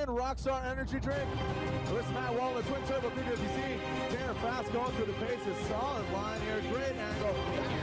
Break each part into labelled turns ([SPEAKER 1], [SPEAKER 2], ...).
[SPEAKER 1] Engine Rockstar Energy Drink. Lewis Matt Wall, the twin turbo PWC. Tanner Fast going through the paces. Solid line here. Great angle.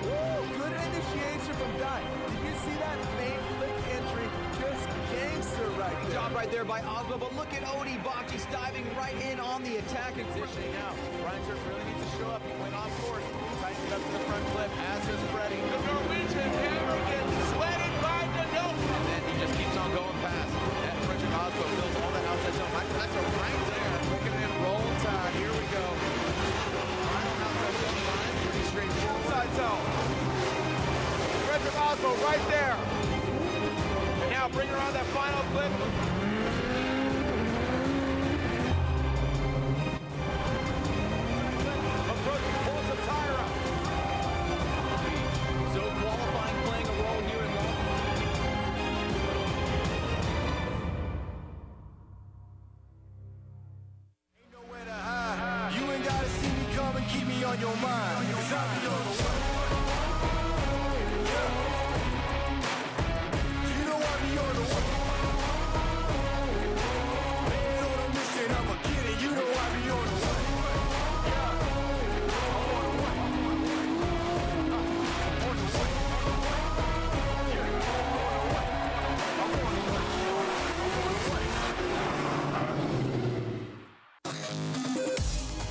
[SPEAKER 2] Woo! Good initiation from Dye. Did you see that main flick entry? Just gangster right there.
[SPEAKER 3] Job right there by Osmo, but look at Odie Bocchi's diving right in on the attacking positioning now.
[SPEAKER 1] Ryan Turf really needs to show up. He went off course. Tightens it up to the front flip. As is Freddie.
[SPEAKER 4] The Norwegian hammer gets sweated by the note.
[SPEAKER 1] And then he just keeps on going past. And Frederick Osmo fills all that outside zone. That's a right there. Looking in roll tide. Here we go. Final outside zone line. Pretty straightforward.
[SPEAKER 4] Outside zone. Frederick Osmo right there. And now bring her on that final flip.
[SPEAKER 1] Approaching, pulls a tire up.
[SPEAKER 3] So qualifying playing a role here in Long.
[SPEAKER 2] Ain't nowhere to hide. You ain't gotta see me come and keep me on your mind. 'Cause I'll be on the way. You know I'll be on the way. Man on a mission, I'ma get it. You know I'll be on the way.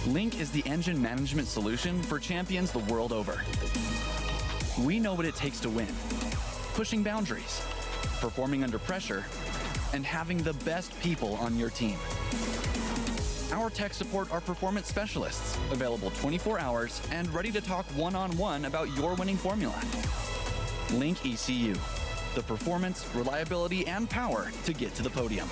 [SPEAKER 5] Link is the engine management solution for champions the world over. We know what it takes to win, pushing boundaries, performing under pressure, and having the best people on your team. Our tech support are performance specialists, available 24 hours and ready to talk one-on-one about your winning formula. Link ECU, the performance, reliability, and power to get to the podium.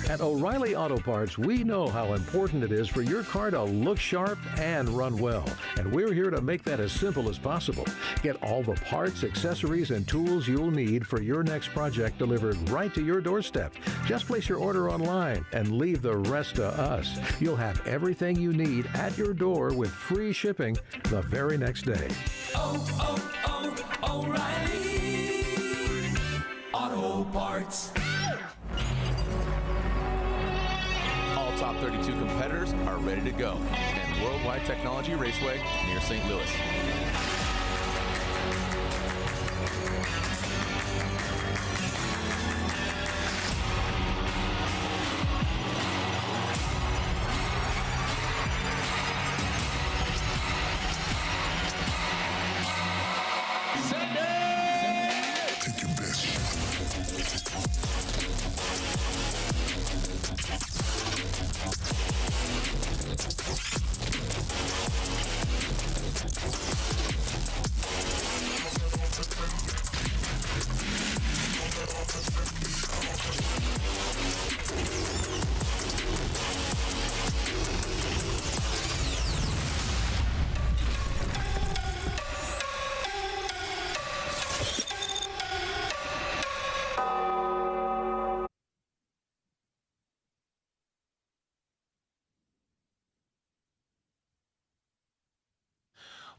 [SPEAKER 6] At O'Reilly Auto Parts, we know how important it is for your car to look sharp and run well. And we're here to make that as simple as possible. Get all the parts, accessories, and tools you'll need for your next project delivered right to your doorstep. Just place your order online and leave the rest to us. You'll have everything you need at your door with free shipping the very next day.
[SPEAKER 7] O'Reilly Auto Parts.
[SPEAKER 1] All top 32 competitors are ready to go at Worldwide Technology Raceway near St. Louis.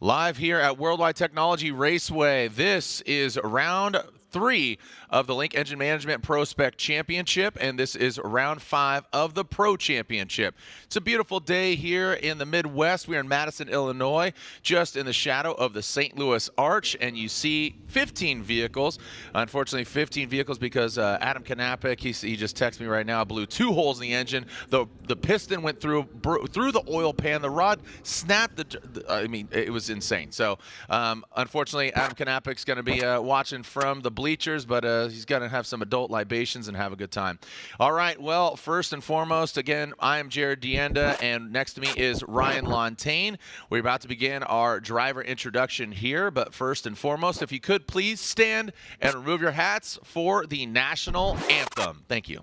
[SPEAKER 1] Live here at Worldwide Technology Raceway. This is round 3 of the Link Engine Management ProSpec Championship, and this is round 5 of the Pro Championship. It's a beautiful day here in the Midwest. We are in Madison, Illinois, just in the shadow of the St. Louis Arch, and you see 15 vehicles. Unfortunately, 15 vehicles because Adam Kanapik, he just texted me right now, blew 2 holes in the engine. The piston went through the oil pan. The rod snapped. I mean, it was insane. So, unfortunately, Adam Kanapik's going to be watching from the bleachers, but he's going to have some adult libations and have a good time. All right, well, first and foremost, again, I am Jared Dienda, and next to me is Ryan Lontaine. We're about to begin our driver introduction here, but first and foremost, if you could please stand and remove your hats for the national anthem. Thank you.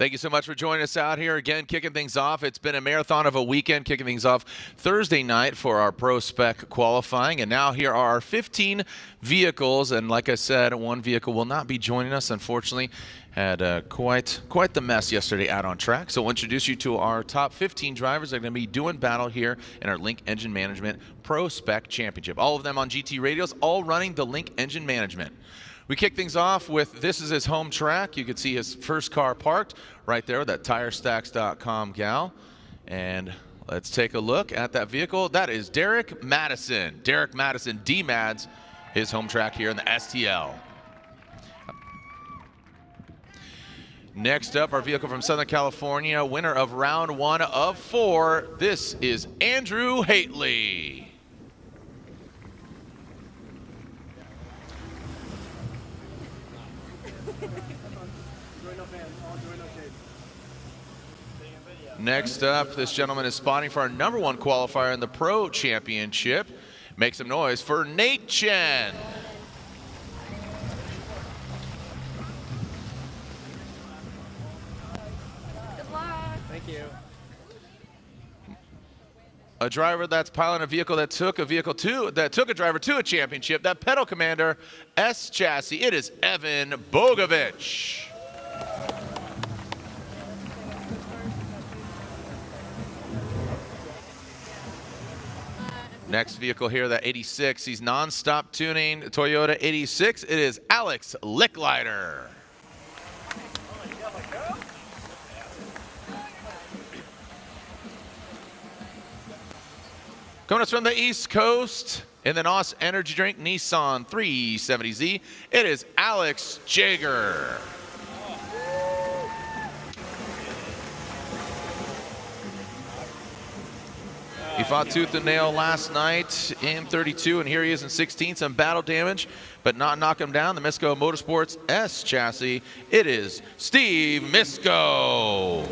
[SPEAKER 1] Thank you so much for joining us out here again, kicking things off. It's been a marathon of a weekend, kicking things off Thursday night for our ProSpec qualifying. And now here are our 15 vehicles. And like I said, one vehicle will not be joining us, unfortunately. Had quite the mess yesterday out on track. So we'll introduce you to our top 15 drivers that are going to be doing battle here in our Link Engine Management ProSpec Championship. All of them on GT radios, all running the Link Engine Management. We kick things off with, this is his home track. You can see his first car parked right there with that TireStacks.com gal. And let's take a look at that vehicle. That is Derek Madison. Derek Madison, D-Mads, his home track here in the STL. Next up, our vehicle from Southern California, winner of round 1 of 4. This is Andrew Haitley. Next up, this gentleman is spotting for our number 1 qualifier in the Pro Championship. Make some noise for Nate Chen.
[SPEAKER 8] Good luck.
[SPEAKER 4] Thank you.
[SPEAKER 1] A driver that's piloting a vehicle that took a driver to a championship, that pedal commander S chassis. It is Evan Bogovich. Next vehicle here, that 86. He's non-stop tuning Toyota 86. It is Alex Licklider. Coming us from the East Coast in the NOS Energy Drink Nissan 370Z, it is Alex Jager. He fought tooth and nail last night in 32, and here he is in 16. Some battle damage, but not knock him down. The Misco Motorsports S chassis. It is Steve Misco.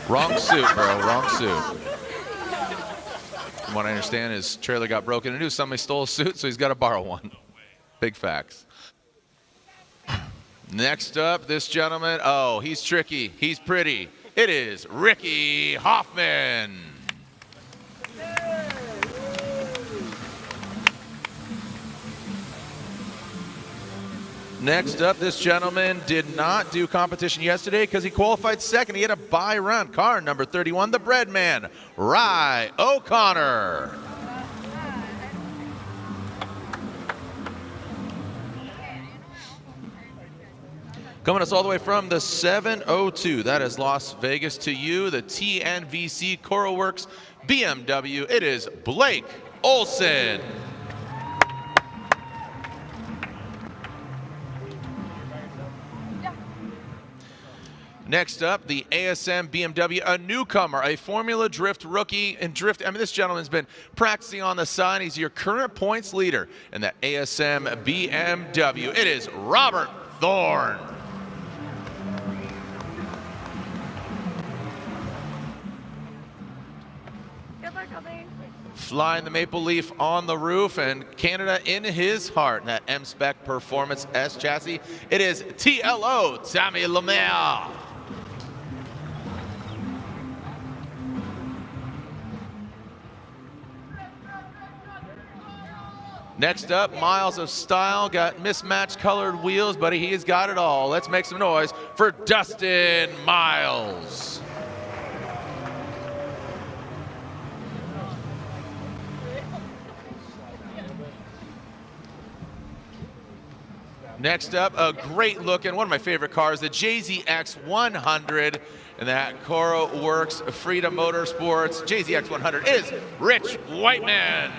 [SPEAKER 1] Wrong suit, bro. Wrong suit. From what I understand, his trailer got broken into. Somebody stole a suit, so he's got to borrow one. Big facts. Next up, this gentleman. Oh, he's tricky. He's pretty. It is Ricky Hoffman. Next up, this gentleman did not do competition yesterday because he qualified second. He had a bye round. Car number 31, the bread man, Rye O'Connor. Coming us all the way from the 702, that is Las Vegas to you, the TNVC CoralWorks BMW. It is Blake Olson. Next up, the ASM BMW, a newcomer, a Formula Drift rookie in drift. I mean, this gentleman's been practicing on the side. He's your current points leader in that ASM BMW. It is Robert Thorne. Flying the maple leaf on the roof and Canada in his heart. That M-Spec Performance S chassis. It is TLO, Tommy Lemaire. Next up, Miles of Style. Got mismatched colored wheels, but he's got it all. Let's make some noise for Dustin Miles. Next up, a great looking, one of my favorite cars, the JZX 100, and that CoralWorks Freedom Motorsports JZX 100 is Rich Whiteman.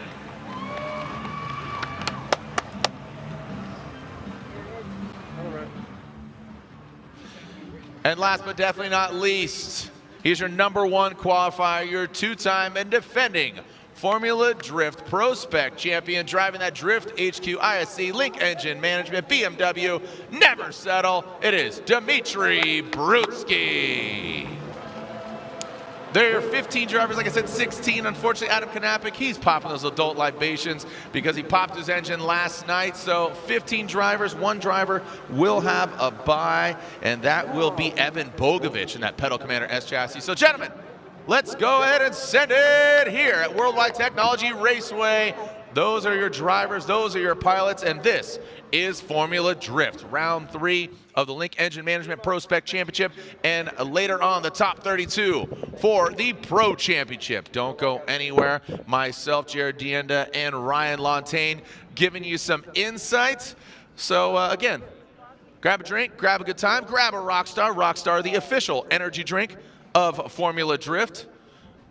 [SPEAKER 1] And last but definitely not least, he's your number 1 qualifier, your 2-time and defending Formula Drift ProSpec champion, driving that Drift HQ ISC Link Engine Management BMW. Never settle. It is Dmitry Brutsky. There are 15 drivers, like I said, 16. Unfortunately, Adam Kanapik, he's popping those adult libations because he popped his engine last night. So 15 drivers, 1 driver will have a bye, and that will be Evan Bogovich in that Pedal Commander S chassis. So gentlemen, let's go ahead and send it here at Worldwide Technology Raceway. Those are your drivers, those are your pilots, and this is Formula Drift, round 3 of the Link Engine Management ProSpec Championship, and later on the top 32 for the Pro Championship. Don't go anywhere. Myself, Jared Dienda, and Ryan Lontaine giving you some insights. So again, grab a drink, grab a good time, grab a Rockstar. Rockstar, the official energy drink of Formula Drift.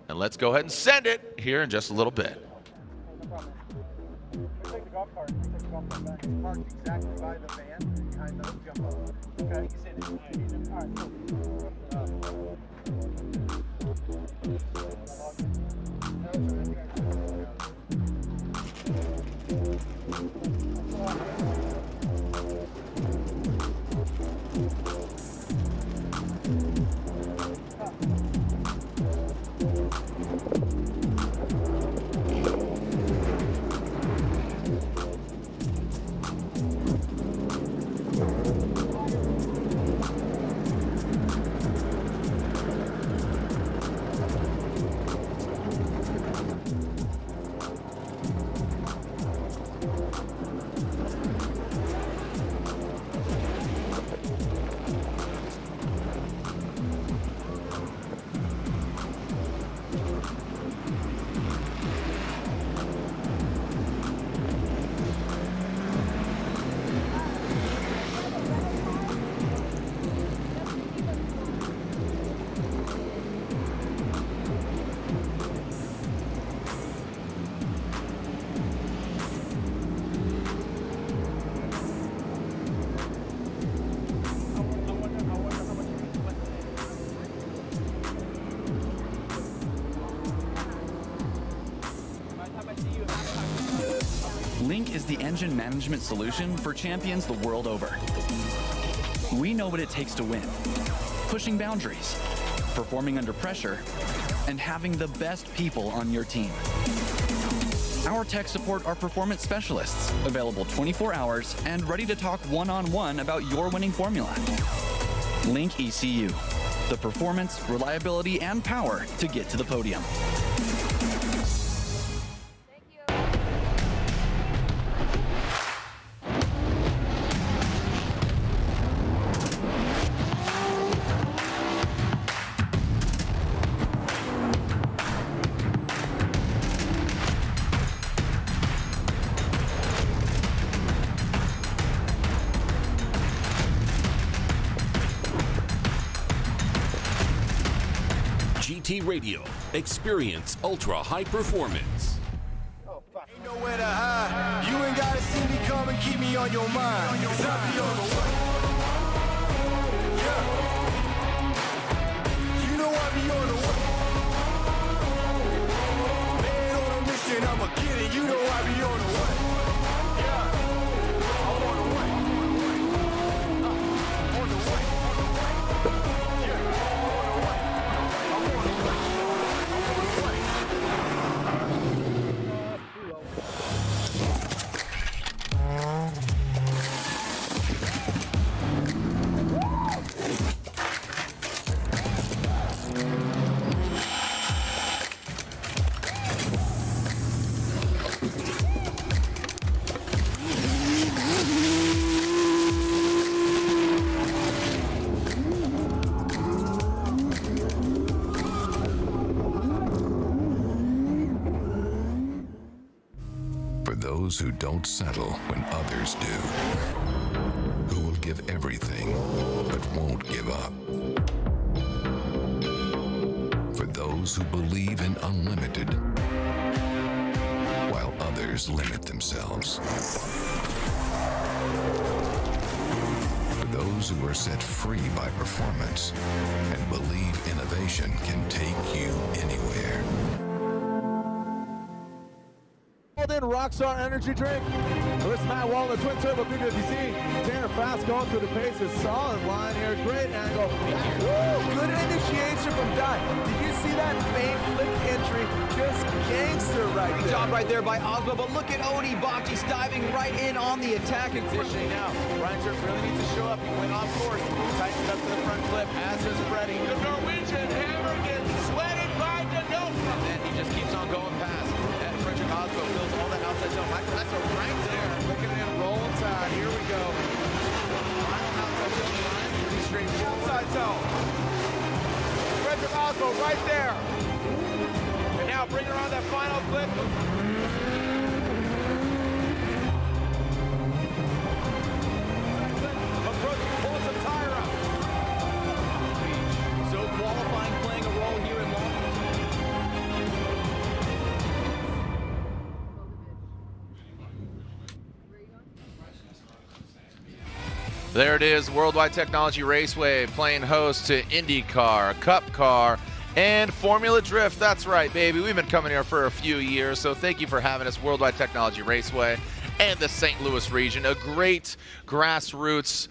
[SPEAKER 1] And let's go ahead and send it here in just a little bit.
[SPEAKER 4] Take the golf cart. Take the golf cart back. It's parked exactly by the van behind the jumbo. Okay. He's in it. All right.
[SPEAKER 5] Link is the engine management solution for champions the world over. We know what it takes to win. Pushing boundaries, performing under pressure, and having the best people on your team. Our tech support are performance specialists, available 24 hours and ready to talk one-on-one about your winning formula. Link ECU, the performance, reliability, and power to get to the podium.
[SPEAKER 7] GT Radio. Experience ultra high performance.
[SPEAKER 2] Ain't nowhere to hide. You ain't gotta see me come and keep me on your mind. 'Cause I be on the way. Yeah. You know I be on the way. Man on a mission, I'ma get it. You know I be on the way. Yeah. I'm on the way. On the way. Yeah. On the way. I'm on the way. I'm on the way.
[SPEAKER 8] For those who don't settle when others do, who will give everything but won't give up. For those who believe in unlimited while others limit themselves. For those who are set free by performance and believe innovation can take you anywhere.
[SPEAKER 2] Then Rockstar Energy Drink. This is Matt Wall, the Twin Turbo PWC. Tanner Fast going through the paces. Solid line here. Great angle. Woo! Good initiation from Dot. Did you see that main flick entry? Just gangster right
[SPEAKER 3] Great
[SPEAKER 2] there.
[SPEAKER 3] job right there by Osmo, but look at Odie Bocci's diving right in on the attack and
[SPEAKER 4] Positioning now. Ryan Turf really needs to show up. He went off course. Tightens up to the front clip, as is Freddie.
[SPEAKER 9] The Norwegian hammer gets sweated by Denofa.
[SPEAKER 1] And then he just keeps on going past. And Frederick Osbo fills all that outside zone. Michael Esso right there.
[SPEAKER 4] Looking in, rolling tide. Here we go.
[SPEAKER 1] Final outside zone line. Pretty straightforward.
[SPEAKER 4] Outside zone. Frederick Osmo right there. And now bring her on that final clip. Approaching, pulling some tire up.
[SPEAKER 3] so qualifying playing a role here in Long.
[SPEAKER 1] There it is, Worldwide Technology Raceway playing host to IndyCar, Cup Car, and Formula Drift. That's right, baby. We've been coming here for a few years, so thank you for having us, Worldwide Technology Raceway and the St. Louis region. A great grassroots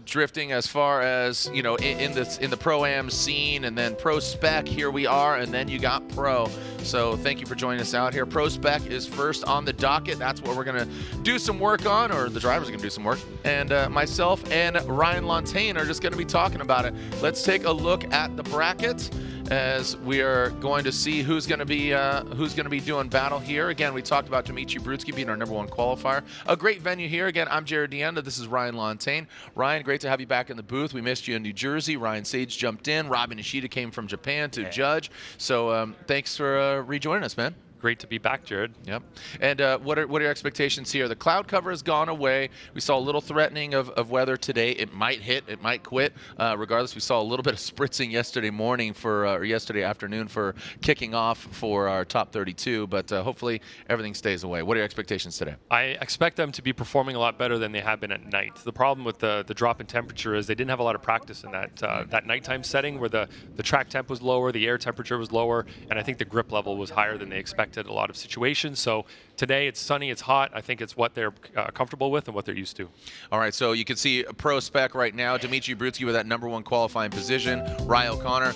[SPEAKER 1] drifting as far as, you know, in the Pro-Am scene, and then PROSPEC, here we are, and then you got Pro. So thank you for joining us out here. PROSPEC is first on the docket. That's what we're going to do some work on, or the drivers are going to do some work. And myself and Ryan Lontaine are just going to be talking about it. Let's take a look at the bracket as we are going to see who's going to be doing battle here. Again, we talked about Dimitri Brutsky being our #1 qualifier. A great venue here. Again, I'm Jared Deanda. This is Ryan Lontaine. Ryan, great to have you back in the booth. We missed you in New Jersey. Ryan Sage jumped in. Robin Ishida came from Japan to judge. So thanks for rejoining us, man.
[SPEAKER 10] Great to be back, Jared.
[SPEAKER 1] Yep. And what are your expectations here? The cloud cover has gone away. We saw a little threatening of weather today. It might hit, it might quit. Regardless, we saw a little bit of spritzing yesterday morning or yesterday afternoon for kicking off for our top 32. But hopefully everything stays away. What are your expectations today?
[SPEAKER 10] I expect them to be performing a lot better than they have been at night. The problem with the drop in temperature is they didn't have a lot of practice in that nighttime setting where the track temp was lower, the air temperature was lower, and I think the grip level was higher than they expected. A lot of situations. So today it's sunny, it's hot. I think it's what they're comfortable with and what they're used to.
[SPEAKER 1] All right, so you can see PROSPEC right now. Dimitri Brutsky with that #1 qualifying position. Ryan O'Connor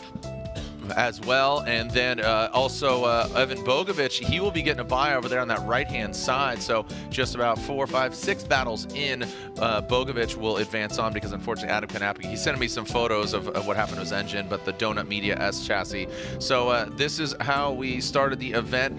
[SPEAKER 1] as well, and then also Evan Bogovic. He will be getting a bye over there on that right-hand side. So just about 4, 5, 6 battles in, Bogovic will advance on, because unfortunately Adam Kanapi, he's sending me some photos of what happened to his engine, but the Donut Media S chassis. So this is how we started the event.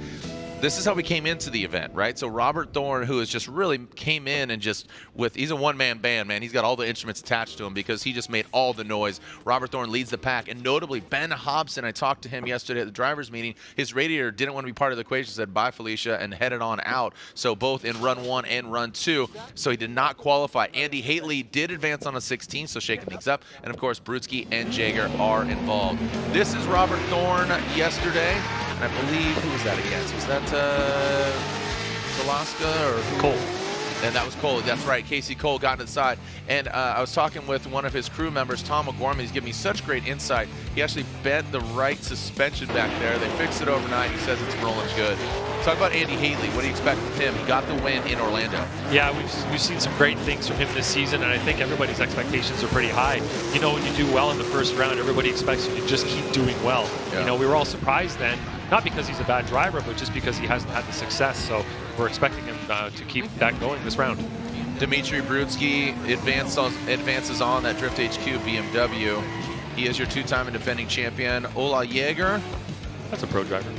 [SPEAKER 1] This is how we came into the event, right? So Robert Thorne, who has just really came in and just he's a one-man band, man. He's got all the instruments attached to him because he just made all the noise. Robert Thorne leads the pack, and notably Ben Hobson, I talked to him yesterday at the drivers' meeting. His radiator didn't want to be part of the equation, said bye Felicia, and headed on out. So both in run 1 and run 2. So he did not qualify. Andy Haley did advance on a 16, so shaking things up. And of course, Brutsky and Jaeger are involved. This is Robert Thorne yesterday. And I believe, who was that against? Was that Zalaska or who?
[SPEAKER 10] Cole.
[SPEAKER 1] And that was Cole. That's right. Casey Cole got inside. And I was talking with one of his crew members, Tom O'Gorman. He's giving me such great insight. He actually bent the right suspension back there. They fixed it overnight. He says it's rolling good. Talk about Andy Haley. What do you expect from him? He got the win in Orlando.
[SPEAKER 10] Yeah, we've seen some great things from him this season, and I think everybody's expectations are pretty high. You know, when you do well in the first round, everybody expects you to just keep doing well.
[SPEAKER 1] Yeah.
[SPEAKER 10] You know, we were all surprised then, not because he's a bad driver, but just because he hasn't had the success. So we're expecting him to keep that going this round.
[SPEAKER 1] Dimitri Brutsky advances on that Drift HQ BMW. He is your 2-time and defending champion. Ola Jaeger.
[SPEAKER 10] That's a pro driver.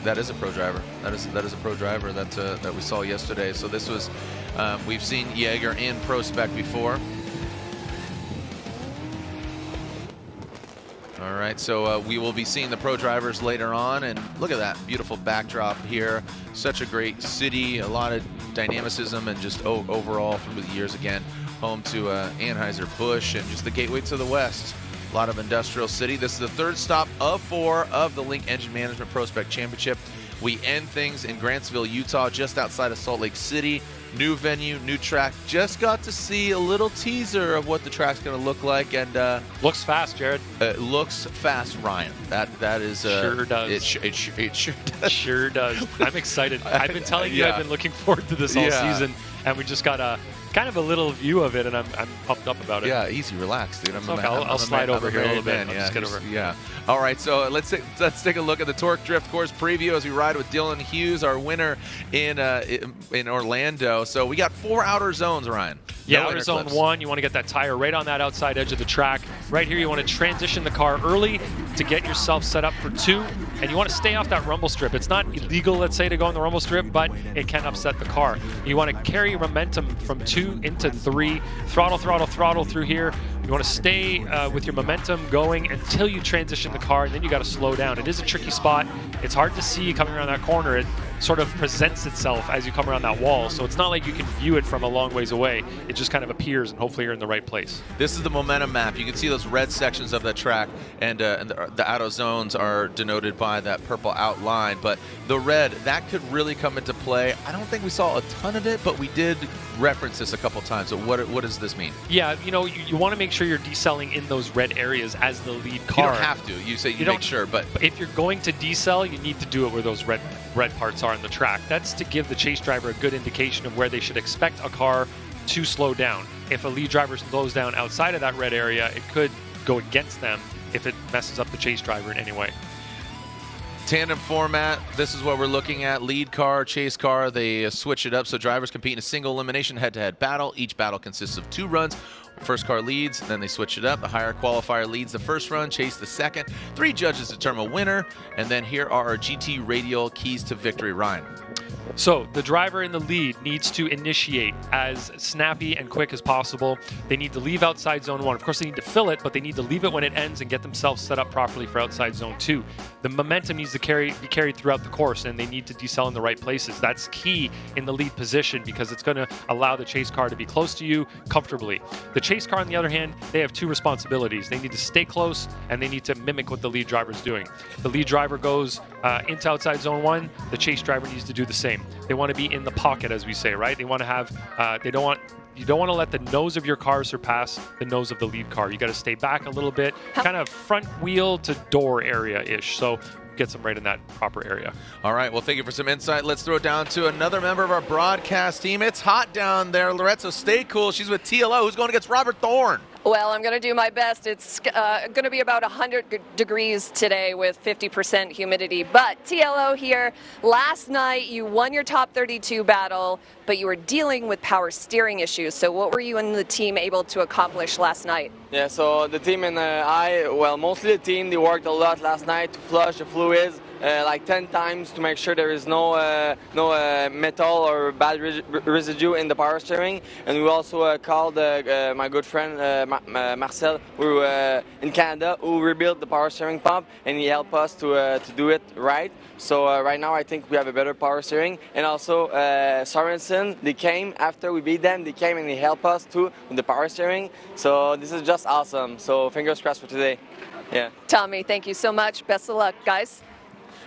[SPEAKER 1] That is a pro driver. That is a pro driver that we saw yesterday. So this was, we've seen Jaeger in PROSPEC before. All right, so we will be seeing the pro drivers later on, and look at that beautiful backdrop here. Such a great city, a lot of dynamicism, and just overall through the years, again, home to Anheuser-Busch and just the gateway to the West. a lot of industrial city. This is the third stop of 4 of the Link Engine Management ProSpec Championship. We end things in Grantsville, Utah, just outside of Salt Lake City. New venue, new track. Just got to see a little teaser of what the track's going to look like, and
[SPEAKER 10] looks fast, Jared.
[SPEAKER 1] Looks fast, Ryan. That is
[SPEAKER 10] sure does.
[SPEAKER 1] It sure does.
[SPEAKER 10] Sure does. I'm excited. I've been telling you, I've been looking forward to this all season, and we just got a kind of a little view of it, and I'm pumped up about it.
[SPEAKER 1] Yeah, easy, relax, dude.
[SPEAKER 10] I'll slide over here a little bit.
[SPEAKER 1] Yeah,
[SPEAKER 10] just get over.
[SPEAKER 1] Yeah. All right, so let's take a look at the Torque Drift course preview as we ride with Dylan Hughes, our winner in Orlando. So we got 4 outer zones, Ryan.
[SPEAKER 10] Yeah, outer zone 1, you want to get that tire right on that outside edge of the track. Right here, you want to transition the car early to get yourself set up for 2, and you want to stay off that rumble strip. It's not illegal, let's say, to go on the rumble strip, but it can upset the car. You want to carry momentum from 2 into 3, throttle through here. You want to stay with your momentum going until you transition the car, and then you got to slow down. It is a tricky spot. It's hard to see coming around that corner. It sort of presents itself as you come around that wall, so it's not like you can view it from a long ways away. It just kind of appears, and hopefully you're in the right place.
[SPEAKER 1] This is the momentum map. You can see those red sections of that track, and the auto zones are denoted by that purple outline, but the red, that could really come into play. I don't think we saw a ton of it, but we did reference this a couple times. So what does this mean?
[SPEAKER 10] Yeah, you want to make sure you're decelling in those red areas as the lead car.
[SPEAKER 1] You don't have to. You say you make sure, but
[SPEAKER 10] if you're going to decel, you need to do it where those red parts are in the track. That's to give the chase driver a good indication of where they should expect a car to slow down. If a lead driver slows down outside of that red area, it could go against them if it messes up the chase driver in any way.
[SPEAKER 1] Tandem format, this is what we're looking at. Lead car, chase car, they switch it up so drivers compete in a single elimination head-to-head battle. Each battle consists of 2 runs. First car leads, then they switch it up. The higher qualifier leads the first run, chase the second. 3 judges determine a winner, and then here are our GT Radial keys to victory. Ryan.
[SPEAKER 10] So the driver in the lead needs to initiate as snappy and quick as possible. They need to leave outside zone 1. Of course, they need to fill it, but they need to leave it when it ends and get themselves set up properly for outside zone 2. The momentum needs to be carried throughout the course, and they need to decel in the right places. That's key in the lead position because it's going to allow the chase car to be close to you comfortably. The chase car, on the other hand, they have 2 responsibilities. They need to stay close, and they need to mimic what the lead driver is doing. The lead driver goes into outside zone 1. The chase driver needs to do the same. They want to be in the pocket, as we say, right? They want to have, you don't want to let the nose of your car surpass the nose of the lead car. You got to stay back a little bit, kind of front wheel to door area-ish. So gets them right in that proper area.
[SPEAKER 1] All right, well, thank you for some insight. Let's throw it down to another member of our broadcast team. It's hot down there, Lorette, so stay cool. She's with TLO, who's going against Robert Thorne.
[SPEAKER 11] Well, I'm going to do my best. It's going to be about 100 degrees today with 50% humidity. But TLO here, last night you won your top 32 battle, but you were dealing with power steering issues. So what were you and the team able to accomplish last night?
[SPEAKER 12] Yeah, so the team and mostly the team, they worked a lot last night to flush the fluids. Like 10 times to make sure there is no metal or bad residue in the power steering. And we also called my good friend Marcel, who in Canada, who rebuilt the power steering pump, and he helped us to do it right. So right now I think we have a better power steering. And also Sorensen, they came after we beat them. They came and they helped us too with the power steering. So this is just awesome. So fingers crossed for today. Yeah.
[SPEAKER 11] Tommy, thank you so much. Best of luck, guys.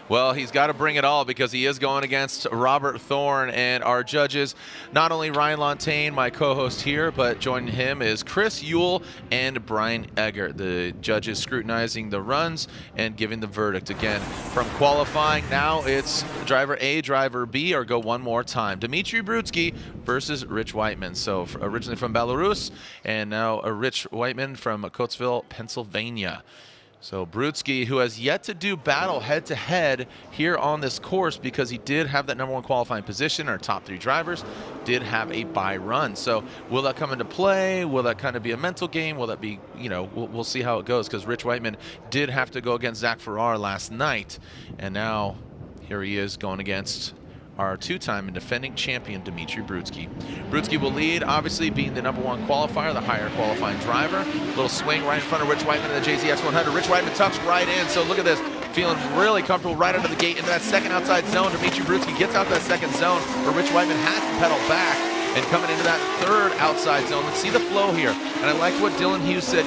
[SPEAKER 1] Well, he's got to bring it all because he is going against Robert Thorne, and our judges, not only Ryan Lontaine, my co-host here, but joining him is Chris Ewell and Brian Egger. The judges scrutinizing the runs and giving the verdict. Again, from qualifying, now it's driver A, driver B, or go one more time. Dmitry Brutsky versus Rich Whiteman. So originally from Belarus, and now a Rich Whiteman from Coatesville, Pennsylvania. So Brutsky, who has yet to do battle head-to-head here on this course because he did have that #1 qualifying position, our top 3 drivers did have a bye run. So will that come into play? Will that kind of be a mental game? Will that be, we'll see how it goes because Rich Whiteman did have to go against Zach Farrar last night. And now here he is going against our 2-time and defending champion, Dmitry Brutsky. Brutsky will lead, obviously being the #1 qualifier, the higher qualifying driver. Little swing right in front of Rich Whiteman in the JZX 100. Rich Whiteman tucks right in, so look at this. Feeling really comfortable right out of the gate into that second outside zone. Dmitry Brutsky gets out that second zone, but Rich Whiteman has to pedal back. And coming into that third outside zone, let's see the flow here. And I like what Dylan Hughes said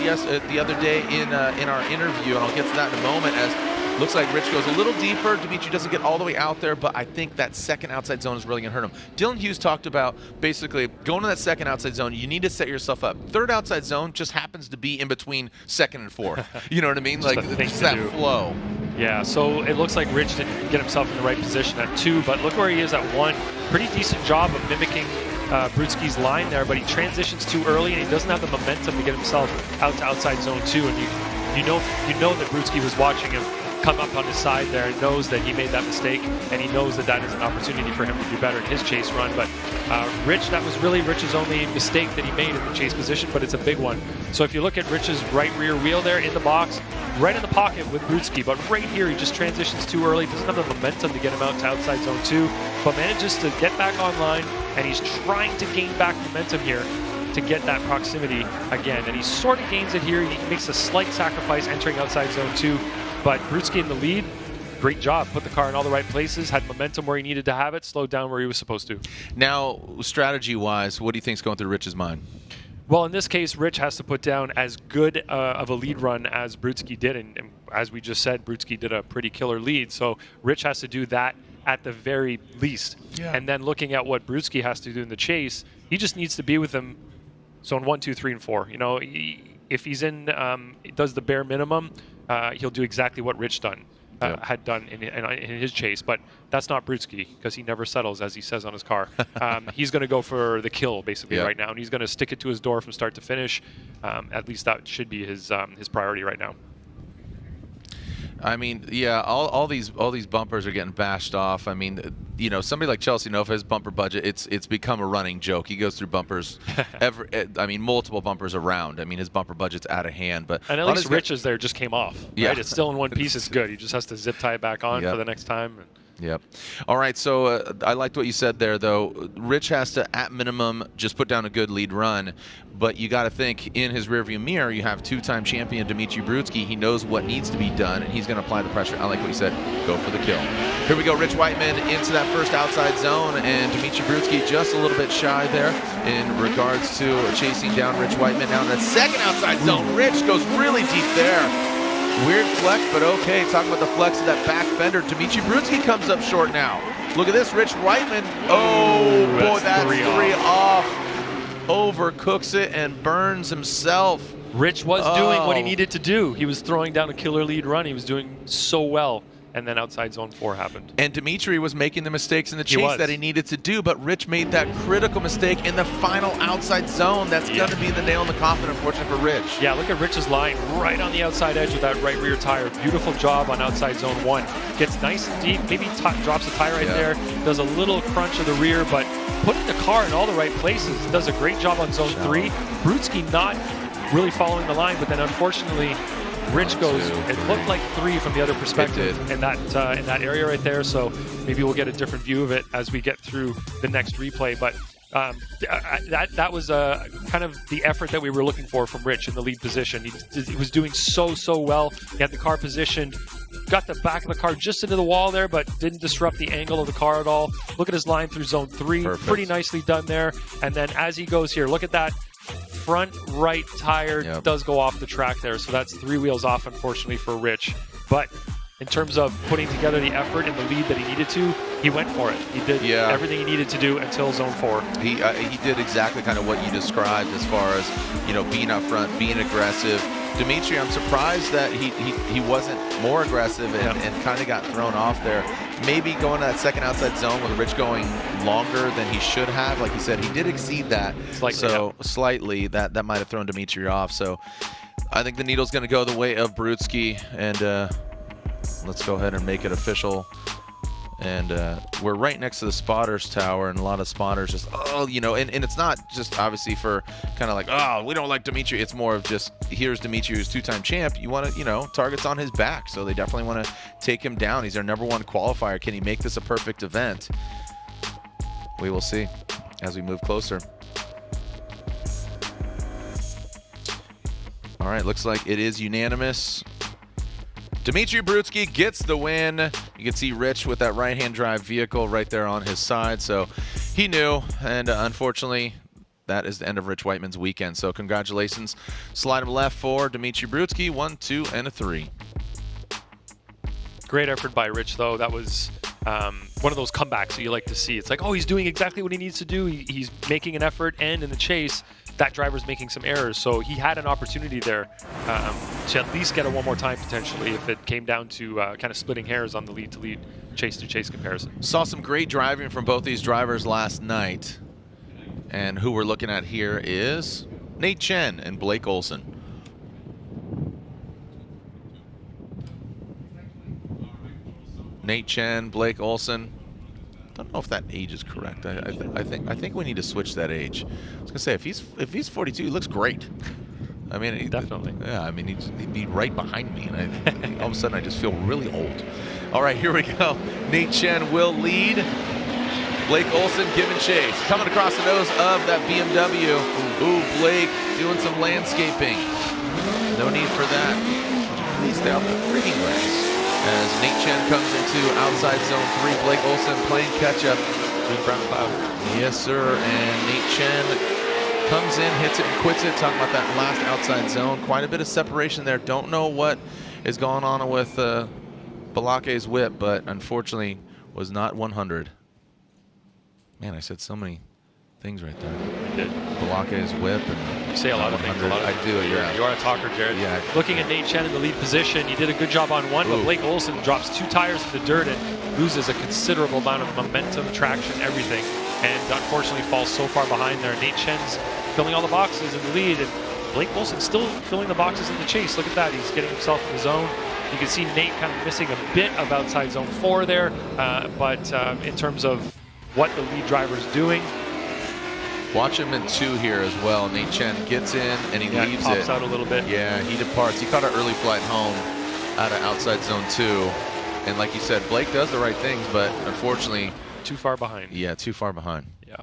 [SPEAKER 1] the other day in our interview, and I'll get to that in a moment, as looks like Rich goes a little deeper. Dimitri doesn't get all the way out there, but I think that second outside zone is really going to hurt him. Dylan Hughes talked about basically going to that second outside zone, you need to set yourself up. Third outside zone just happens to be in between second and fourth. You know what I mean? Like, just that flow.
[SPEAKER 10] Yeah, so it looks like Rich didn't get himself in the right position at 2, but look where he is at 1. Pretty decent job of mimicking Brudski's line there, but he transitions too early and he doesn't have the momentum to get himself out to outside zone 2. And you know that Brudski was watching him come up on his side there and knows that he made that mistake, and he knows that that is an opportunity for him to do better in his chase run. But Rich, that was really Rich's only mistake that he made in the chase position, but it's a big one. So if you look at Rich's right rear wheel there in the box, right in the pocket with Brudski, but right here he just transitions too early, doesn't have the momentum to get him out to outside zone 2, but manages to get back online, and he's trying to gain back momentum here to get that proximity again. And he sort of gains it here. He makes a slight sacrifice entering outside zone 2, but Brudski in the lead, great job. Put the car in all the right places, had momentum where he needed to have it, slowed down where he was supposed to.
[SPEAKER 1] Now, strategy-wise, what do you think is going through Rich's mind?
[SPEAKER 10] Well, in this case, Rich has to put down as good of a lead run as Brudski did. And as we just said, Brudski did a pretty killer lead. So Rich has to do that at the very least. Yeah. And then looking at what Brudski has to do in the chase, he just needs to be with him zone 1, 2, 3, and 4. You know, if he's in, does the bare minimum, he'll do exactly what Rich had done in his chase, but that's not Brudski, because he never settles, as he says on his car. He's going to go for the kill basically right now, and he's going to stick it to his door from start to finish. At least that should be his priority right now.
[SPEAKER 1] I mean, yeah, all these bumpers are getting bashed off. I mean, you know, somebody like Chelsea Nova, his bumper budget, it's become a running joke. He goes through bumpers, multiple bumpers around. I mean, his bumper budget's out of hand. But
[SPEAKER 10] and at least Rich's there just came off.
[SPEAKER 1] Yeah,
[SPEAKER 10] right? It's still in one piece. It's good. He just has to zip tie it back on for the next time.
[SPEAKER 1] Yep. All right, so I liked what you said there, though. Rich has to, at minimum, just put down a good lead run, but you got to think, in his rearview mirror, you have two-time champion Dimitri Brudski. He knows what needs to be done, and he's going to apply the pressure. I like what he said, go for the kill. Here we go, Rich Whiteman into that first outside zone, and Dimitri Brudski just a little bit shy there in regards to chasing down Rich Whiteman. Now in that second outside zone, Rich goes really deep there. Weird flex, but okay. Talking about the flex of that back fender. Dimitri Brudski comes up short now. Look at this, Rich Whiteman. Oh, boy, that's three off. Overcooks it and burns himself.
[SPEAKER 10] Rich was doing what he needed to do. He was throwing down a killer lead run. He was doing so well. And then outside zone 4 happened.
[SPEAKER 1] And Dimitri was making the mistakes in the chase that he needed to do, but Rich made that critical mistake in the final outside zone. That's going to be the nail in the coffin, unfortunately, for Rich.
[SPEAKER 10] Yeah, look at Rich's line right on the outside edge with that right rear tire. Beautiful job on outside zone 1. Gets nice and deep, maybe drops the tire right there, does a little crunch of the rear, but putting the car in all the right places. Does a great job on zone 3. Brudski not really following the line, but then unfortunately, Rich goes, it looked like 3 from the other perspective in that area right there, so maybe we'll get a different view of it as we get through the next replay. But that was kind of the effort that we were looking for from Rich in the lead position. He was doing so well. He had the car positioned, got the back of the car just into the wall there, but didn't disrupt the angle of the car at all. Look at his line through zone 3. Perfect. Pretty nicely done there. And then as he goes here, look at that. Front right tire does go off the track there, so that's 3 wheels off, unfortunately, for Rich. But in terms of putting together the effort and the lead that he needed to, he went for it. He did everything he needed to do until zone 4.
[SPEAKER 1] He did exactly kind of what you described as far as, you know, being up front, being aggressive. Dimitri, I'm surprised that he wasn't more aggressive and kind of got thrown off there. Maybe going to that second outside zone with Rich going longer than he should have. Like you said, he did exceed that. Slightly, that might have thrown Dimitri off. So I think the needle's going to go the way of Brudski, and let's go ahead and make it official. And we're right next to the spotters tower, and a lot of spotters just, you know, and it's not just obviously for kind of like, we don't like Dimitri. It's more of just, here's Dimitri, who's 2-time champ. You want to, you know, targets on his back, so they definitely want to take him down. He's our #1 qualifier. Can he make this a perfect event? We will see as we move closer. All right, looks like it is unanimous. Dimitri Brudski gets the win. You can see Rich with that right-hand drive vehicle right there on his side. So He knew, and unfortunately, that is the end of Rich Whiteman's weekend. So congratulations. Slide him left for Dmitry Brutsky, 1, 2, and a 3.
[SPEAKER 10] Great effort by Rich, though. That was one of those comebacks that you like to see. It's like, oh, he's doing exactly what he needs to do. He's making an effort, and in the chase, that driver's making some errors. So he had an opportunity there to at least get it one more time, potentially, if it came down to kind of splitting hairs on the lead-to-lead, chase-to-chase comparison.
[SPEAKER 1] Saw some great driving from both these drivers last night. And who we're looking at here is Nate Chen and Blake Olson. Nate Chen, Blake Olson. Don't know if that age is correct. I think we need to switch that age. I was gonna say if he's 42, he looks great. I mean,
[SPEAKER 10] definitely.
[SPEAKER 1] Yeah, I mean he'd be right behind me, and all of a sudden I just feel really old. All right, here we go. Nate Chen will lead. Blake Olson giving chase. Coming across the nose of that BMW. Ooh, Blake doing some landscaping. No need for that. Please stay off the freaking grass. As Nate Chen comes into outside zone 3. Blake Olson playing catch up.
[SPEAKER 10] Brown cloud.
[SPEAKER 1] Yes, sir. And Nate Chen comes in, hits it, and quits it. Talking about that last outside zone. Quite a bit of separation there. Don't know what is going on with Balake's whip, but unfortunately was not 100. Man, I said so many things right there.
[SPEAKER 10] You did.
[SPEAKER 1] Balake's whip. And
[SPEAKER 10] you say a lot of things.
[SPEAKER 1] I do, yeah.
[SPEAKER 10] You are a talker, Jared.
[SPEAKER 1] Yeah.
[SPEAKER 10] Looking at Nate Chen in the lead position, he did a good job on one, but Blake Olson drops 2 tires in the dirt and loses a considerable amount of momentum, traction, everything, and unfortunately falls so far behind there. Nate Chen's filling all the boxes in the lead, and Blake Olson still filling the boxes in the chase. Look at that. He's getting himself in the zone. You can see Nate kind of missing a bit of outside zone 4 there, but in terms of what the lead driver's doing.
[SPEAKER 1] Watch him in 2 here as well. Nate Chen gets in and he leaves
[SPEAKER 10] pops
[SPEAKER 1] it.
[SPEAKER 10] Out a little bit.
[SPEAKER 1] Yeah, he departs. He caught an early flight home out of outside zone 2. And like you said, Blake does the right things, but unfortunately...
[SPEAKER 10] Too far behind.
[SPEAKER 1] Yeah, too far behind.
[SPEAKER 10] Yeah.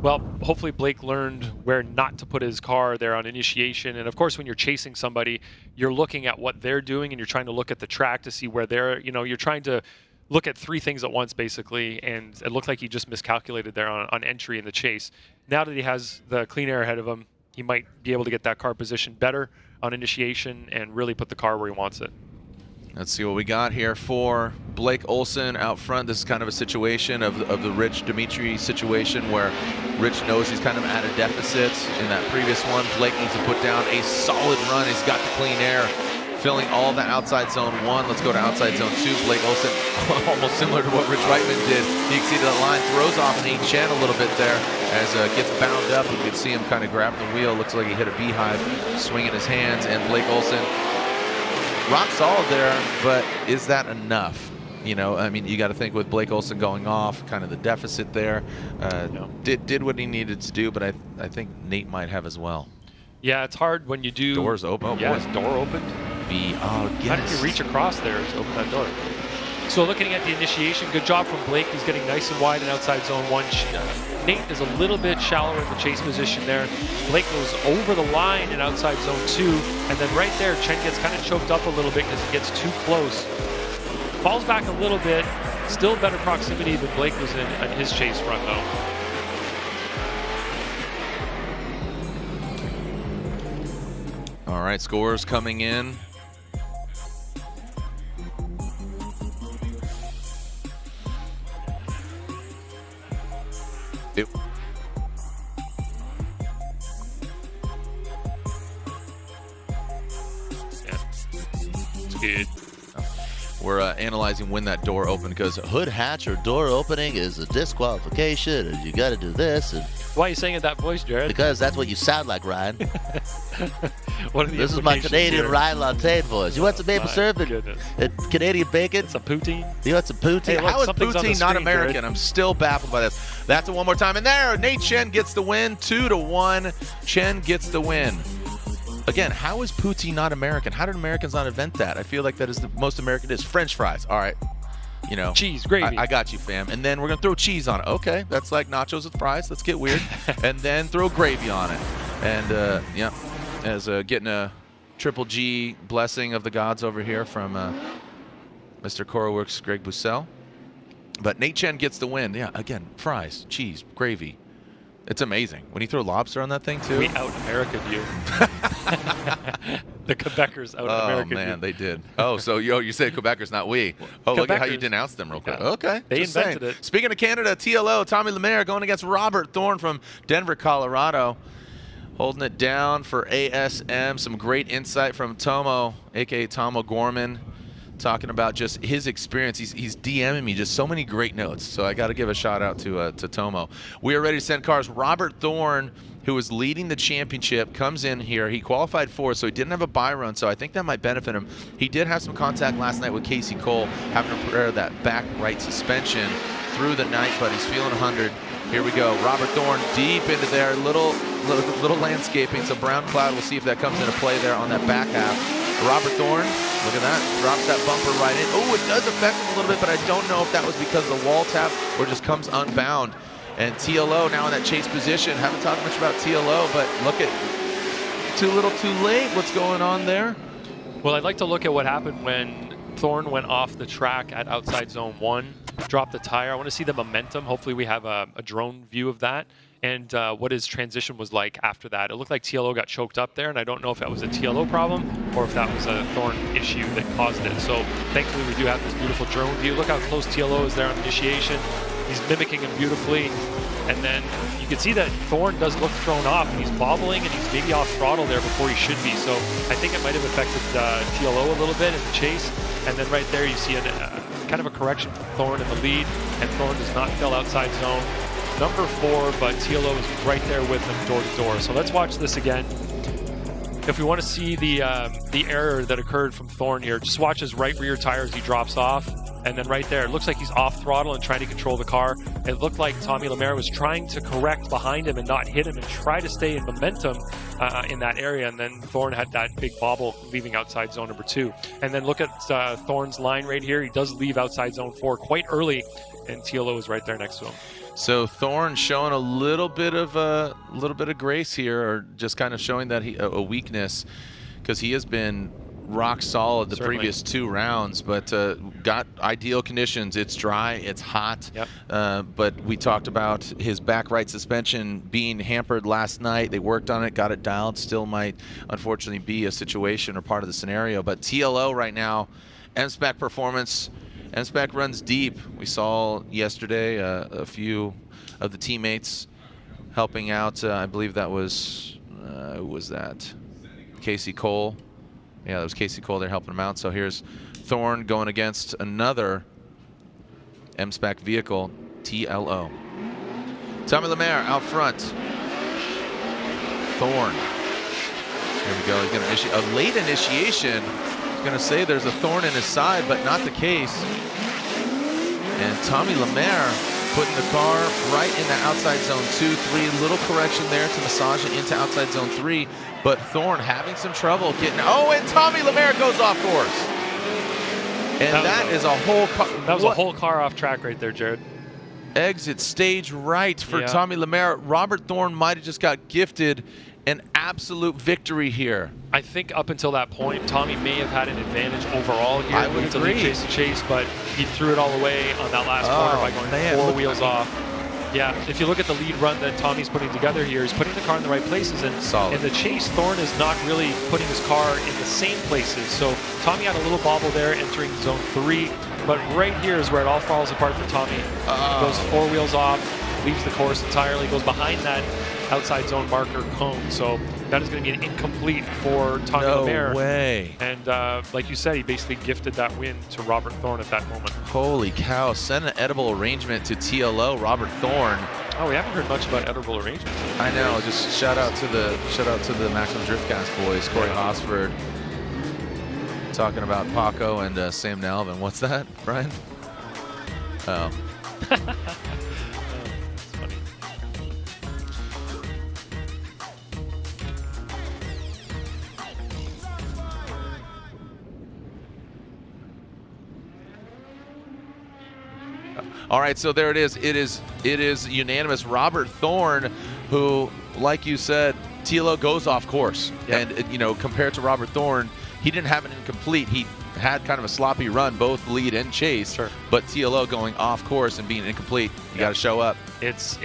[SPEAKER 10] Well, hopefully Blake learned where not to put his car there on initiation. And of course, when you're chasing somebody, you're looking at what they're doing and you're trying to look at the track to see where they're, you're trying to look at 3 things at once, basically, and it looked like he just miscalculated there on entry in the chase. Now that he has the clean air ahead of him, he might be able to get that car positioned better on initiation and really put the car where he wants it.
[SPEAKER 1] Let's see what we got here for Blake Olson out front. This is kind of a situation of the Rich Dmitry situation where Rich knows he's kind of at a deficit in that previous one. Blake needs to put down a solid run. He's got the clean air. Filling all the outside zone 1. Let's go to outside zone 2. Blake Olson, almost similar to what Rich Whiteman did. He exceeded the line, throws off Nate Chen a little bit there as gets bound up. You can see him kind of grabbing the wheel. Looks like he hit a beehive, swinging his hands. And Blake Olson, rock solid there, but is that enough? I mean, you got to think with Blake Olson going off, kind of the deficit there. Did what he needed to do, but I think Nate might have as well.
[SPEAKER 10] Yeah, it's hard when you do.
[SPEAKER 1] Doors open. Oh,
[SPEAKER 10] yes, door opened.
[SPEAKER 1] Yes.
[SPEAKER 10] How did you reach across there to open that door? So looking at the initiation, good job from Blake. He's getting nice and wide in outside zone 1. Nate is a little bit shallower in the chase position there. Blake goes over the line in outside zone 2, and then right there, Chen gets kind of choked up a little bit because he gets too close. Falls back a little bit. Still better proximity than Blake was in his chase run, though.
[SPEAKER 1] All right, scores coming in.
[SPEAKER 10] It's good.
[SPEAKER 1] We're analyzing when that door opened because hood hatch or door opening is a disqualification, and you got to do this. And
[SPEAKER 10] why are you saying it that voice, Jared?
[SPEAKER 1] Because that's what you sound like, Ryan.
[SPEAKER 10] What are the
[SPEAKER 1] This is my Canadian
[SPEAKER 10] here?
[SPEAKER 1] Ryan Lantaine voice. You want some maple syrup and Canadian bacon?
[SPEAKER 10] Some poutine?
[SPEAKER 1] You want some poutine?
[SPEAKER 10] Hey, look,
[SPEAKER 1] how is
[SPEAKER 10] something's on the
[SPEAKER 1] poutine not
[SPEAKER 10] screen,
[SPEAKER 1] American?
[SPEAKER 10] Jared.
[SPEAKER 1] I'm still baffled by this. That's a one more time. And there, Nate Chen gets the win, 2-1. Chen gets the win. Again, how is poutine not American? How did Americans not invent that? I feel like that is the most American dish. French fries. All right.
[SPEAKER 10] Cheese, gravy.
[SPEAKER 1] I got you, fam. And then we're going to throw cheese on it. Okay, that's like nachos with fries. Let's get weird. And then throw gravy on it. And, yeah, as getting a Triple G blessing of the gods over here from Mr. Coroworks Greg Bussell. But Nate Chen gets the win. Yeah, again, fries, cheese, gravy. It's amazing. When you throw lobster on that thing, too.
[SPEAKER 10] We out-American you. The Quebecers out-American you.
[SPEAKER 1] Oh, man, they did. Oh, so you said Quebecers, not we. Oh, look at how you denounced them real quick. Okay.
[SPEAKER 10] They
[SPEAKER 1] just
[SPEAKER 10] invented
[SPEAKER 1] saying.
[SPEAKER 10] it.
[SPEAKER 1] Speaking of Canada, TLO, Tommy Lemaire going against Robert Thorne from Denver, Colorado. Holding it down for ASM. Some great insight from Tomo, a.k.a. Tomo Gorman, talking about just his experience. He's DMing me just so many great notes. So I got to give a shout out to Tomo. We are ready to send cars. Robert Thorne, who is leading the championship, comes in here. He qualified fourth, so he didn't have a bye run, so I think that might benefit him. He did have some contact last night with Casey Cole, having to prepare that back right suspension through the night, but he's feeling 100. Here we go. Robert Thorne deep into there. Little landscaping. So brown cloud. We'll see if that comes into play there on that back half. Robert Thorne, look at that. Drops that bumper right in. Oh, it does affect him a little bit, but I don't know if that was because of the wall tap or just comes unbound. And TLO now in that chase position. Haven't talked much about TLO, but look at too little too late. What's going on there?
[SPEAKER 10] Well, I'd like to look at what happened when Thorne went off the track at outside zone 1, dropped the tire. I want to see the momentum. Hopefully we have a drone view of that, and what his transition was like after that. It looked like TLO got choked up there, and I don't know if that was a TLO problem or if that was a Thorne issue that caused it. So thankfully we do have this beautiful drone view. Look how close TLO is there on initiation. He's mimicking him beautifully. And then you can see that Thorne does look thrown off, and he's bobbling, and he's maybe off throttle there before he should be. So I think it might have affected TLO a little bit in the chase. And then right there you see kind of a correction from Thorne in the lead, and Thorne does not fill outside zone. Number 4, but TLO is right there with him door to door. So let's watch this again. If we want to see the error that occurred from Thorne here, just watch his right rear tire as he drops off. And then right there, it looks like he's off throttle and trying to control the car. It looked like Tommy Lemaire was trying to correct behind him and not hit him and try to stay in momentum in that area. And then Thorne had that big bobble leaving outside zone number 2. And then look at Thorne's line right here. He does leave outside zone 4 quite early, and TLO is right there next to him.
[SPEAKER 1] So Thorne showing a little bit of grace here, or just kind of showing that a weakness, because he has been rock solid the previous 2 rounds, but got ideal conditions. It's dry, it's hot.
[SPEAKER 10] Yep.
[SPEAKER 1] But we talked about his back right suspension being hampered last night. They worked on it, got it dialed. Still might unfortunately be a situation or part of the scenario. But TLO right now, M-Spec performance. M-Spec runs deep. We saw yesterday a few of the teammates helping out. I believe that was, who was that? Casey Cole. Yeah, that was Casey Cole. They're helping him out. So here's Thorne going against another M-Spec vehicle, TLO. Tommy Lemaire out front. Thorne. Here we go. He's going to initiate a late initiation. He's going to say there's a thorn in his side, but not the case. And Tommy Lemaire putting the car right in the outside zone 2, 3. Little correction there to massage it into outside zone 3. But Thorne having some trouble getting. Oh, and Tommy Lemaire goes off course. And that is a whole car.
[SPEAKER 10] That was a whole car off track right there, Jared.
[SPEAKER 1] Exit stage right for Tommy Lemaire. Robert Thorne might have just got gifted an absolute victory here.
[SPEAKER 10] I think up until that point, Tommy may have had an advantage overall here.
[SPEAKER 1] I would agree.
[SPEAKER 10] Chase, but he threw it all away on that last corner by going 4 wheels off. Yeah, if you look at the lead run that Tommy's putting together here, he's putting the car in the right places. And in the chase, Thorne is not really putting his car in the same places. So Tommy had a little bobble there entering zone 3. But right here is where it all falls apart for Tommy. He goes 4 wheels off, leaves the course entirely, goes behind that outside zone marker cone. So that is going to be an incomplete for Tommy Lemaire.
[SPEAKER 1] No way.
[SPEAKER 10] And like you said, he basically gifted that win to Robert Thorne at that moment.
[SPEAKER 1] Holy cow. Send an edible arrangement to TLO, Robert Thorne.
[SPEAKER 10] Oh, we haven't heard much about edible arrangements.
[SPEAKER 1] I know. Just shout out to the Maximum Driftcast boys. Corey Hosford talking about Paco and Sam Nalvin. What's that, Brian? Oh.
[SPEAKER 10] That's funny.
[SPEAKER 1] All right, so there it is. It is unanimous. Robert Thorne, who, like you said, TLO goes off course. Yep. And, compared to Robert Thorne, he didn't have an incomplete. He had kind of a sloppy run, both lead and chase.
[SPEAKER 10] Sure.
[SPEAKER 1] But TLO going off course and being incomplete, you got to show up.
[SPEAKER 10] It's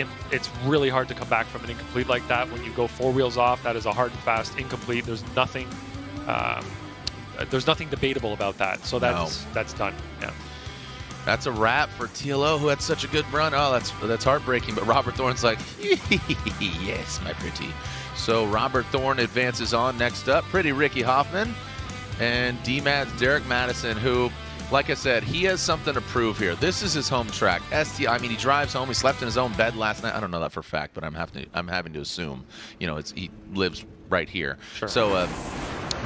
[SPEAKER 10] really hard to come back from an incomplete like that. When you go 4 wheels off, that is a hard and fast incomplete. There's nothing debatable about that. So that's done. Yeah.
[SPEAKER 1] That's a wrap for TLO, who had such a good run. Oh, that's heartbreaking. But Robert Thorne's like, yes, my pretty. So Robert Thorne advances on. Next up, pretty Ricky Hoffman and D-Mad's Derek Madison, who, like I said, he has something to prove here. This is his home track. I mean, he drives home. He slept in his own bed last night. I don't know that for a fact, but I'm having to assume. You know, he lives right here. Sure. So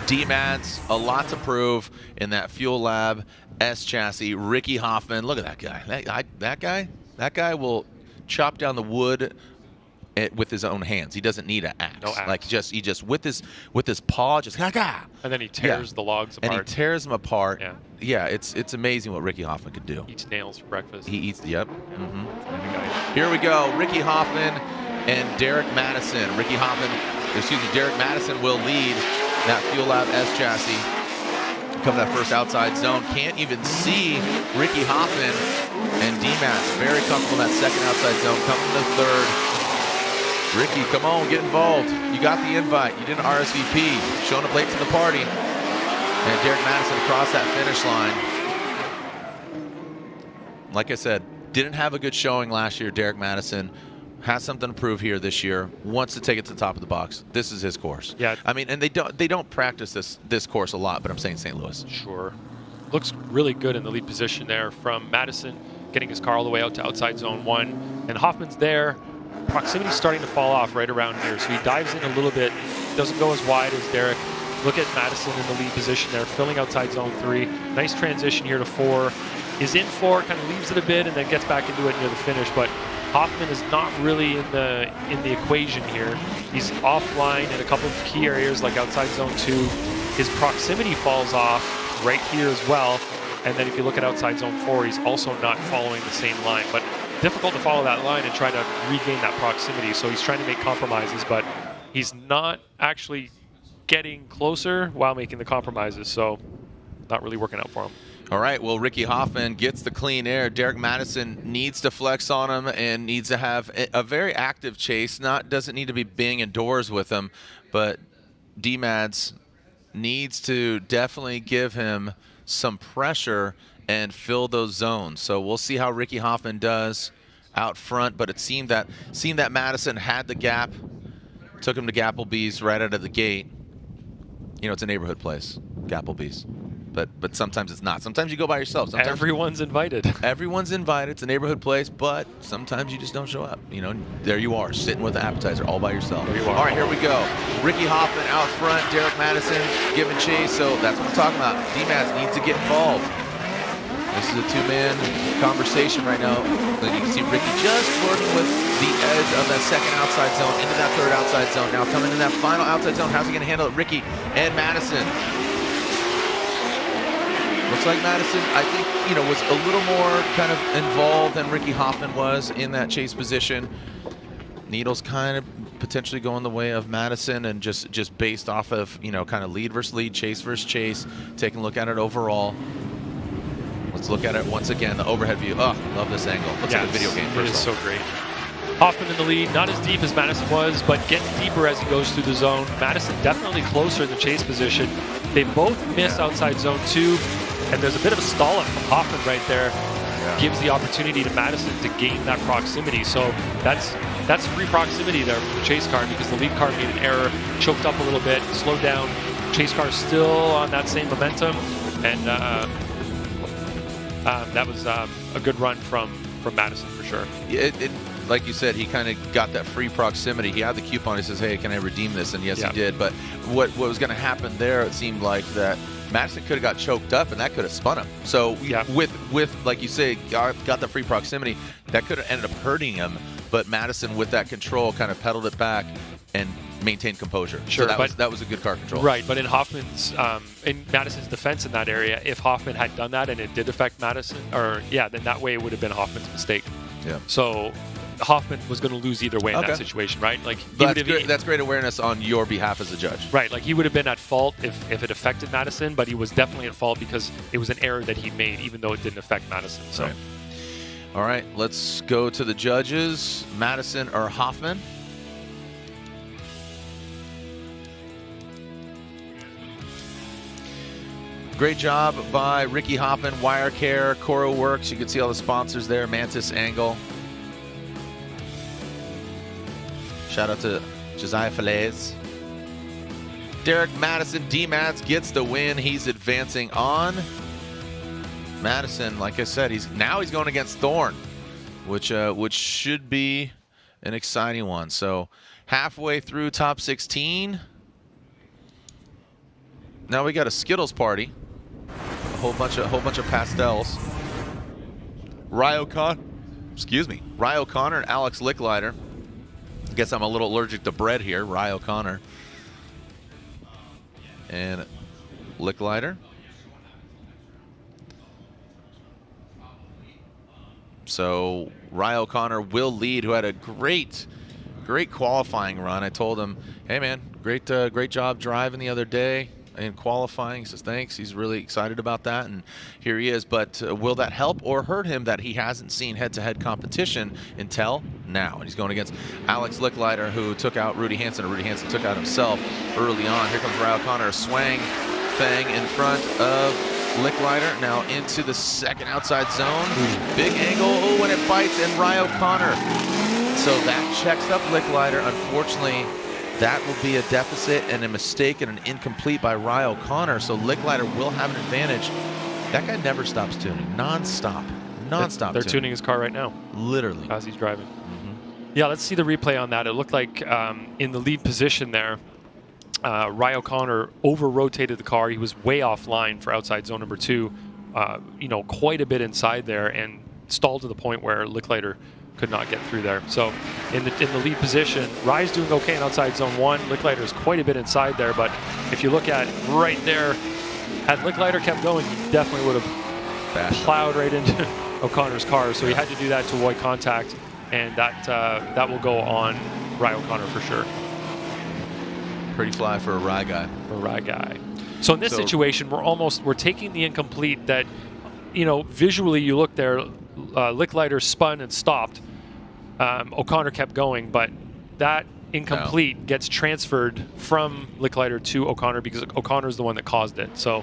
[SPEAKER 1] D-Mad's a lot to prove in that Fuel Lab S chassis. Ricky Hoffman, look at that guy. That guy will chop down the wood with his own hands. He doesn't need an axe.
[SPEAKER 10] No axe.
[SPEAKER 1] Like he just with his paw, just and
[SPEAKER 10] then he tears the logs apart.
[SPEAKER 1] And he tears them apart.
[SPEAKER 10] Yeah.
[SPEAKER 1] Yeah, it's amazing what Ricky Hoffman could do.
[SPEAKER 10] Eats nails for breakfast.
[SPEAKER 1] He eats. Yep. Mm-hmm. Here we go. Ricky Hoffman and Derek Madison. Derek Madison will lead that Fuel Lab S chassis. Come to that first outside zone. Can't even see Ricky Hoffman and D-Max. Very comfortable in that second outside zone. Coming to the third. Ricky, come on, get involved. You got the invite. You didn't RSVP. Showing up late to the party. And Derek Madison across that finish line. Like I said, didn't have a good showing last year. Derek Madison has something to prove here this year. Wants to take it to the top of the box. This is his course.
[SPEAKER 10] Yeah.
[SPEAKER 1] I mean, and they don't practice this course a lot, but I'm saying St. Louis.
[SPEAKER 10] Sure. Looks really good in the lead position there from Madison, getting his car all the way out to outside zone 1. And Hoffman's there. Proximity's starting to fall off right around here, so he dives in a little bit. Doesn't go as wide as Derek. Look at Madison in the lead position there, filling outside zone 3. Nice transition here to 4. Is in 4, kind of leaves it a bit, and then gets back into it near the finish. But Hoffman is not really in the equation here. He's offline in a couple of key areas like outside zone 2. His proximity falls off right here as well. And then if you look at outside zone 4, he's also not following the same line. But difficult to follow that line and try to regain that proximity. So he's trying to make compromises, but he's not actually getting closer while making the compromises. So not really working out for him.
[SPEAKER 1] All right, well, Ricky Hoffman gets the clean air. Derek Madison needs to flex on him and needs to have a very active chase. Doesn't need to be banging doors with him, but D-Mads needs to definitely give him some pressure and fill those zones. So we'll see how Ricky Hoffman does out front, but it seemed that Madison had the gap, took him to Gapplebee's right out of the gate. You know, it's a neighborhood place, Gapplebee's. But sometimes it's not. Sometimes you go by yourself. Sometimes
[SPEAKER 10] everyone's invited.
[SPEAKER 1] Everyone's invited. It's a neighborhood place, but sometimes you just don't show up. You know, there you are, sitting with an appetizer all by yourself.
[SPEAKER 10] There you are.
[SPEAKER 1] All right, here we go. Ricky Hoffman out front, Derek Madison giving chase. So that's what I'm talking about. D-Mads needs to get involved. This is a two-man conversation right now. You can see Ricky just working with the edge of that second outside zone into that third outside zone. Now coming in that final outside zone. How's he going to handle it? Ricky and Madison. Looks like Madison, I think, was a little more kind of involved than Ricky Hoffman was in that chase position. Needles kind of potentially going the way of Madison, and just based off of, kind of lead versus lead, chase versus chase, taking a look at it overall. Let's look at it once again, the overhead view. Oh, love this angle. Looks like a video game first.
[SPEAKER 10] It is so great. Hoffman in the lead, not as deep as Madison was, but getting deeper as he goes through the zone. Madison definitely closer in the chase position. They both miss outside zone 2. And there's a bit of a stall up from Hoffman right there. Yeah. Gives the opportunity to Madison to gain that proximity. So that's free proximity there from the chase car, because the lead car made an error, choked up a little bit, slowed down. Chase car still on that same momentum, and that was a good run from Madison for sure.
[SPEAKER 1] Like you said, he kind of got that free proximity. He had the coupon. He says, "Hey, can I redeem this?" And yes, he did. But what was going to happen there? It seemed like that Madison could have got choked up, and that could have spun him. So with like you say, got the free proximity, that could have ended up hurting him. But Madison, with that control, kind of pedaled it back and maintained composure.
[SPEAKER 10] Sure,
[SPEAKER 1] so that was a good car control.
[SPEAKER 10] Right, but in Madison's defense in that area, if Hoffman had done that and it did affect Madison, then that way it would have been Hoffman's mistake.
[SPEAKER 1] Yeah.
[SPEAKER 10] So Hoffman was going to lose either way in that situation, right? Like
[SPEAKER 1] that's great awareness on your behalf as a judge.
[SPEAKER 10] Right, like he would have been at fault if it affected Madison, but he was definitely at fault because it was an error that he made, even though it didn't affect Madison. So,
[SPEAKER 1] right. All right, let's go to the judges, Madison or Hoffman. Great job by Ricky Hoffman, Wire Care, Coro Works. You can see all the sponsors there, Mantis Angle. Shout out to Josiah Falaise. Derek Madison, D-Mats gets the win. He's advancing on. Madison, like I said, he's going against Thorne, which should be an exciting one. So halfway through top 16. Now we got a Skittles party. A whole bunch of pastels. Rye O'Connor and Alex Licklider. I guess I'm a little allergic to bread here. Rye O'Connor and Licklider. So Rye O'Connor will lead, who had a great qualifying run. I told him, hey man, great job driving the other day in qualifying. He says thanks. He's really excited about that, and here he is. But will that help or hurt him that he hasn't seen head-to-head competition until now? And he's going against Alex Licklider, who took out Rudy Hansen, or Rudy Hansen took out himself early on. Here comes Rye O'Connor, a swang thing in front of Licklider, now into the second outside zone. Big angle, and it bites, and Rye O'Connor. So that checks up Licklider. Unfortunately, that will be a deficit and a mistake and an incomplete by Rye O'Connor. So Licklider will have an advantage. That guy never stops tuning, non-stop.
[SPEAKER 10] They're tuning his car right now.
[SPEAKER 1] Literally.
[SPEAKER 10] As he's driving. Yeah, let's see the replay on that. It looked like in the lead position there, Rye O'Connor over-rotated the car. He was way offline for outside zone number 2, quite a bit inside there, and stalled to the point where Licklider could not get through there. So in the lead position, Rye's doing okay in outside zone 1. Licklider is quite a bit inside there, but if you look at right there, had Licklider kept going, he definitely would have plowed right into O'Connor's car. So he had to do that to avoid contact, and that will go on Rye O'Connor for sure.
[SPEAKER 1] Pretty fly for a Rye guy.
[SPEAKER 10] So in this situation, we're taking the incomplete that, visually you look there, Licklider spun and stopped. O'Connor kept going, but that incomplete gets transferred from Licklider to O'Connor because O'Connor is the one that caused it. So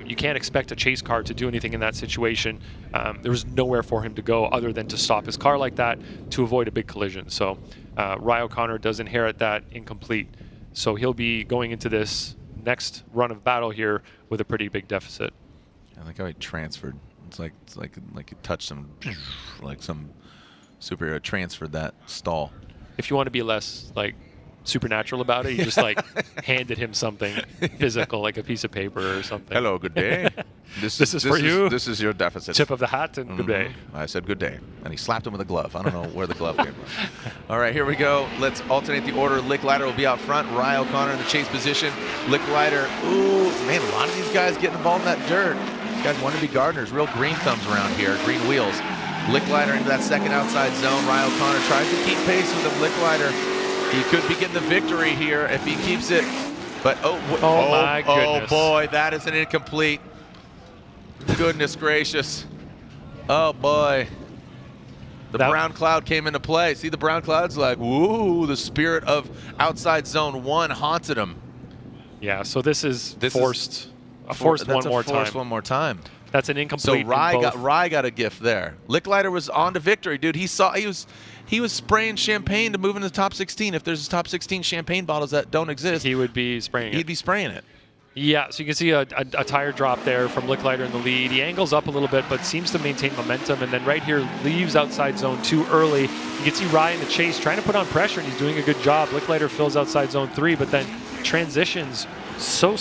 [SPEAKER 10] you can't expect a chase car to do anything in that situation. There was nowhere for him to go other than to stop his car like that to avoid a big collision. So Rye O'Connor does inherit that incomplete. So he'll be going into this next run of battle here with a pretty big deficit.
[SPEAKER 1] I like how he transferred. It's like he touched some, like some superhero transferred that stall.
[SPEAKER 10] If you want to be less supernatural about it, you just handed him something physical, like a piece of paper or something.
[SPEAKER 1] Hello, good day.
[SPEAKER 10] This is for you.
[SPEAKER 1] This is your deficit.
[SPEAKER 10] Tip of the hat and good day.
[SPEAKER 1] I said good day, and he slapped him with a glove. I don't know where the glove came from. All right, here we go. Let's alternate the order. Licklider will be out front. Rye O'Connor in the chase position. Licklider. Ooh, man, a lot of these guys getting involved in that dirt. These guys want to be gardeners. Real green thumbs around here. Green wheels. Licklider into that second outside zone. Rye O'Connor tries to keep pace with him. Licklider. He could be getting the victory here if he keeps it. But
[SPEAKER 10] my goodness.
[SPEAKER 1] Oh boy, that is an incomplete. Goodness gracious. Oh boy. The brown cloud came into play. See, the brown cloud's like, woo, the spirit of outside zone 1 haunted him.
[SPEAKER 10] Yeah, so this is forced one more time. That's an incomplete.
[SPEAKER 1] So Rye got a gift there. Licklider was on to victory, dude. He was spraying champagne to move into the top 16. If there's top 16 champagne bottles that don't exist,
[SPEAKER 10] he would be spraying it.
[SPEAKER 1] He'd be spraying it.
[SPEAKER 10] Yeah, so you can see a tire drop there from Licklider in the lead. He angles up a little bit, but seems to maintain momentum. And then right here, leaves outside zone 2 early. You can see Rye in the chase trying to put on pressure, and he's doing a good job. Licklider fills outside zone 3, but then transitions so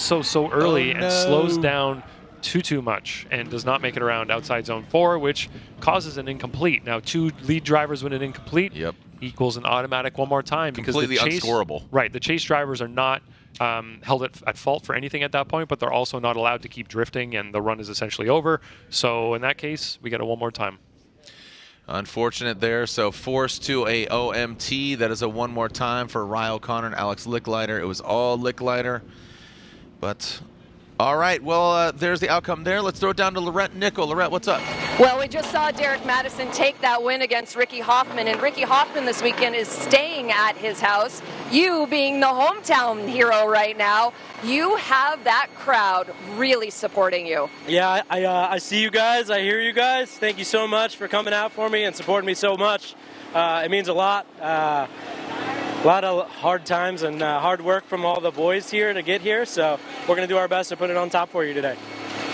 [SPEAKER 10] early and slows down too much and does not make it around outside zone 4, which causes an incomplete. Now, 2 lead drivers with an incomplete equals an automatic one more time.
[SPEAKER 1] Completely
[SPEAKER 10] because
[SPEAKER 1] unscorable.
[SPEAKER 10] Right, the chase drivers are not held at fault for anything at that point, but they're also not allowed to keep drifting, and the run is essentially over. So in that case, we get a one more time.
[SPEAKER 1] Unfortunate there, so forced to a OMT. That is a one more time for Ryle O'Connor and Alex Licklider. It was all Licklider, but all right, well, there's the outcome there. Let's throw it down to Lorette Nickel. Lorette, what's up?
[SPEAKER 11] Well, we just saw Derek Madison take that win against Ricky Hoffman, and Ricky Hoffman this weekend is staying at his house. You being the hometown hero right now, you have that crowd really supporting you.
[SPEAKER 13] Yeah, I see you guys. I hear you guys. Thank you so much for coming out for me and supporting me so much. It means a lot. A lot of hard times and hard work from all the boys here to get here, so we're going to do our best to put it on top for you today.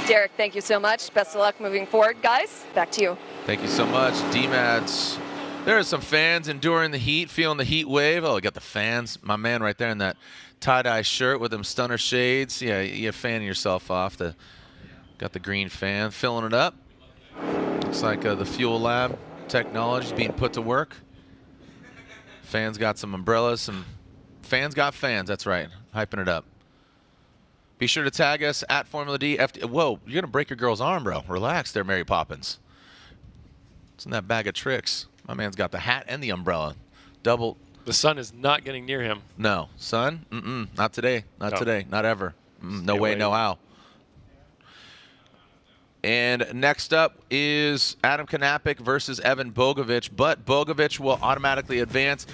[SPEAKER 11] Derek, thank you so much. Best of luck moving forward, guys. Back to you.
[SPEAKER 1] Thank you so much, D-Mads. There are some fans enduring the heat, feeling the heat wave. Oh, I got the fans. My man right there in that tie-dye shirt with them stunner shades. Yeah, you're fanning yourself off. Got the green fan, filling it up. Looks like the Fuel Lab technology is being put to work. Fans got some umbrellas. Some fans got fans. That's right. Hyping it up. Be sure to tag us at Formula D. Whoa, you're going to break your girl's arm, bro. Relax there, Mary Poppins. It's in that bag of tricks. My man's got the hat and the umbrella. Double.
[SPEAKER 10] The sun is not getting near him.
[SPEAKER 1] No. Sun? Not today. Not today. Not ever. No way, no how. And next up is Adam Knapik versus Evan Bogovic, but Bogovic will automatically advance.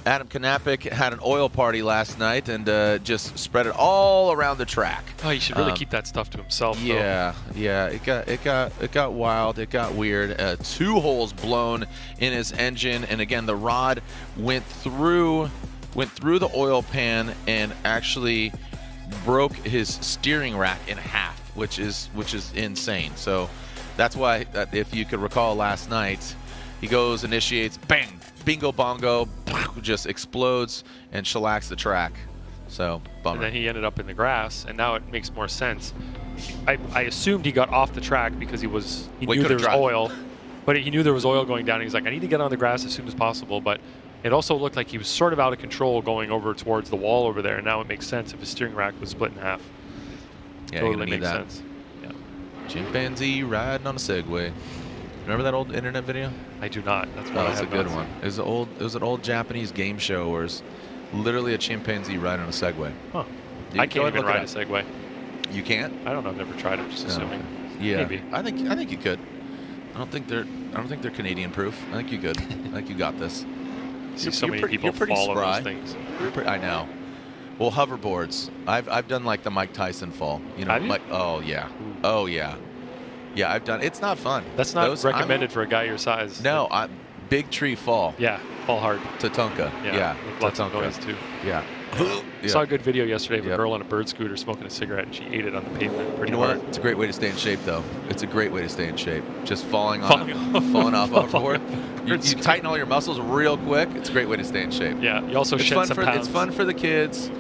[SPEAKER 1] Adam Knapik had an oil party last night and just spread it all around the track.
[SPEAKER 10] Oh, you should really keep that stuff to himself.
[SPEAKER 1] Yeah, though. Yeah. It got wild. It got weird. 2 holes blown in his engine, and again the rod went through the oil pan and actually broke his steering rack in half, which is insane. So that's why, if you could recall last night, he goes, initiates, bang, bingo bongo, just explodes and shellacks the track. So bummer.
[SPEAKER 10] And then he ended up in the grass, and now it makes more sense. I assumed he got off the track because he knew there was oil, but he knew there was oil going down. And he's like, I need to get on the grass as soon as possible. But it also looked like he was sort of out of control going over towards the wall over there. And now it makes sense if his steering rack was split in half.
[SPEAKER 1] Yeah,
[SPEAKER 10] totally makes sense. Yeah.
[SPEAKER 1] Chimpanzee riding on a Segway. Remember that old internet video?
[SPEAKER 10] I do not. That's
[SPEAKER 1] one. That's a good one. It was an old Japanese game show where it's literally a chimpanzee riding on a Segway.
[SPEAKER 10] Huh. I can't even ride a Segway.
[SPEAKER 1] You can't?
[SPEAKER 10] I don't know. I've never tried it. Just assuming.
[SPEAKER 1] Yeah.
[SPEAKER 10] Maybe.
[SPEAKER 1] I think you could. I don't think they're Canadian proof. I think you could. I think you got this.
[SPEAKER 10] See so many people fall on those things.
[SPEAKER 1] I know. Well, hoverboards. I've done like the Mike Tyson fall. You know,
[SPEAKER 10] have you?
[SPEAKER 1] Oh yeah. Oh yeah. Yeah, I've done. It's not fun.
[SPEAKER 10] That's not recommended for a guy your size.
[SPEAKER 1] No, big tree fall.
[SPEAKER 10] Yeah, fall hard.
[SPEAKER 1] Tatanka. Yeah,
[SPEAKER 10] lots of noise too.
[SPEAKER 1] Yeah.
[SPEAKER 10] Saw a good video yesterday of a girl on a bird scooter smoking a cigarette, and she ate it on the pavement pretty hard.
[SPEAKER 1] What? It's a great way to stay in shape, though. It's a great way to stay in shape. Just falling off overboard. You tighten all your muscles real quick. It's a great way to stay in shape.
[SPEAKER 10] Yeah. You also shed some pounds.
[SPEAKER 1] It's fun for the kids.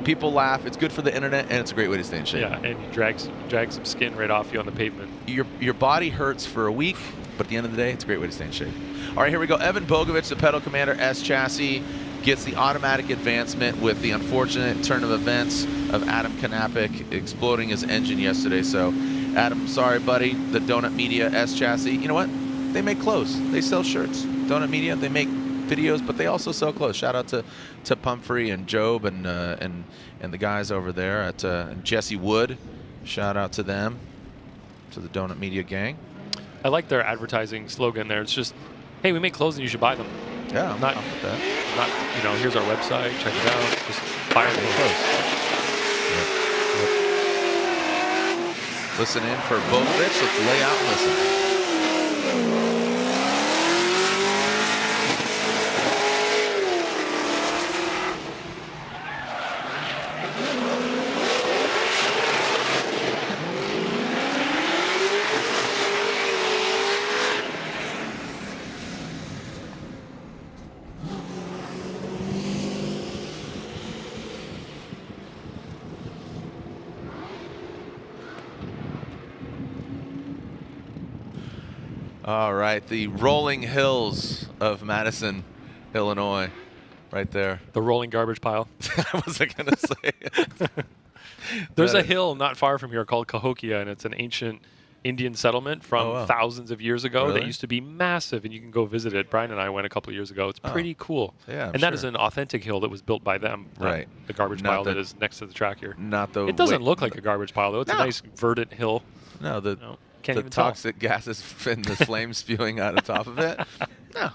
[SPEAKER 1] People laugh. It's good for the internet, and it's a great way to stay in shape.
[SPEAKER 10] Yeah, and you drag some skin right off you on the pavement.
[SPEAKER 1] Your body hurts for a week, but at the end of the day, it's a great way to stay in shape. All right, here we go. Evan Bogovic, the Pedal Commander S chassis, gets the automatic advancement with the unfortunate turn of events of Adam Knapik exploding his engine yesterday. So, Adam, sorry, buddy. The Donut Media S chassis. You know what? They make clothes. They sell shirts. Donut Media. They make videos, but they also sell clothes. Shout out to Pumphrey and Job and the guys over there at and Jesse Wood. Shout out to them, to the Donut Media gang.
[SPEAKER 10] I like their advertising slogan there. It's just, hey, we make clothes and you should buy them.
[SPEAKER 1] Yeah, I'm
[SPEAKER 10] not
[SPEAKER 1] with that.
[SPEAKER 10] Not, here's our website, check it out. Just buy our clothes.
[SPEAKER 1] Yep. Listen in for Bogovic. Let's lay out and listen. All right, the rolling hills of Madison, Illinois, right there.
[SPEAKER 10] The rolling garbage pile.
[SPEAKER 1] I wasn't going to say it.
[SPEAKER 10] There's a hill not far from here called Cahokia, and it's an ancient Indian settlement from thousands of years ago
[SPEAKER 1] Really?
[SPEAKER 10] that used to be massive, and you can go visit it. Brian and I went a couple of years ago. It's pretty cool.
[SPEAKER 1] Yeah,
[SPEAKER 10] and that is an authentic hill that was built by them.
[SPEAKER 1] Right.
[SPEAKER 10] The garbage pile that is next to the track here.
[SPEAKER 1] Not the.
[SPEAKER 10] It doesn't look like a garbage pile though. It's a nice verdant hill.
[SPEAKER 1] No, the
[SPEAKER 10] can't
[SPEAKER 1] the
[SPEAKER 10] even tell.
[SPEAKER 1] toxic gases and the flames spewing out of the top of it. No.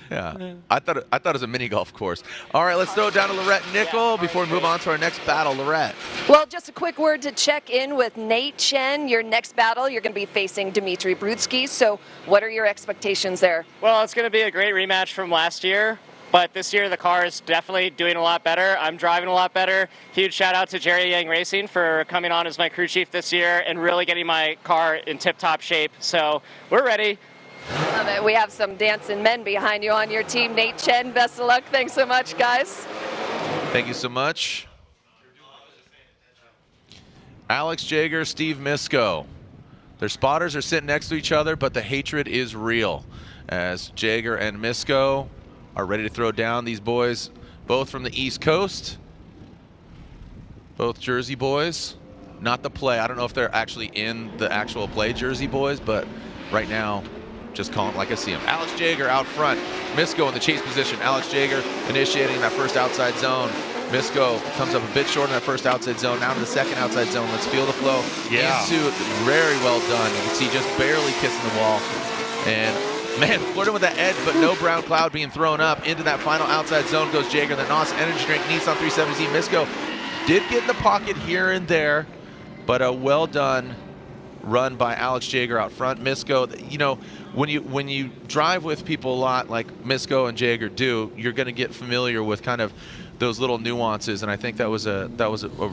[SPEAKER 1] Yeah, I thought it was a mini golf course. All right, let's throw it down to Lorette Nickel before we move on to our next battle. Lorette.
[SPEAKER 11] Well, just a quick word to check in with Nate Chen. Your next battle, you're going to be facing Dmitry Brudsky. So what are your expectations there?
[SPEAKER 14] Well, it's going to be a great rematch from last year. But this year, the car is definitely doing a lot better. I'm driving a lot better. Huge shout out to Jerry Yang Racing for coming on as my crew chief this year and really getting my car in tip-top shape. So we're ready.
[SPEAKER 11] Love it. We have some dancing men behind you on your team. Nate Chen, best of luck. Thanks so much, guys.
[SPEAKER 1] Thank you so much. Alex Jaeger, Steve Misko. Their spotters are sitting next to each other, but the hatred is real as Jaeger and Misko are ready to throw down. These boys, both from the East Coast, both Jersey boys. Not the play. I don't know if they're actually in the actual play Jersey boys, but right now, just calling it like I see him. Alex Jaeger out front. Misko in the chase position. Alex Jaeger initiating that first outside zone. Misko comes up a bit short in that first outside zone. Now to the second outside zone. Let's feel the flow.
[SPEAKER 10] Yeah.
[SPEAKER 1] Into very well done. You can see just barely kissing the wall. And man, flirting with that edge, but no brown cloud being thrown up. Into that final outside zone goes Jaeger. The NOS Energy Drink, Nissan 370Z. Misko did get in the pocket here and there, but a well done run by Alex Jaeger out front. Misko, you know, when you drive with people a lot like Misko and Jaeger do, you're going to get familiar with kind of those little nuances, and I think that was a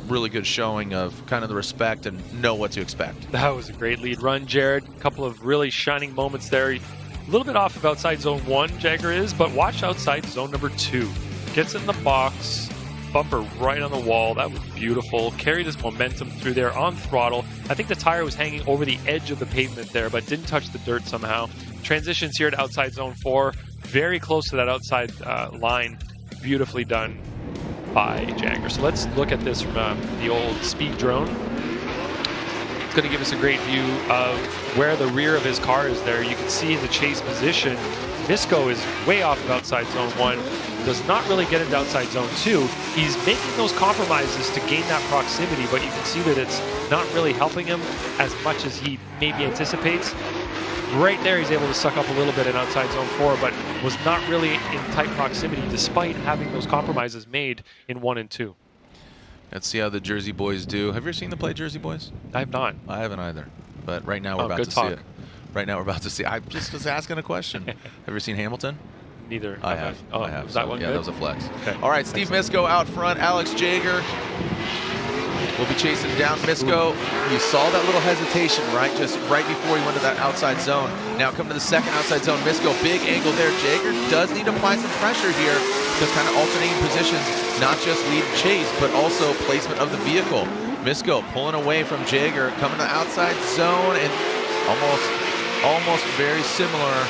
[SPEAKER 1] really good showing of kind of the respect and know what to expect.
[SPEAKER 10] That was a great lead run, Jared. A couple of really shining moments there. A little bit off of outside zone 1, Jaeger is, but watch outside zone number 2. Gets in the box, bumper right on the wall. That was beautiful. Carried his momentum through there on throttle. I think the tire was hanging over the edge of the pavement there, but didn't touch the dirt somehow. Transitions here to outside zone 4. Very close to that outside line. Beautifully done by Jaeger. So let's look at this from the old speed drone. It's going to give us a great view of where the rear of his car is there. You can see the chase position. Misko is way off of outside zone 1. Does not really get into outside zone 2. He's making those compromises to gain that proximity, but you can see that it's not really helping him as much as he maybe anticipates. Right there, he's able to suck up a little bit in outside zone 4, but was not really in tight proximity despite having those compromises made in 1 and 2.
[SPEAKER 1] Let's see how the Jersey boys do. Have you ever seen the play Jersey boys?
[SPEAKER 10] I have not.
[SPEAKER 1] I haven't either, but right now we're about to see it. Right now we're about to see. I just was asking a question. Have you ever seen Hamilton?
[SPEAKER 10] Neither.
[SPEAKER 1] I have.
[SPEAKER 10] Oh,
[SPEAKER 1] I have.
[SPEAKER 10] Was that one
[SPEAKER 1] yeah,
[SPEAKER 10] good?
[SPEAKER 1] that was a flex.
[SPEAKER 10] Okay.
[SPEAKER 1] All right, Steve Misko out front. Alex Jaeger will be chasing down Misko. You saw that little hesitation, right? Just right before he went to that outside zone. Now come to the second outside zone. Misko, big angle there. Jaeger does need to apply some pressure here, just kind of alternating positions, not just lead and chase, but also placement of the vehicle. Misko pulling away from Jaeger, coming to the outside zone, and almost very similar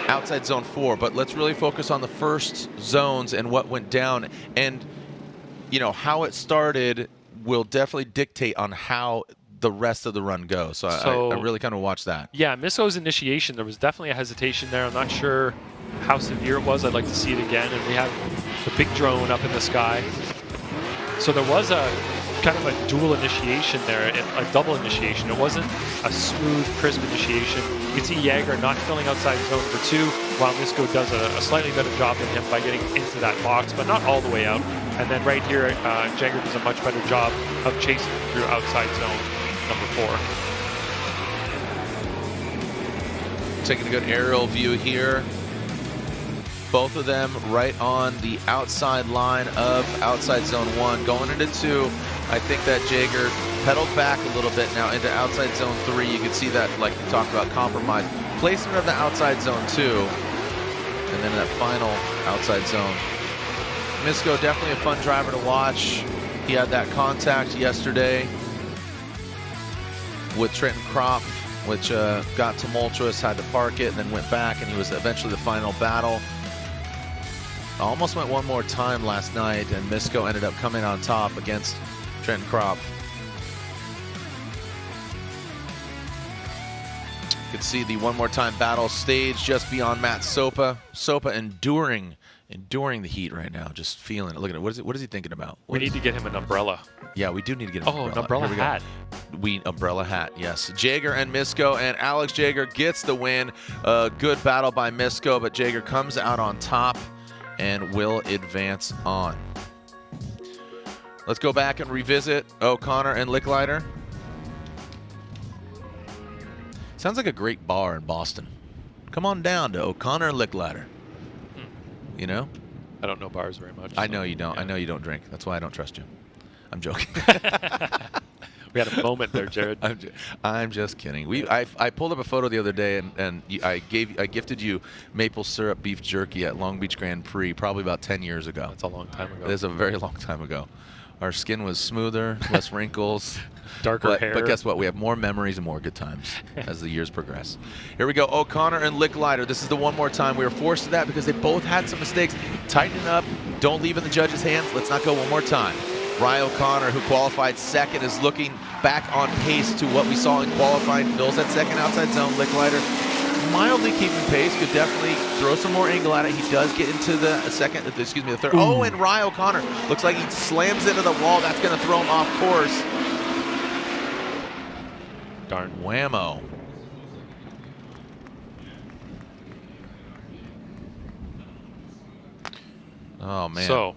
[SPEAKER 1] outside zone 4, but let's really focus on the first zones and what went down, and you know how it started will definitely dictate on how the rest of the run goes. So I really kind of watch that.
[SPEAKER 10] Yeah, Misko's initiation, there was definitely a hesitation there. I'm not sure how severe it was. I'd like to see it again. And we have the big drone up in the sky. So there was a kind of a dual initiation there, a double initiation. It wasn't a smooth, crisp initiation. You can see Jaeger not filling outside zone for 2, while Misko does a slightly better job than him by getting into that box, but not all the way out. And then right here, Jaeger does a much better job of chasing through outside zone number 4.
[SPEAKER 1] Taking a good aerial view here. Both of them right on the outside line of outside zone 1. Going into 2, I think that Jaeger pedaled back a little bit now into outside zone 3. You can see that, like we talked about, compromise. Placement of the outside zone 2. And then that final outside zone. Misko, definitely a fun driver to watch. He had that contact yesterday with Trenton Kropp, which got tumultuous, had to park it, and then went back, and he was eventually the final battle. Almost went one more time last night, and Misko ended up coming on top against Trenton Kropp. can see the one more time battle stage just beyond Matt Sopa. Sopa enduring the heat right now, just feeling it. Look at it. What is he thinking about?
[SPEAKER 10] We need to get him an umbrella.
[SPEAKER 1] Yeah, we do need to get an umbrella.
[SPEAKER 10] An umbrella hat.
[SPEAKER 1] Umbrella hat, yes. Jaeger and Misko, and Alex Jaeger gets the win. Good battle by Misko, but Jaeger comes out on top and will advance on. Let's go back and revisit O'Connor and Licklider. Sounds like a great bar in Boston. Come on down to O'Connor and Licklider. You know?
[SPEAKER 10] I don't know bars very much.
[SPEAKER 1] I know you don't. Yeah. I know you don't drink. That's why I don't trust you. I'm joking.
[SPEAKER 10] We had a moment there, Jared.
[SPEAKER 1] I'm just kidding. I pulled up a photo the other day, and I gifted you maple syrup beef jerky at Long Beach Grand Prix probably about 10 years ago.
[SPEAKER 10] That's a long time ago.
[SPEAKER 1] It is a very long time ago. Our skin was smoother, less wrinkles.
[SPEAKER 10] Darker hair.
[SPEAKER 1] But guess what? We have more memories and more good times as the years progress. Here we go. O'Connor and Licklider. This is the one more time. We were forced to that because they both had some mistakes. Tighten it up. Don't leave in the judges' hands. Let's not go one more time. Ryan O'Connor, who qualified second, is looking back on pace to what we saw in qualifying. Fills that second outside zone. Licklider mildly keeping pace. Could definitely throw some more angle at it. He does get into the the third. Oh, and Ryan O'Connor looks like he slams into the wall. That's going to throw him off course.
[SPEAKER 10] Darn.
[SPEAKER 1] Whammo. Oh, man.
[SPEAKER 10] So,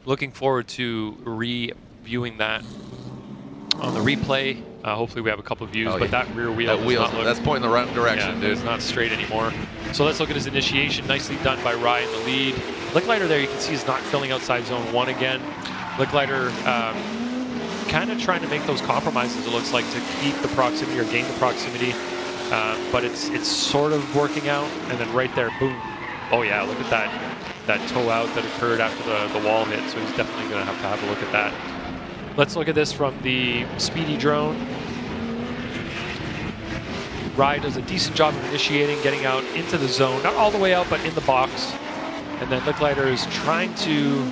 [SPEAKER 10] looking forward to reviewing that on the replay. Hopefully we have a couple of views, but that rear wheel
[SPEAKER 1] that's pointing the right direction, dude.
[SPEAKER 10] It's not straight anymore. So let's look at his initiation. Nicely done by Ryan, the lead. Licklider there, you can see, is not filling outside zone 1 again. Licklider kind of trying to make those compromises, it looks like, to keep the proximity or gain the proximity. But it's sort of working out. And then right there, boom. Oh, yeah, look at that toe out that occurred after the wall hit. So he's definitely going to have a look at that. Let's look at this from the speedy drone. Rye does a decent job of initiating, getting out into the zone, not all the way out, but in the box. And then Licklider is trying to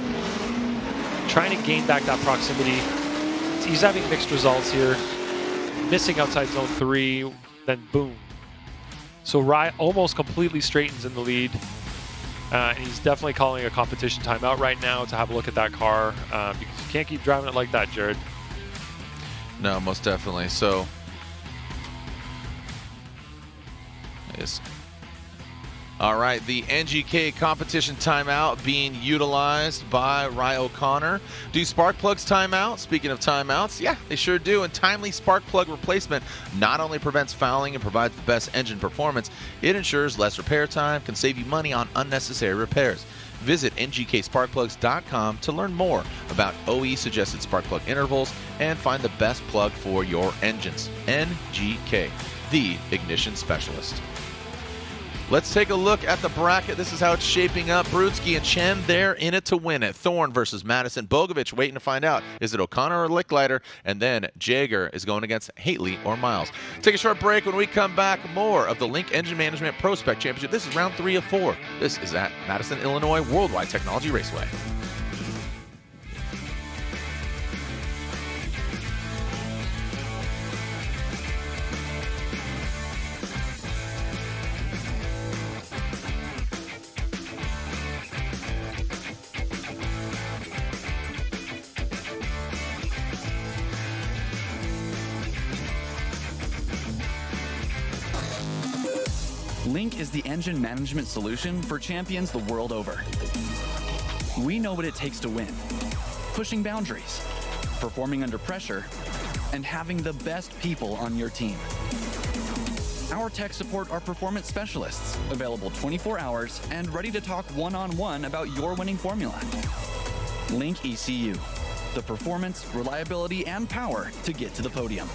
[SPEAKER 10] gain back that proximity. He's having mixed results here, missing outside zone 3, then boom. So Rye almost completely straightens in the lead. And he's definitely calling a competition timeout right now to have a look at that car, because you can't keep driving it like that, Jared.
[SPEAKER 1] No, most definitely. So, yes. All right, the NGK competition timeout being utilized by Rye O'Connor. Do spark plugs timeout? Speaking of timeouts, yeah, they sure do. And timely spark plug replacement not only prevents fouling and provides the best engine performance, it ensures less repair time, can save you money on unnecessary repairs. Visit ngksparkplugs.com to learn more about OE-suggested spark plug intervals and find the best plug for your engines. NGK, the ignition specialist. Let's take a look at the bracket. This is how it's shaping up. Brudski and Chen, they're in it to win it. Thorne versus Madison. Bogovich waiting to find out. Is it O'Connor or Licklider? And then Jaeger is going against Haley or Miles. Take a short break. When we come back, more of the Link Engine Management ProSpec Championship. This is round 3 of 4. This is at Madison, Illinois Worldwide Technology Raceway.
[SPEAKER 5] Link is the engine management solution for champions the world over. We know what it takes to win. Pushing boundaries, performing under pressure, and having the best people on your team. Our tech support are performance specialists, available 24 hours and ready to talk one-on-one about your winning formula. Link ECU, the performance, reliability, and power to get to the podium.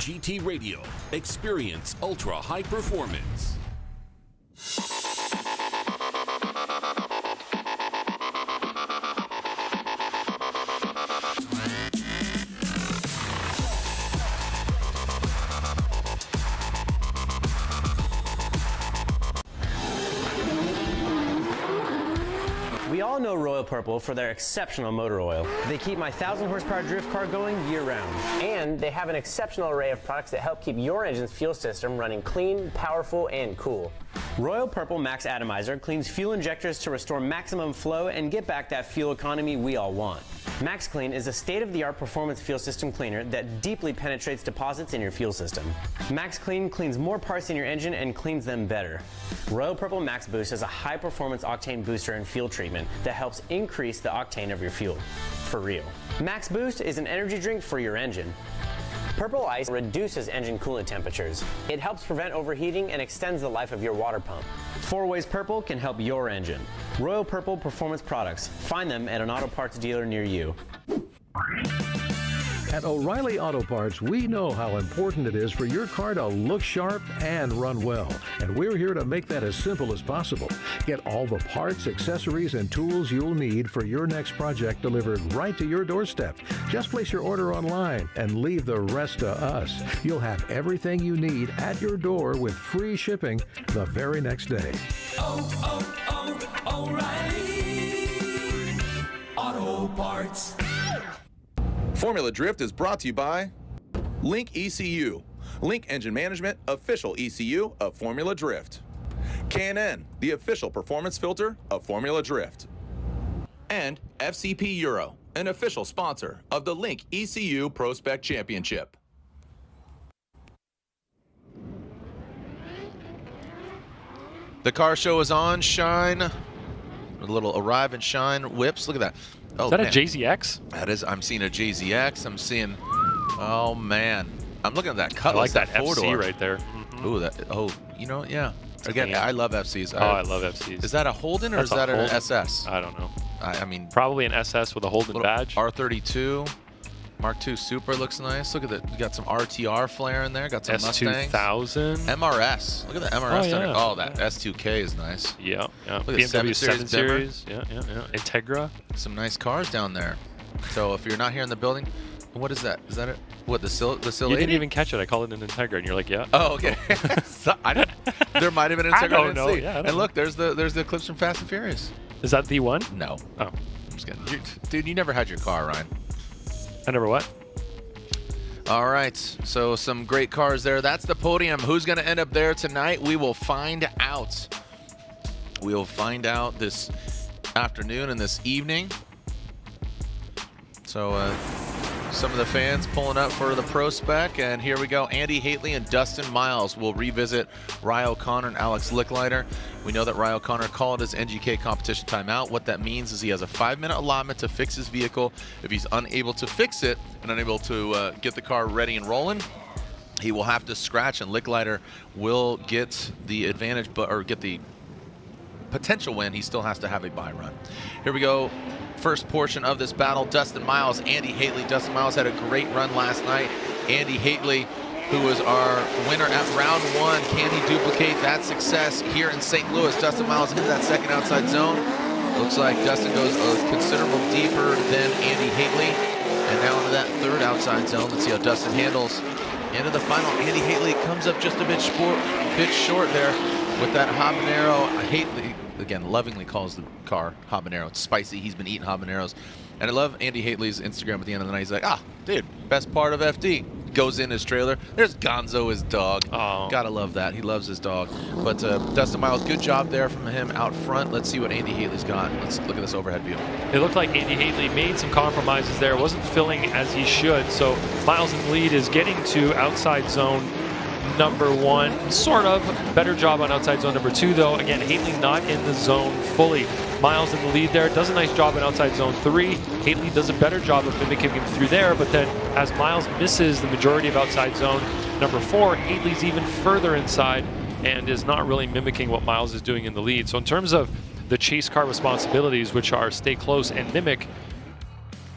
[SPEAKER 7] GT Radio. Experience ultra high performance.
[SPEAKER 15] We all know Royal Purple for their exceptional motor oil. They keep my 1,000 horsepower drift car going year-round. And they have an exceptional array of products that help keep your engine's fuel system running clean, powerful, and cool. Royal Purple Max Atomizer cleans fuel injectors to restore maximum flow and get back that fuel economy we all want. Max Clean is a state-of-the-art performance fuel system cleaner that deeply penetrates deposits in your fuel system. Max Clean cleans more parts in your engine and cleans them better. Royal Purple Max Boost is a high-performance octane booster and fuel treatment that helps increase the octane of your fuel. For real. Max Boost is an energy drink for your engine. Purple Ice reduces engine coolant temperatures. It helps prevent overheating and extends the life of your water pump. 4 Ways Purple can help your engine. Royal Purple Performance Products. Find them at an auto parts dealer near you.
[SPEAKER 6] At O'Reilly Auto Parts, we know how important it is for your car to look sharp and run well. And we're here to make that as simple as possible. Get all the parts, accessories, and tools you'll need for your next project delivered right to your doorstep. Just place your order online and leave the rest to us. You'll have everything you need at your door with free shipping the very next day.
[SPEAKER 9] O'Reilly Auto Parts.
[SPEAKER 1] Formula Drift is brought to you by Link ECU, Link Engine Management, official ECU of Formula Drift. K&N, the official performance filter of Formula Drift. And FCP Euro, an official sponsor of the Link ECU PROSPEC Championship. The car show is on. Shine. A little Arrive and Shine whips. Look at that. Oh,
[SPEAKER 10] is that
[SPEAKER 1] man.
[SPEAKER 10] a JZX?
[SPEAKER 1] That is. I'm seeing a JZX. I'm seeing. Oh man. I'm looking at that Cutlass.
[SPEAKER 10] I like that
[SPEAKER 1] four
[SPEAKER 10] FC
[SPEAKER 1] door
[SPEAKER 10] right there. Mm-hmm.
[SPEAKER 1] Ooh, that. Oh, you know, yeah. Again, I love FCs.
[SPEAKER 10] Oh, I love FCs.
[SPEAKER 1] Is that a Holden or
[SPEAKER 10] That's
[SPEAKER 1] is that an
[SPEAKER 10] Holden.
[SPEAKER 1] SS?
[SPEAKER 10] I don't know.
[SPEAKER 1] I mean,
[SPEAKER 10] probably an SS with a Holden badge.
[SPEAKER 1] R32. Mark II Super looks nice. Look at that. You got some RTR flair in there. Got some Mustangs.
[SPEAKER 10] S2000.
[SPEAKER 1] MRS. Look at the MRS.
[SPEAKER 10] Oh, yeah.
[SPEAKER 1] Oh, that S2K is nice.
[SPEAKER 10] Yeah, yeah.
[SPEAKER 1] Look at
[SPEAKER 10] BMW 7
[SPEAKER 1] Series.
[SPEAKER 10] Series. Yeah, yeah, yeah. Integra.
[SPEAKER 1] Some nice cars down there. So if you're not here in the building, what is that? Is that it? What, the Sil
[SPEAKER 10] You didn't even catch it. I called it an Integra, and you're like, yeah.
[SPEAKER 1] Oh, okay. So, there might have been an Integra.
[SPEAKER 10] I don't know. Yeah, I don't
[SPEAKER 1] and look, there's the clips from Fast and Furious.
[SPEAKER 10] Is that the one?
[SPEAKER 1] No.
[SPEAKER 10] Oh.
[SPEAKER 1] I'm just kidding. Dude, you never had your car, Ryan.
[SPEAKER 10] I never what?
[SPEAKER 1] All right, so some great cars there. That's the podium. Who's going to end up there tonight? We will find out. We will find out this afternoon and this evening. So some of the fans pulling up for the PROSPEC, and here we go. Andy Haitley and Dustin Miles will revisit Ryan O'Connor and Alex Licklider. We know that Ryan O'Connor called his NGK competition timeout. What that means is he has a 5-minute allotment to fix his vehicle. If he's unable to fix it and unable to get the car ready and rolling, he will have to scratch, and Licklider will get the advantage, or get the potential win. He still has to have a buy run. Here we go. First portion of this battle, Dustin Miles, Andy Haitley. Dustin Miles had a great run last night. Andy Haitley, who was our winner at round 1, can he duplicate that success here in St. Louis? Dustin Miles into that second outside zone. Looks like Dustin goes a considerable deeper than Andy Haitley. And now into that third outside zone. Let's see how Dustin handles. Into the final, Andy Haitley comes up just a bit short there with that habanero. Haitley, again, lovingly calls the car habanero. It's spicy. He's been eating habaneros. And I love Andy Haitley's Instagram at the end of the night. He's like, dude, best part of FD. Goes in his trailer. There's Gonzo, his dog.
[SPEAKER 10] Oh.
[SPEAKER 1] Gotta love that. He loves his dog. But Dustin Miles, good job there from him out front. Let's see what Andy Haitley's got. Let's look at this overhead view.
[SPEAKER 10] It looked like Andy Haitley made some compromises there. Wasn't filling as he should. So Miles in the lead is getting to outside zone number 1. Sort of. Better job on outside zone number 2, though. Again, Haitley not in the zone fully. Miles in the lead there. Does a nice job in outside zone 3. Haitley does a better job of mimicking him through there, but then as Miles misses the majority of outside zone number 4, Haitley's even further inside and is not really mimicking what Miles is doing in the lead. So in terms of the chase car responsibilities, which are stay close and mimic,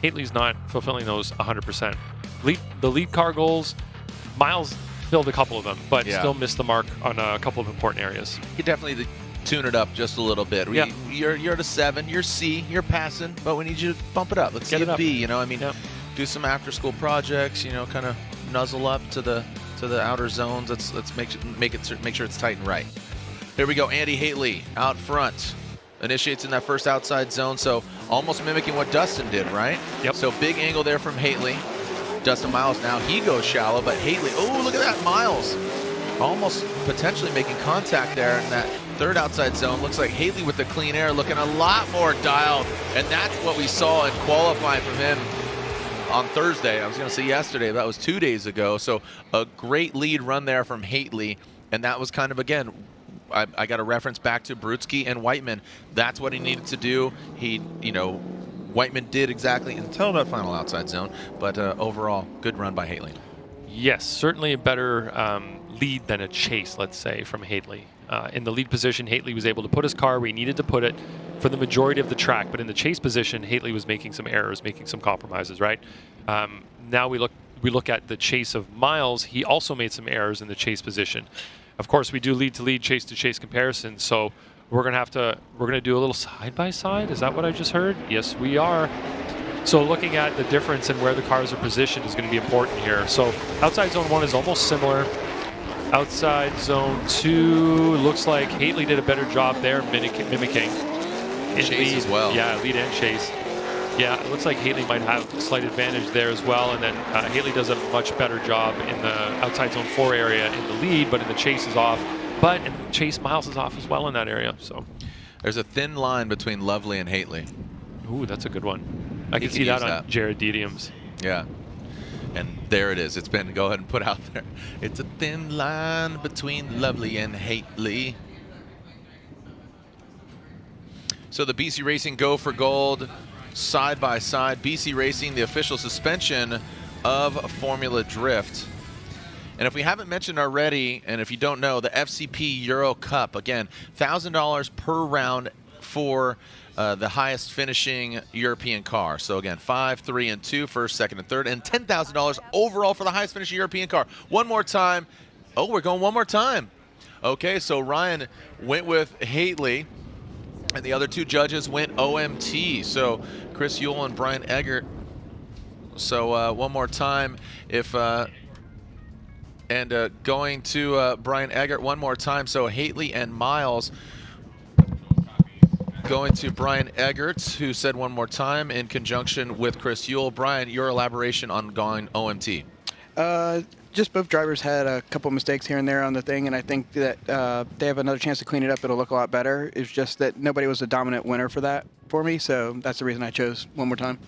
[SPEAKER 10] Haitley's not fulfilling those 100%. The lead car goals, Miles filled a couple of them, but
[SPEAKER 1] Yeah.
[SPEAKER 10] still missed the mark on a couple of important areas.
[SPEAKER 1] You definitely tune it up just a little bit.
[SPEAKER 10] Yeah.
[SPEAKER 1] You're at a 7, you're C, you're passing, but we need you to bump it up. Let's
[SPEAKER 10] Get
[SPEAKER 1] see
[SPEAKER 10] it
[SPEAKER 1] a
[SPEAKER 10] up.
[SPEAKER 1] B. You know, I mean, do some after-school projects. You know, kind of nuzzle up to the outer zones. Let's make sure it's tight and right. Here we go. Andy Haitley out front. Initiates in that first outside zone, so almost mimicking what Dustin did, right?
[SPEAKER 10] Yep.
[SPEAKER 1] So big angle there from Haitley. Dustin Miles now, he goes shallow, but Haitley, oh, look at that, Miles. Almost potentially making contact there in that third outside zone. Looks like Haitley with the clean air looking a lot more dialed, and that's what we saw in qualifying from him on Thursday. I was going to say yesterday, that was 2 days ago. So a great lead run there from Haitley, and that was kind of, again, I got a reference back to Brutsky and Whiteman. That's what he needed to do. Whiteman did exactly until that final outside zone, but overall, good run by Haitley.
[SPEAKER 10] Yes, certainly a better lead than a chase, let's say, from Haitley. In the lead position, Haitley was able to put his car where he needed to put it for the majority of the track, but in the chase position, Haitley was making some errors, making some compromises, right? Now we look at the chase of Miles. He also made some errors in the chase position. Of course, we do lead to lead, chase to chase comparison, so we're gonna do a little side by side. Is that what I just heard? Yes, we are. So looking at the difference in where the cars are positioned is going to be important here. So outside zone 1 is almost similar. Outside zone 2 looks like Haitley did a better job there mimicking.
[SPEAKER 1] Chase lead, as well.
[SPEAKER 10] Yeah, lead and chase. Yeah, it looks like Haitley might have a slight advantage there as well, and then Haitley does a much better job in the outside zone 4 area in the lead, but in the chase is off. But in the chase, Miles is off as well in that area. So
[SPEAKER 1] there's a thin line between Lovely and Haitley.
[SPEAKER 10] Ooh, that's a good one. I can see that on Jared Dedium's.
[SPEAKER 1] Yeah. And there it is. It's been, go ahead and put out there. It's a thin line between Lovely and Haitley. So the BC Racing Go for Gold side by side. BC Racing, the official suspension of Formula Drift. And if we haven't mentioned already, and if you don't know, the FCP Euro Cup, again, $1,000 per round for the highest finishing European car. So again, 5, 3, and 2, first, second, and third, and $10,000 overall for the highest finishing European car. One more time. Oh, we're going one more time. Okay, so Ryan went with Haitley, and the other 2 judges went OMT. So Chris Yule and Brian Eggert. So one more time, going to Brian Eggert one more time. So Haitley and Miles. Going to Brian Eggert, who said one more time in conjunction with Chris Yule. Brian, your elaboration on going OMT.
[SPEAKER 16] Just both drivers had a couple mistakes here and there on the thing, and I think that they have another chance to clean it up. It'll look a lot better. It's just that nobody was a dominant winner for me, so that's the reason I chose one more time.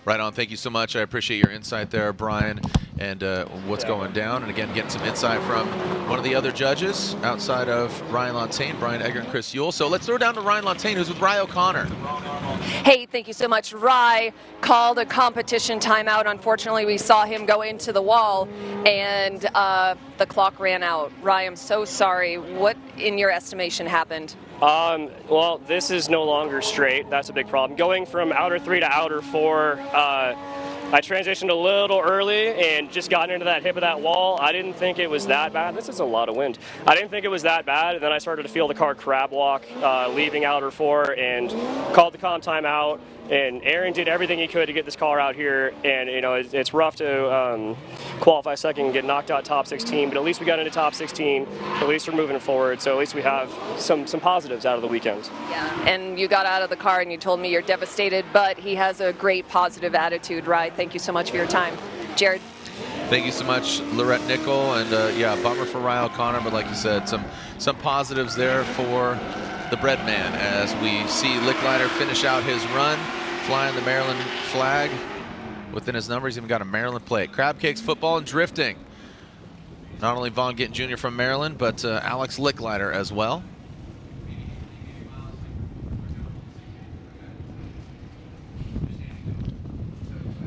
[SPEAKER 1] Right on. Thank you so much. I appreciate your insight there, Brian, and what's going down. And again, getting some insight from one of the other judges outside of Ryan Lontaine, Brian Eggert and Chris Yule. So let's throw down to Ryan Lontaine, who's with Rye O'Connor.
[SPEAKER 11] Hey, thank you so much. Rye called a competition timeout. Unfortunately, we saw him go into the wall, and the clock ran out. Rye, I'm so sorry. What, in your estimation, happened?
[SPEAKER 17] Well, this is no longer straight. That's a big problem. Going from outer 3 to outer 4, I transitioned a little early and just got into that hip of that wall. I didn't think it was that bad. This is a lot of wind. I didn't think it was that bad, and then I started to feel the car crab walk, leaving outer 4, and called the comp timeout. And Aaron did everything he could to get this car out here, and it's rough to qualify second and get knocked out top 16, but at least we got into top 16. At least we're moving forward, so at least we have some positives out of the weekend.
[SPEAKER 11] Yeah, and you got out of the car and you told me you're devastated, but he has a great positive attitude, right? Thank you so much for your time. Jared?
[SPEAKER 1] Thank you so much, Lorette Nickel, and yeah, bummer for Ryan O'Connor, but like you said, some positives there for the bread man as we see Licklider finish out his run, flying the Maryland flag within his number. He's even got a Maryland plate. Crab Cakes Football and Drifting. Not only Vaughn Gittin Jr. from Maryland, but Alex Licklider as well.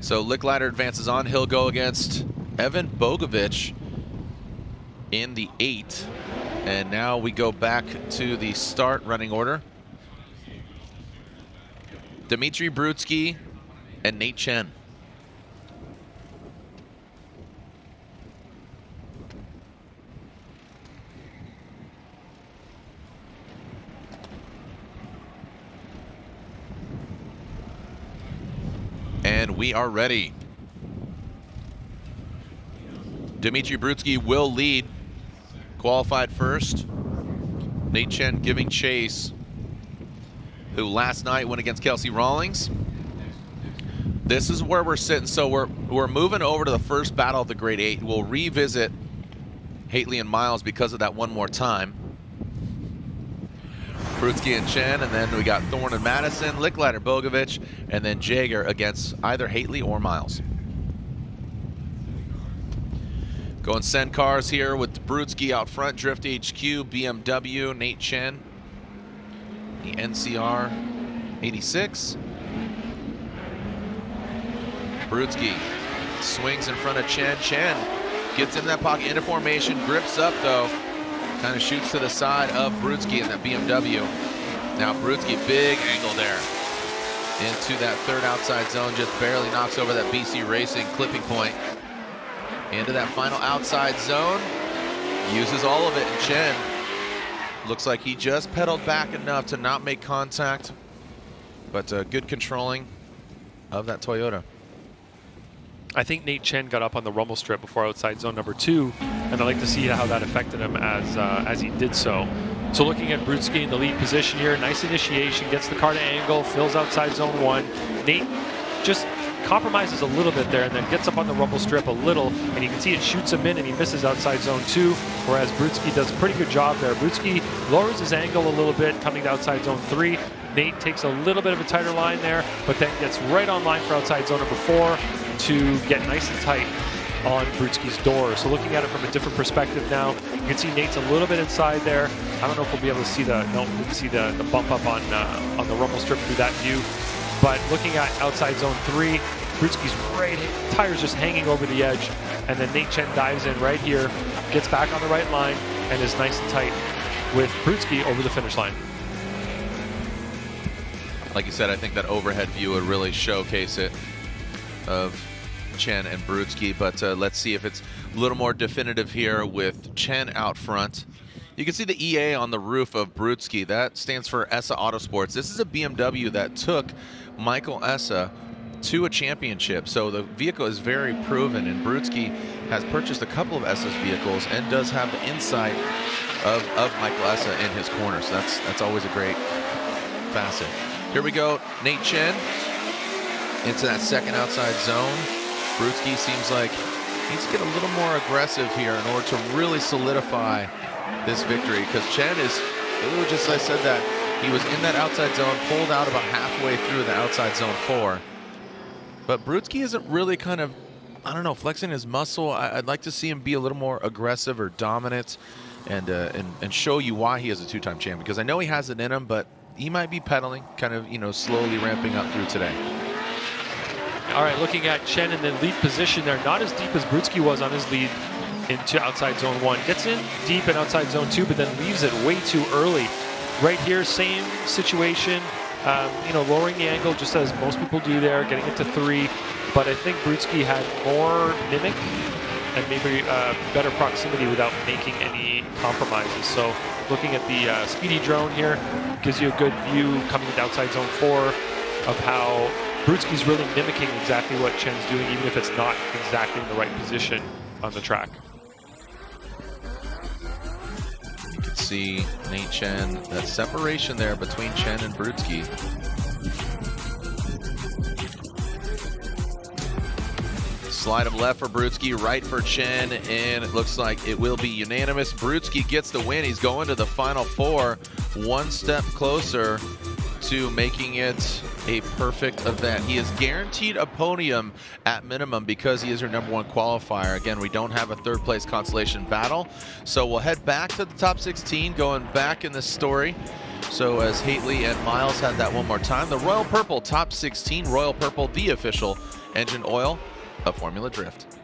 [SPEAKER 1] So Licklider advances on. He'll go against Evan Bogovich in the 8. And now we go back to the start running order. Dmitry Brutsky and Nate Chen. and we are ready. Dmitry Brutsky will lead. Qualified first. Nate Chen giving chase, who last night went against Kelsey Rawlings. This is where we're sitting. So we're moving over to the first battle of the Grade 8. We'll revisit Haitley and Miles because of that one more time. Brutsky and Chen, and then we got Thorne and Madison, Licklider, Bogovic, and then Jaeger against either Haitley or Miles. Going send cars here with Brutsky out front, Drift HQ, BMW, Nate Chen, the NCR 86. Brutsky swings in front of Chen. Chen gets in that pocket into formation, grips up though, kind of shoots to the side of Brutsky in that BMW. Now Brutsky, big angle there into that third outside zone, just barely knocks over that BC Racing clipping point. Into that final outside zone, uses all of it, and Chen looks like he just pedaled back enough to not make contact, but good controlling of that Toyota.
[SPEAKER 10] I think Nate Chen got up on the rumble strip before outside zone number 2, and I'd like to see how that affected him as he did so. So looking at Brutsky in the lead position here, nice initiation, gets the car to angle, fills outside zone 1. Nate just compromises a little bit there and then gets up on the rumble strip a little, and you can see it shoots him in and he misses outside zone 2, whereas Brutsky does a pretty good job there. Brutsky lowers his angle a little bit coming to outside zone 3. Nate takes a little bit of a tighter line there, but then gets right on line for outside zone number 4 to get nice and tight on Brutsky's door. So looking at it from a different perspective now, you can see Nate's a little bit inside there. I don't know if we'll be able to see we can see the bump up on the rumble strip through that view. But looking at outside zone 3, Brutsky's right, tires just hanging over the edge, and then Nate Chen dives in right here, gets back on the right line, and is nice and tight with Brutsky over the finish line.
[SPEAKER 1] Like you said, I think that overhead view would really showcase it of Chen and Brutsky, but let's see if it's a little more definitive here with Chen out front. You can see the EA on the roof of Brutsky. That stands for ESSA Autosports. This is a BMW that took Michael Essa to a championship, so the vehicle is very proven, and Brutsky has purchased a couple of Essa's vehicles and does have the insight of Michael Essa in his corner, so that's always a great facet. Here we go, Nate Chen into that second outside zone. Brutsky seems like he needs to get a little more aggressive here in order to really solidify this victory, because Chen is, just as I said that, he was in that outside zone, pulled out about halfway through the outside zone 4. But Brutsky isn't really kind of, I don't know, flexing his muscle. I'd like to see him be a little more aggressive or dominant and show you why he is a 2-time champ, because I know he has it in him, but he might be pedaling, kind of, slowly ramping up through today.
[SPEAKER 10] All right, looking at Chen in the lead position there, not as deep as Brutsky was on his lead into outside zone 1. Gets in deep in outside zone 2, but then leaves it way too early. Right here, same situation, lowering the angle just as most people do there, getting it to 3. But I think Brutsky had more mimic and maybe better proximity without making any compromises. So looking at the speedy drone here gives you a good view coming into outside zone 4 of how Brutsky's really mimicking exactly what Chen's doing, even if it's not exactly in the right position on the track.
[SPEAKER 1] You can see Nate Chen, that separation there between Chen and Brutsky. Slide him left for Brutsky, right for Chen, and it looks like it will be unanimous. Brutsky gets the win. He's going to the final 4, one step closer to making it a perfect event. He is guaranteed a podium at minimum because he is your #1 qualifier. Again, we don't have a 3rd place consolation battle, so we'll head back to the top 16, going back in this story. So as Haitley and Miles had that one more time, the Royal Purple top 16, Royal Purple, the official engine oil of Formula Drift.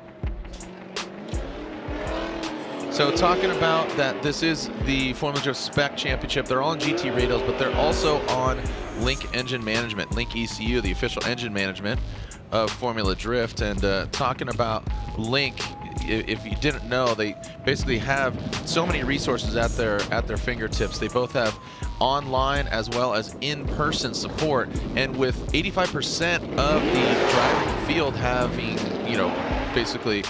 [SPEAKER 1] So talking about that, this is the Formula Drift Spec Championship. They're all on GT radios, but they're also on Link Engine Management, Link ECU, the official engine management of Formula Drift. And talking about Link, if you didn't know, they basically have so many resources at their fingertips. They both have online as well as in-person support. And with 85% of the driving field having, basically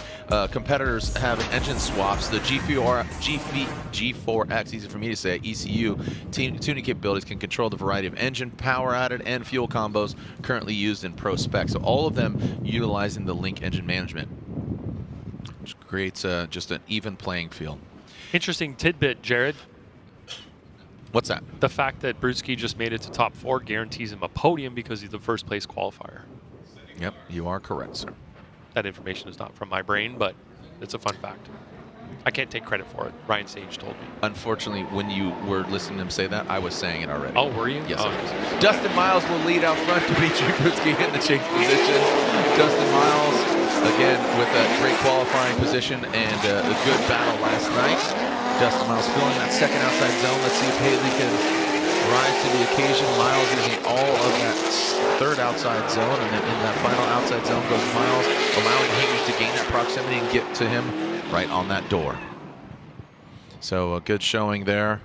[SPEAKER 1] competitors having engine swaps, the G4X, easy for me to say, ECU tuning capabilities can control the variety of engine, power added, and fuel combos currently used in PROSPEC. So all of them utilizing the Link engine management, which creates just an even playing field.
[SPEAKER 10] Interesting tidbit, Jared.
[SPEAKER 1] What's that?
[SPEAKER 10] The fact that Brudski just made it to top 4 guarantees him a podium because he's the first place qualifier.
[SPEAKER 1] Yep, you are correct, sir.
[SPEAKER 10] That information is not from my brain, but it's a fun fact. I can't take credit for it. Ryan Sage told me.
[SPEAKER 1] Unfortunately, when you were listening to him say that, I was saying it already.
[SPEAKER 10] Oh, were you?
[SPEAKER 1] Yes,
[SPEAKER 10] oh.
[SPEAKER 1] I was. Dustin Miles will lead out front. Dimitri Brudski in the chase position. Dustin Miles, again, with a great qualifying position and a good battle last night. Dustin Miles filling that second outside zone. Let's see if Haley can rise to the occasion. Miles using all of that third outside zone, and then in that final outside zone goes Miles, allowing Haley to gain that proximity and get to him right on that door. So a good showing there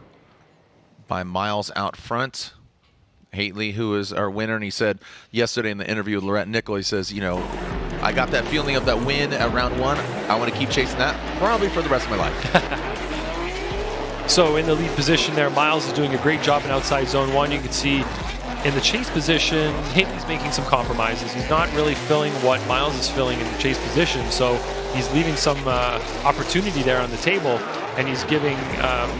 [SPEAKER 1] by Miles out front. Haley, who is our winner, and he said yesterday in the interview with Lorette Nickel, he says, I got that feeling of that win at round 1. I want to keep chasing that probably for the rest of my life.
[SPEAKER 10] So in the lead position there, Miles is doing a great job in outside zone 1. You can see in the chase position, Haley's making some compromises. He's not really filling what Miles is filling in the chase position, so he's leaving some opportunity there on the table, and he's giving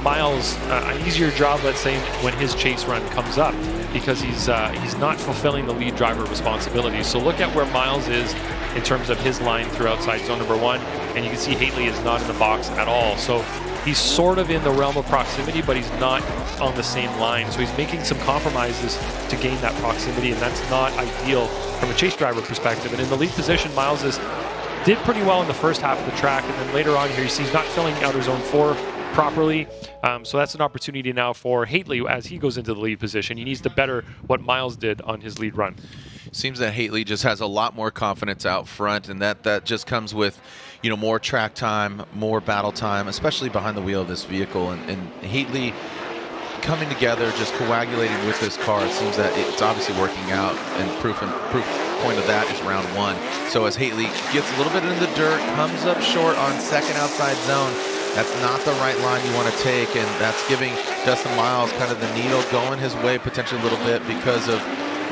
[SPEAKER 10] Miles an easier job, let's say, when his chase run comes up, because he's not fulfilling the lead driver responsibilities. So look at where Miles is in terms of his line through outside zone number 1, and you can see Haley is not in the box at all. So he's sort of in the realm of proximity, but he's not on the same line. So he's making some compromises to gain that proximity, and that's not ideal from a chase driver perspective. And in the lead position, Miles did pretty well in the first half of the track, and then later on here you see he's not filling outer zone 4 properly. So that's an opportunity now for Haley as he goes into the lead position. He needs to better what Miles did on his lead run.
[SPEAKER 1] Seems that Haley just has a lot more confidence out front, and that just comes with, more track time, more battle time, especially behind the wheel of this vehicle. And Haley coming together, just coagulating with this car. It seems that it's obviously working out, and proof point of that is round 1. So as Haley gets a little bit into the dirt, comes up short on second outside zone, that's not the right line you want to take, and that's giving Dustin Miles kind of the needle going his way potentially a little bit because of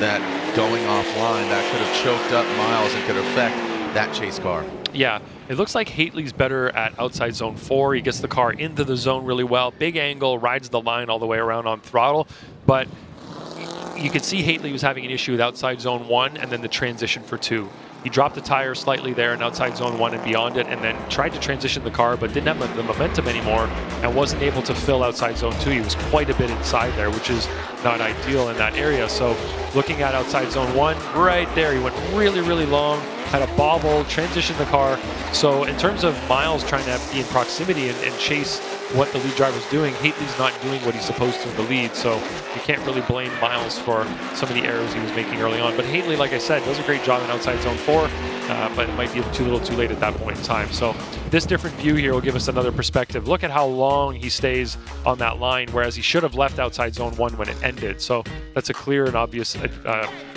[SPEAKER 1] that going offline. That could have choked up Miles and could affect that chase car.
[SPEAKER 10] Yeah, it looks like Haley's better at outside zone 4. He gets the car into the zone really well. Big angle, rides the line all the way around on throttle. But you could see Haley was having an issue with outside zone 1 and then the transition for 2. He dropped the tire slightly there in outside zone 1 and beyond it, and then tried to transition the car, but didn't have the momentum anymore and wasn't able to fill outside zone 2. He was quite a bit inside there, which is not ideal in that area. So looking at outside zone 1, right there, he went really, really long, had a bobble, transitioned the car. So in terms of Miles trying to be in proximity and chase what the lead driver's doing, Haley's not doing what he's supposed to in the lead, so you can't really blame Miles for some of the errors he was making early on. But Haley, like I said, does a great job in outside zone 4, but it might be a little too late at that point in time. So this different view here will give us another perspective. Look at how long he stays on that line, whereas he should have left outside zone 1 when it ended. So that's a clear and obvious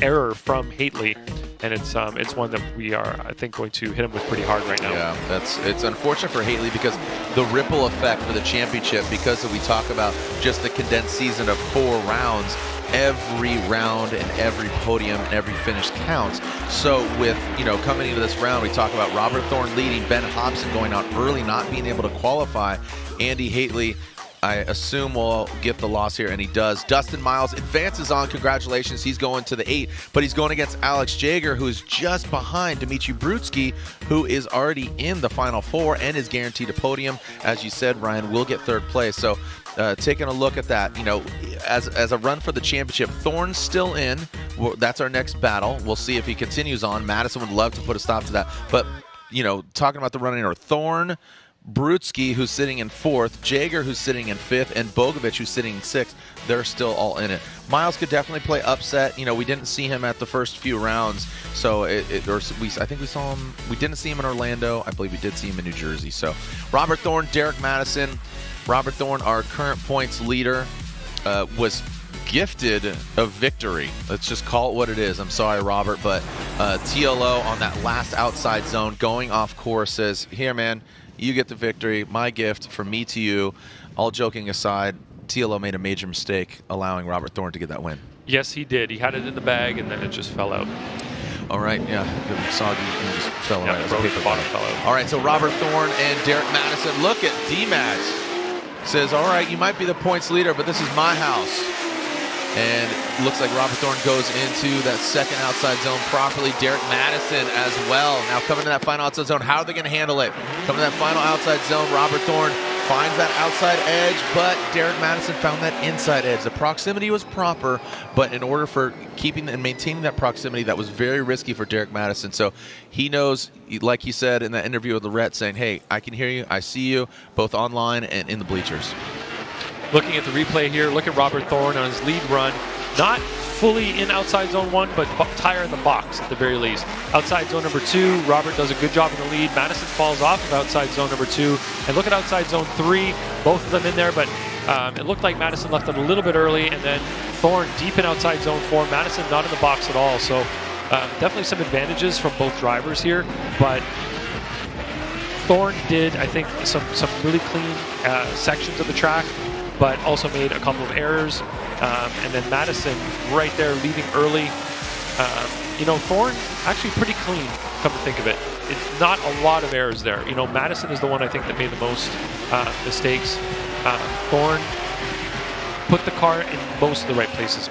[SPEAKER 10] error from Haley, and it's one that we are, I think, going to hit him with pretty hard right now.
[SPEAKER 1] Yeah, it's unfortunate for Haley because the ripple effect for the championship, because we talk about just the condensed season of 4 rounds, every round and every podium and every finish counts. So with, coming into this round, we talk about Robert Thorne leading, Ben Hobson going out early, not being able to qualify. Andy Haley, I assume, will get the loss here, and he does. Dustin Miles advances on. Congratulations. He's going to the 8, but he's going against Alex Jaeger, who's just behind Dimitri Brudski, who is already in the final 4 and is guaranteed a podium. As you said, Ryan will get 3rd place. So taking a look at that, as a run for the championship, Thorne's still in. That's our next battle. We'll see if he continues on. Madison would love to put a stop to that. But, talking about the running order, Thorne, Brudski, who's sitting in 4th, Jaeger, who's sitting in 5th, and Bogovic, who's sitting in 6th. They're still all in it. Miles could definitely play upset. We didn't see him at the first few rounds, so I think we saw him. We didn't see him in Orlando. I believe we did see him in New Jersey. So Robert Thorne, Derek Madison. Robert Thorne, our current points leader. was gifted a victory. Let's just call it what it is. I'm sorry, Robert, but TLO on that last outside zone going off course says, here, man, you get the victory. My gift from me to you. All joking aside, TLO made a major mistake allowing Robert Thorne to get that win.
[SPEAKER 10] Yes, he did. He had it in the bag, and then it just fell out.
[SPEAKER 1] All right, yeah, soggy and just fell
[SPEAKER 10] Yeah,
[SPEAKER 1] right.
[SPEAKER 10] broke the bottom fell out.
[SPEAKER 1] All right, so Robert Thorne and Derek Madison. Look at D-Max. Says, all right, you might be the points leader, but this is my house. And looks like Robert Thorne goes into that second outside zone properly. Derek Madison as well. Now coming to that final outside zone, how are they going to handle it? Coming to that final outside zone, Robert Thorne finds that outside edge, but Derek Madison found that inside edge. The proximity was proper, but in order for keeping and maintaining that proximity, that was very risky for Derek Madison. So he knows, like he said in that interview with Lorette, saying, hey, I can hear you, I see you, both online and in the bleachers.
[SPEAKER 10] Looking at the replay here, look at Robert Thorne on his lead run. Not fully in outside zone 1, but tire in the box at the very least. Outside zone number 2, Robert does a good job in the lead. Madison falls off of outside zone number 2. And look at outside zone 3, both of them in there, but it looked like Madison left it a little bit early, and then Thorne deep in outside zone 4. Madison not in the box at all. So definitely some advantages from both drivers here, but Thorne did, I think, some really clean sections of the track, but also made a couple of errors. And then Madison right there leaving early. You know, Thorne actually pretty clean, come to think of it. It's not a lot of errors there. You know, Madison is the one I think that made the most mistakes. Thorne put the car in most of the right places.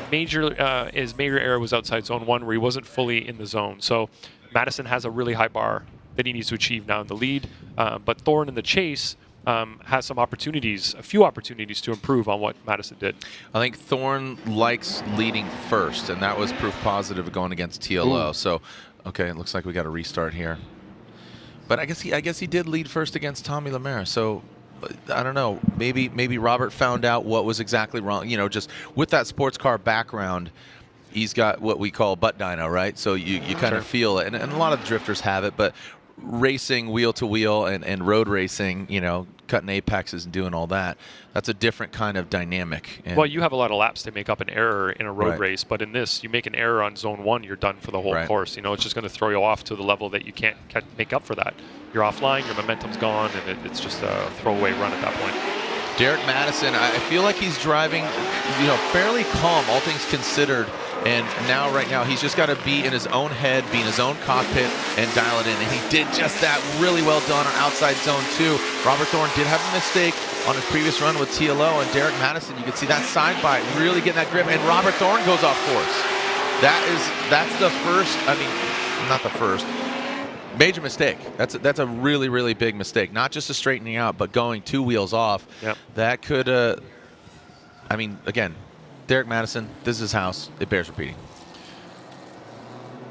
[SPEAKER 10] His major error was outside zone 1 where he wasn't fully in the zone. So Madison has a really high bar that he needs to achieve now in the lead. But Thorne in the chase has some opportunities, a few opportunities to improve on what Madison did.
[SPEAKER 1] I think Thorne likes leading first, and that was proof positive going against TLO. Ooh. So, okay, it looks like we got a restart here. But I guess he did lead first against Tommy Lemare. So I don't know. Maybe Robert found out what was exactly wrong. You know, just with that sports car background, he's got what we call butt dyno, right? So you kind of feel it, and a lot of drifters have it, but racing wheel to wheel and road racing, you know, cutting apexes and doing all that, that's a different kind of dynamic. And
[SPEAKER 10] well, you have a lot of laps to make up an error in a road race, but in this, you make an error on zone 1, you're done for the whole course. You know, it's just going to throw you off to the level that you can't make up for that. You're offline, your momentum's gone, and it's just a throwaway run at that point.
[SPEAKER 1] Derek Madison, I feel like he's driving, you know, fairly calm, all things considered. And now, right now, he's just got to be in his own head, be in his own cockpit, and dial it in. And he did just that. Really well done on outside zone 2. Robert Thorne did have a mistake on his previous run with TLO, and Derek Madison, you can see that side bite, really getting that grip. And Robert Thorne goes off course. That's the first, I mean, not the first. Major mistake. That's a really, really big mistake. Not just a straightening out, but going 2 wheels off.
[SPEAKER 10] Yep.
[SPEAKER 1] That could, I mean, again, Derek Madison, this is his house. It bears repeating.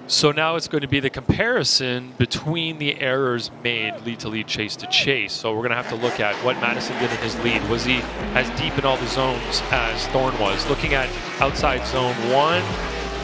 [SPEAKER 10] So now it's going to be the comparison between the errors made lead to lead, chase to chase. So we're going to have to look at what Madison did in his lead. Was he as deep in all the zones as Thorne was? Looking at outside zone 1,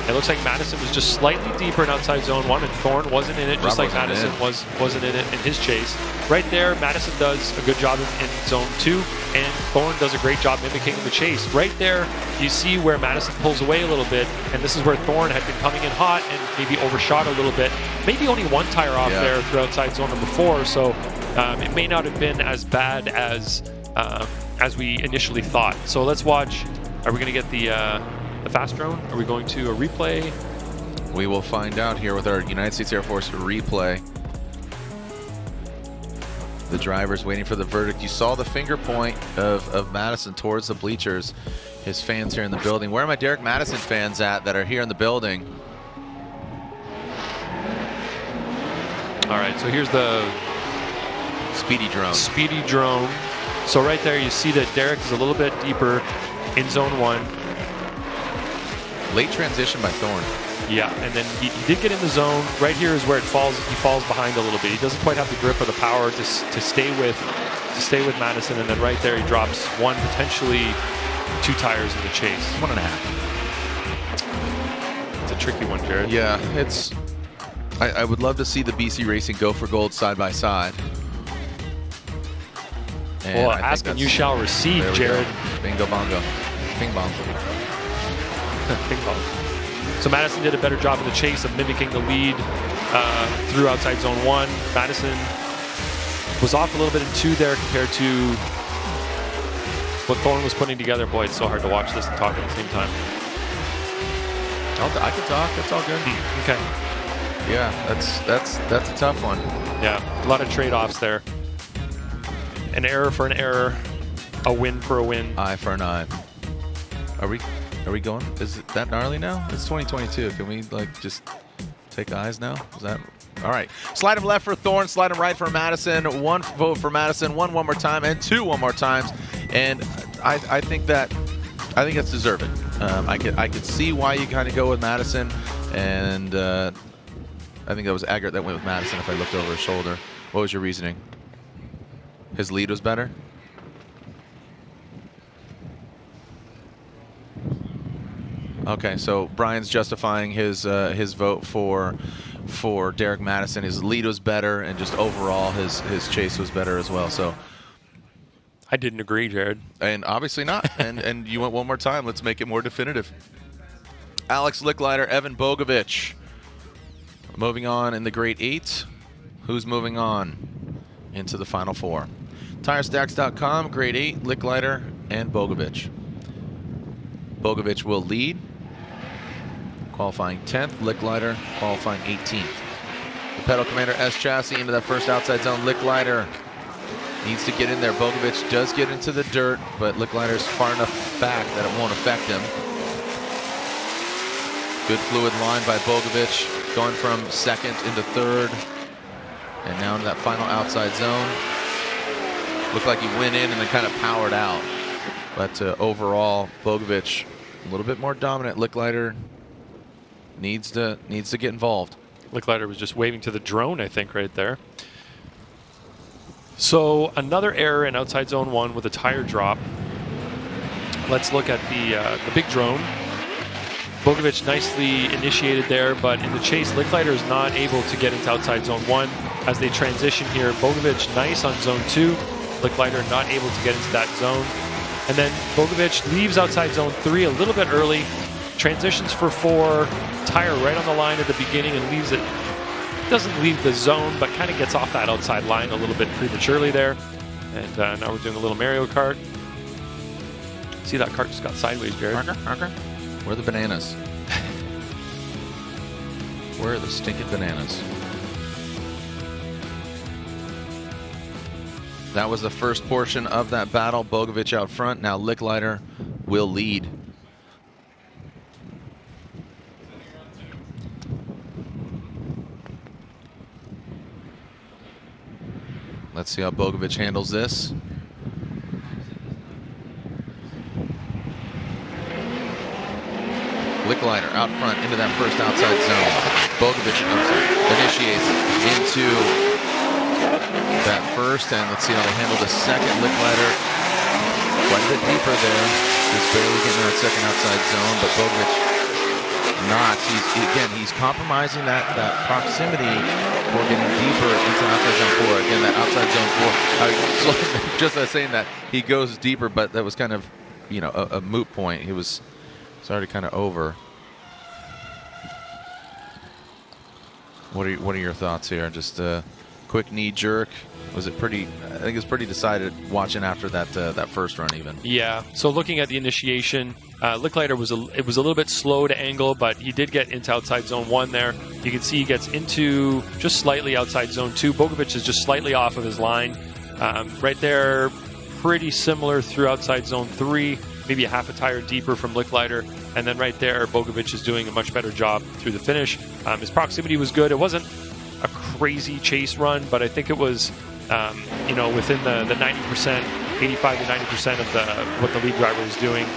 [SPEAKER 10] it looks like Madison was just slightly deeper in outside zone 1, and Thorne wasn't in it, just like Madison wasn't in it in his chase. Right there, Madison does a good job in zone 2, and Thorne does a great job mimicking the chase. Right there, you see where Madison pulls away a little bit, and this is where Thorne had been coming in hot and maybe overshot a little bit. Maybe only 1 tire off there through outside zone number 4, so it may not have been as bad as we initially thought. So let's watch. Are we going to get the fast drone? Are we going to a replay?
[SPEAKER 1] We will find out here with our United States Air Force replay. The driver's waiting for the verdict. You saw the finger point of Madison towards the bleachers. His fans here in the building. Where are my Derek Madison fans at that are here in the building?
[SPEAKER 10] All right, so here's the
[SPEAKER 1] speedy drone.
[SPEAKER 10] Speedy drone. So right there, you see that Derek is a little bit deeper in zone 1.
[SPEAKER 1] Late transition by Thorne.
[SPEAKER 10] Yeah, and then he did get in the zone. Right here is where it falls. He falls behind a little bit. He doesn't quite have the grip or the power to stay with Madison. And then right there, he drops 1, potentially 2 tires in the chase.
[SPEAKER 1] 1.5.
[SPEAKER 10] It's a tricky one, Jared.
[SPEAKER 1] Yeah, it's. I would love to see the BC Racing go for gold side by side.
[SPEAKER 10] Well, ask and you shall receive, Jared.
[SPEAKER 1] Bingo bongo. Ping pong.
[SPEAKER 10] Ping pong. So Madison did a better job in the chase of mimicking the lead through outside zone 1. Madison was off a little bit in 2 there compared to what Thorne was putting together. Boy, it's so hard to watch this and talk at the same time.
[SPEAKER 1] I can talk. That's all good.
[SPEAKER 10] Okay.
[SPEAKER 1] Yeah, that's a tough one.
[SPEAKER 10] Yeah, a lot of trade-offs there. An error for an error, a win for a win.
[SPEAKER 1] Eye for an eye. Are we going? Is it that gnarly now? It's 2022. Can we like just take eyes now? Is that all right? Slide him left for Thorne. Slide him right for Madison. 1 vote for Madison. 1 more time, and 2 one more times. And I think that's deserving. I could see why you kind of go with Madison, and I think that was Eggert that went with Madison. If I looked over his shoulder, what was your reasoning? His lead was better. Okay, so Brian's justifying his vote for Derek Madison. His lead was better, and just overall his chase was better as well. So
[SPEAKER 10] I didn't agree, Jared.
[SPEAKER 1] And obviously not. and you went one more time. Let's make it more definitive. Alex Licklider, Evan Bogovic. Moving on in the grade 8. Who's moving on into the final 4? TireStacks.com, grade 8, Licklider and Bogovic. Bogovic will lead, qualifying 10th. Licklider qualifying 18th. The Pedal Commander S chassis into that first outside zone. Licklider needs to get in there. Bogovic does get into the dirt, but Licklider's far enough back that it won't affect him. Good fluid line by Bogovic, going from 2nd into 3rd, and now into that final outside zone. Looked like he went in and then kind of powered out. But overall, Bogovic a little bit more dominant. Licklider needs to get involved.
[SPEAKER 10] Licklider was just waving to the drone, I think, right there. So another error in outside zone 1 with a tire drop. Let's look at the big drone. Bogovic nicely initiated there, but in the chase, Licklider is not able to get into outside zone 1 as they transition here. Bogovic nice on zone 2. Licklider not able to get into that zone. And then Bogovic leaves outside zone 3 a little bit early, transitions for 4, tire right on the line at the beginning and leaves it. Doesn't leave the zone, but kind of gets off that outside line a little bit prematurely there. And now we're doing a little Mario Kart. See, that cart just got sideways, Jared.
[SPEAKER 1] Where are the bananas? Where are the stinking bananas? That was the first portion of that battle. Bogovic out front. Now Licklider will lead. Let's see how Bogovic handles this. Licklider out front into that first outside zone. Bogovic initiates into that first, and let's see how they handle the second. Licklider quite a bit deeper there, just barely getting that second outside zone, but Bogovic not. He's compromising that proximity for getting deeper into outside zone 4. Again, that outside zone 4. Just as saying that, he goes deeper, but that was kind of, a moot point. He was already kind of over. What are your thoughts here? Just a quick knee jerk. Was it pretty? I think it was pretty decided watching after that first run even.
[SPEAKER 10] Yeah. So looking at the initiation, Licklider was a little bit slow to angle, but he did get into outside zone 1 there. You can see he gets into just slightly outside zone 2. Bogovic is just slightly off of his line. Right there, pretty similar through outside zone 3. Maybe a half a tire deeper from Licklider. And then right there, Bogovic is doing a much better job through the finish. His proximity was good. It wasn't a crazy chase run, but I think it was, within the 90%, 85 to 90% of what the lead driver was doing.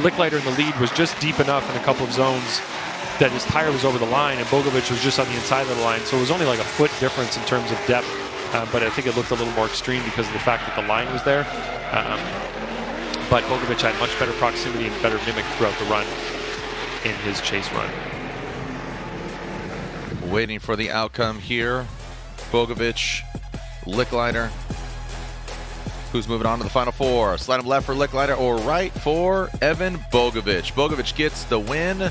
[SPEAKER 10] Licklider in the lead was just deep enough in a couple of zones that his tire was over the line, and Bogovic was just on the inside of the line. So it was only like a foot difference in terms of depth. But I think it looked a little more extreme because of the fact that the line was there. But Bogovic had much better proximity and better mimic throughout the run in his chase run.
[SPEAKER 1] Waiting for the outcome here. Bogovic, Licklider. Who's moving on to the final 4? Slide him left for Lick Lighter or right for Evan Bogovic. Bogovic gets the win.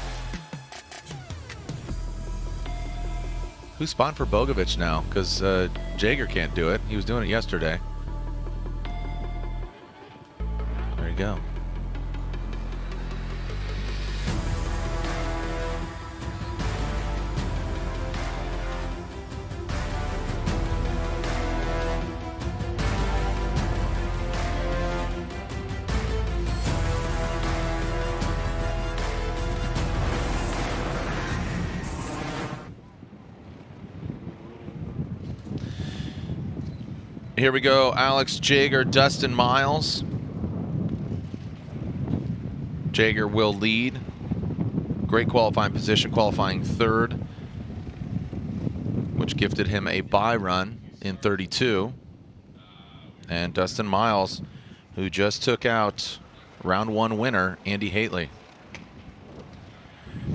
[SPEAKER 1] Who's spawned for Bogovic now? Because Jager can't do it. He was doing it yesterday. There you go. Here we go, Alex Jager, Dustin Miles. Jager will lead. Great qualifying position, qualifying 3rd, which gifted him a bye run in 32. And Dustin Miles, who just took out round 1 winner, Andy Haitley.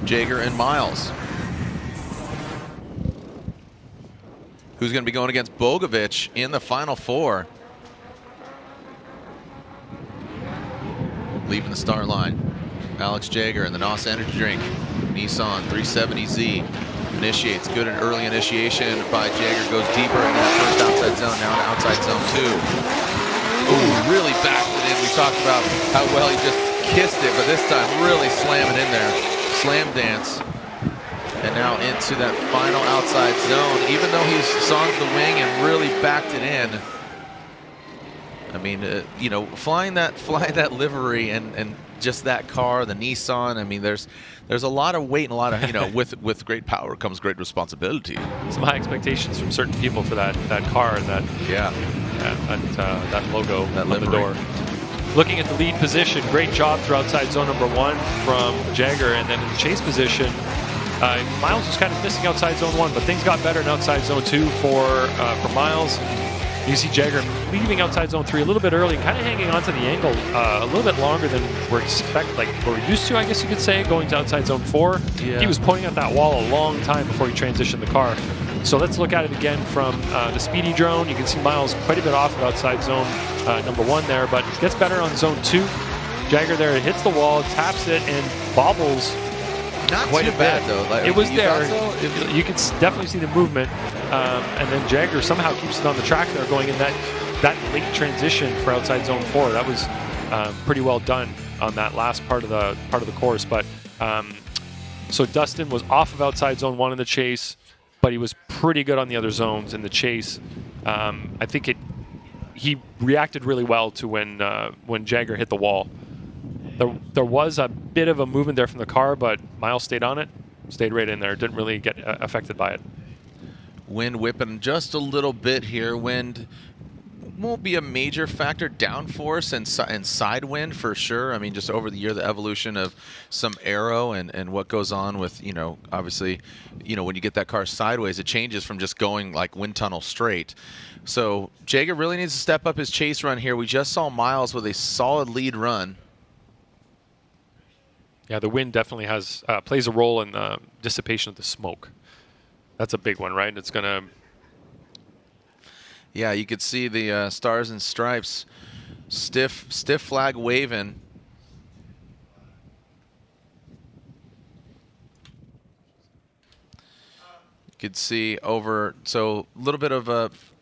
[SPEAKER 1] Jager and Miles. Who's going to be going against Bogovic in the final 4. Leaving the start line. Alex Jager in the NOS Energy Drink. Nissan 370Z initiates. Good and early initiation by Jager. Goes deeper into that first outside zone. Now to outside zone 2. Ooh, really backed it in. We talked about how well he just kissed it, but this time really slamming in there. Slam dance. And now into that final outside zone. Even though he's songs the wing and really backed it in. I mean, you know, flying that livery and just that car, the Nissan. I mean, there's a lot of weight and a lot of, you know, with great power comes great responsibility.
[SPEAKER 10] Some high expectations from certain people for that car and that that logo on the door. Looking at the lead position, great job through outside zone number 1 from Jager, and then in the chase position. Miles was kind of missing outside zone 1, but things got better in outside zone 2 for Miles. You see Jager leaving outside zone 3 a little bit early, kind of hanging onto the angle a little bit longer than we're used to, I guess you could say, going to outside zone 4. Yeah. He was pointing at that wall a long time before he transitioned the car. So let's look at it again from the speedy drone. You can see Miles quite a bit off of outside zone number 1 there, but it gets better on zone 2. Jager there hits the wall, taps it, and bobbles.
[SPEAKER 1] Not
[SPEAKER 10] quite
[SPEAKER 1] too bad though.
[SPEAKER 10] Like, it was there. You can definitely see the movement, and then Jager somehow keeps it on the track there, going in that late transition for outside zone 4. That was pretty well done on that last part of the course. But so Dustin was off of outside zone 1 in the chase, but he was pretty good on the other zones in the chase. I think he reacted really well to when Jager hit the wall. There was a bit of a movement there from the car, but Miles stayed on it, stayed right in there, didn't really get affected by it.
[SPEAKER 1] Wind whipping just a little bit here. Wind won't be a major factor. Downforce and side wind for sure. I mean, just over the year, the evolution of some aero and what goes on with, you know, obviously, you know, when you get that car sideways, it changes from just going like wind tunnel straight. So Jager really needs to step up his chase run here. We just saw Miles with a solid lead run.
[SPEAKER 10] Yeah, the wind definitely plays a role in the dissipation of the smoke. That's a big one, right? It's gonna.
[SPEAKER 1] Yeah, you could see the stars and stripes, stiff flag waving. You could see over, so a little bit of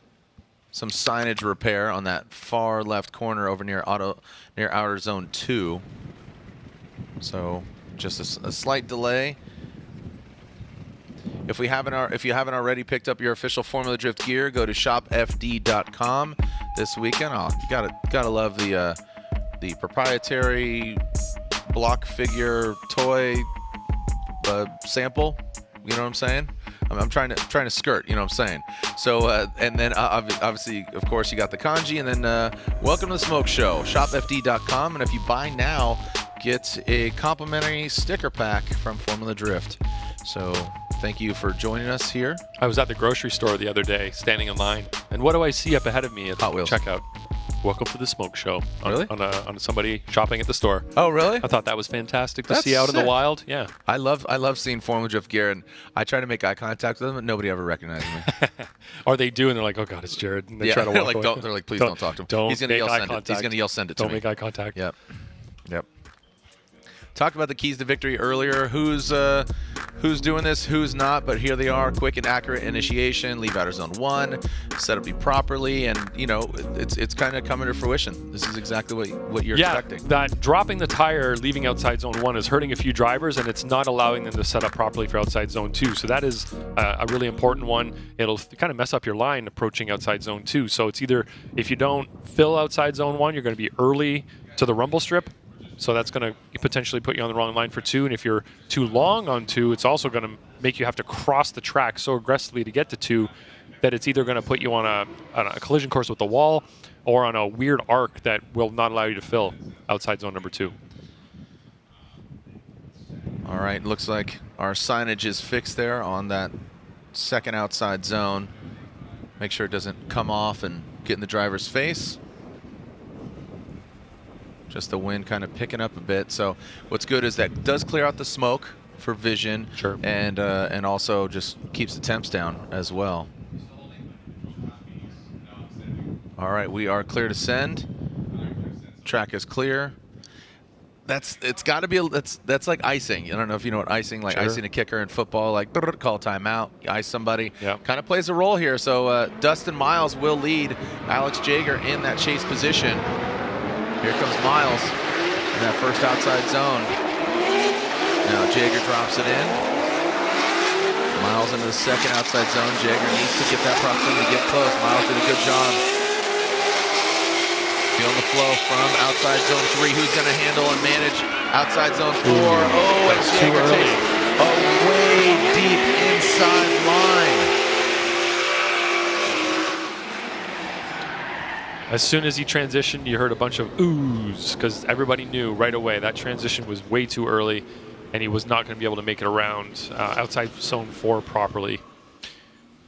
[SPEAKER 1] some signage repair on that far left corner over near outer zone 2. So just a slight delay. If you haven't already picked up your official Formula Drift gear, go to shopfd.com this weekend. Oh, you gotta love the proprietary block figure toy sample. You know what I'm saying? I'm trying to skirt. You know what I'm saying? So and then obviously, of course, you got the kanji, and then welcome to the smoke show. Shopfd.com, and if you buy now, get a complimentary sticker pack from Formula Drift. So thank you for joining us here.
[SPEAKER 10] I was at the grocery store the other day, standing in line, and what do I see up ahead of me at the checkout? "Welcome to the smoke show."
[SPEAKER 1] Really?
[SPEAKER 10] On somebody shopping at the store.
[SPEAKER 1] Oh, really?
[SPEAKER 10] I thought that was fantastic to
[SPEAKER 1] That's
[SPEAKER 10] see out in the
[SPEAKER 1] sick.
[SPEAKER 10] wild. Yeah.
[SPEAKER 1] I love seeing former Jeff Garrett. I try to make eye contact with them, but nobody ever recognizes me.
[SPEAKER 10] Or they do, and they're like, "Oh God, it's Jared." And they try to
[SPEAKER 1] they're
[SPEAKER 10] walk
[SPEAKER 1] like,
[SPEAKER 10] away.
[SPEAKER 1] they're like, please don't talk to him.
[SPEAKER 10] Don't
[SPEAKER 1] He's gonna
[SPEAKER 10] make
[SPEAKER 1] yell
[SPEAKER 10] eye
[SPEAKER 1] send it.
[SPEAKER 10] contact.
[SPEAKER 1] He's gonna yell send it to
[SPEAKER 10] Don't
[SPEAKER 1] me.
[SPEAKER 10] make eye contact.
[SPEAKER 1] Yep. Talked about the keys to victory earlier. Who's doing this, who's not, but here they are. Quick and accurate initiation, leave outer zone 1, set up properly, and it's kind of coming to fruition. This is exactly what you're expecting.
[SPEAKER 10] That dropping the tire, leaving outside zone 1 is hurting a few drivers, and it's not allowing them to set up properly for outside zone 2. So that is a really important one. It'll kind of mess up your line approaching outside zone 2. So it's either, if you don't fill outside zone 1, you're going to be early to the rumble strip. So that's going to potentially put you on the wrong line for 2. And if you're too long on 2, it's also going to make you have to cross the track so aggressively to get to 2 that it's either going to put you on a collision course with the wall or on a weird arc that will not allow you to fill outside zone number 2.
[SPEAKER 1] All right, looks like our signage is fixed there on that second outside zone. Make sure it doesn't come off and get in the driver's face. Just the wind kind of picking up a bit. So what's good is that does clear out the smoke for vision.
[SPEAKER 10] Sure.
[SPEAKER 1] And also just keeps the temps down as well. All right, we are clear to send. Track is clear. It's got to be that's like icing. I don't know if you know what icing, like icing a kicker in football, like call timeout, you ice somebody.
[SPEAKER 10] Yep.
[SPEAKER 1] Kind of plays a role here. So Dustin Miles will lead Alex Jaeger in that chase position. Here comes Miles in that first outside zone. Now Jaeger drops it in. Miles into the second outside zone. Jaeger needs to get that proximity, get close. Miles did a good job. Feeling the flow from outside zone 3. Who's going to handle and manage outside zone 4? Oh, and Jaeger takes a way deep inside line.
[SPEAKER 10] As soon as he transitioned, you heard a bunch of oohs because everybody knew right away that transition was way too early and he was not going to be able to make it around outside zone 4 properly.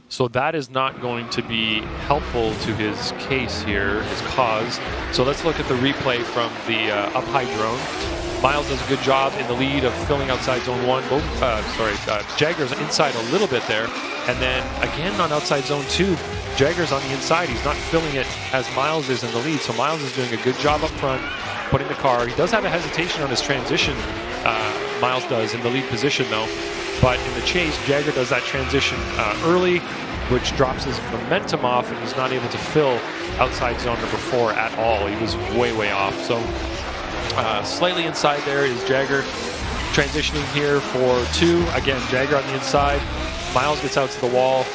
[SPEAKER 10] So that is not going to be helpful to his case here, his cause. So let's look at the replay from the up high drone. Miles does a good job in the lead of filling outside zone 1. Jaeger's inside a little bit there. And then again on outside zone 2, Jaeger's on the inside. He's not filling it as Miles is in the lead. So Miles is doing a good job up front, putting the car. He does have a hesitation on his transition, Miles does, in the lead position though. But in the chase, Jaeger does that transition early, which drops his momentum off, and he's not able to fill outside zone number 4 at all. He was way, way off. So slightly inside there is Jaeger transitioning here for 2. Again, Jaeger on the inside. Miles gets out to the wall.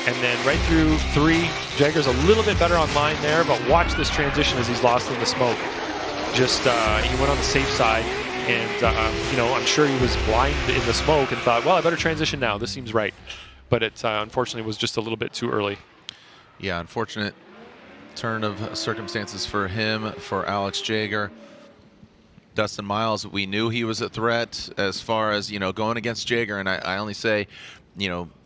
[SPEAKER 10] And then right through 3, Jaeger's a little bit better on line there, but watch this transition as he's lost in the smoke. Just, he went on the safe side, and, I'm sure he was blind in the smoke and thought, well, I better transition now. This seems right. But it, unfortunately, was just a little bit too early.
[SPEAKER 1] Yeah, unfortunate turn of circumstances for him, for Alex Jaeger. Dustin Miles, we knew he was a threat as far as, going against Jaeger, and I only say,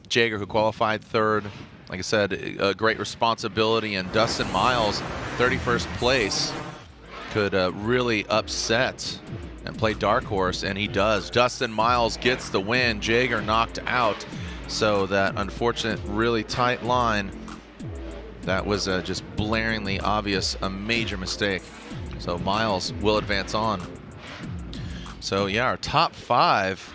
[SPEAKER 1] Jaeger, who qualified 3rd, like I said, a great responsibility, and Dustin Miles, 31st place, could really upset and play dark horse, and he does. Dustin Miles gets the win. Jaeger knocked out, so that unfortunate, really tight line, that was just blaringly obvious, a major mistake. So Miles will advance on. So yeah, our top 5.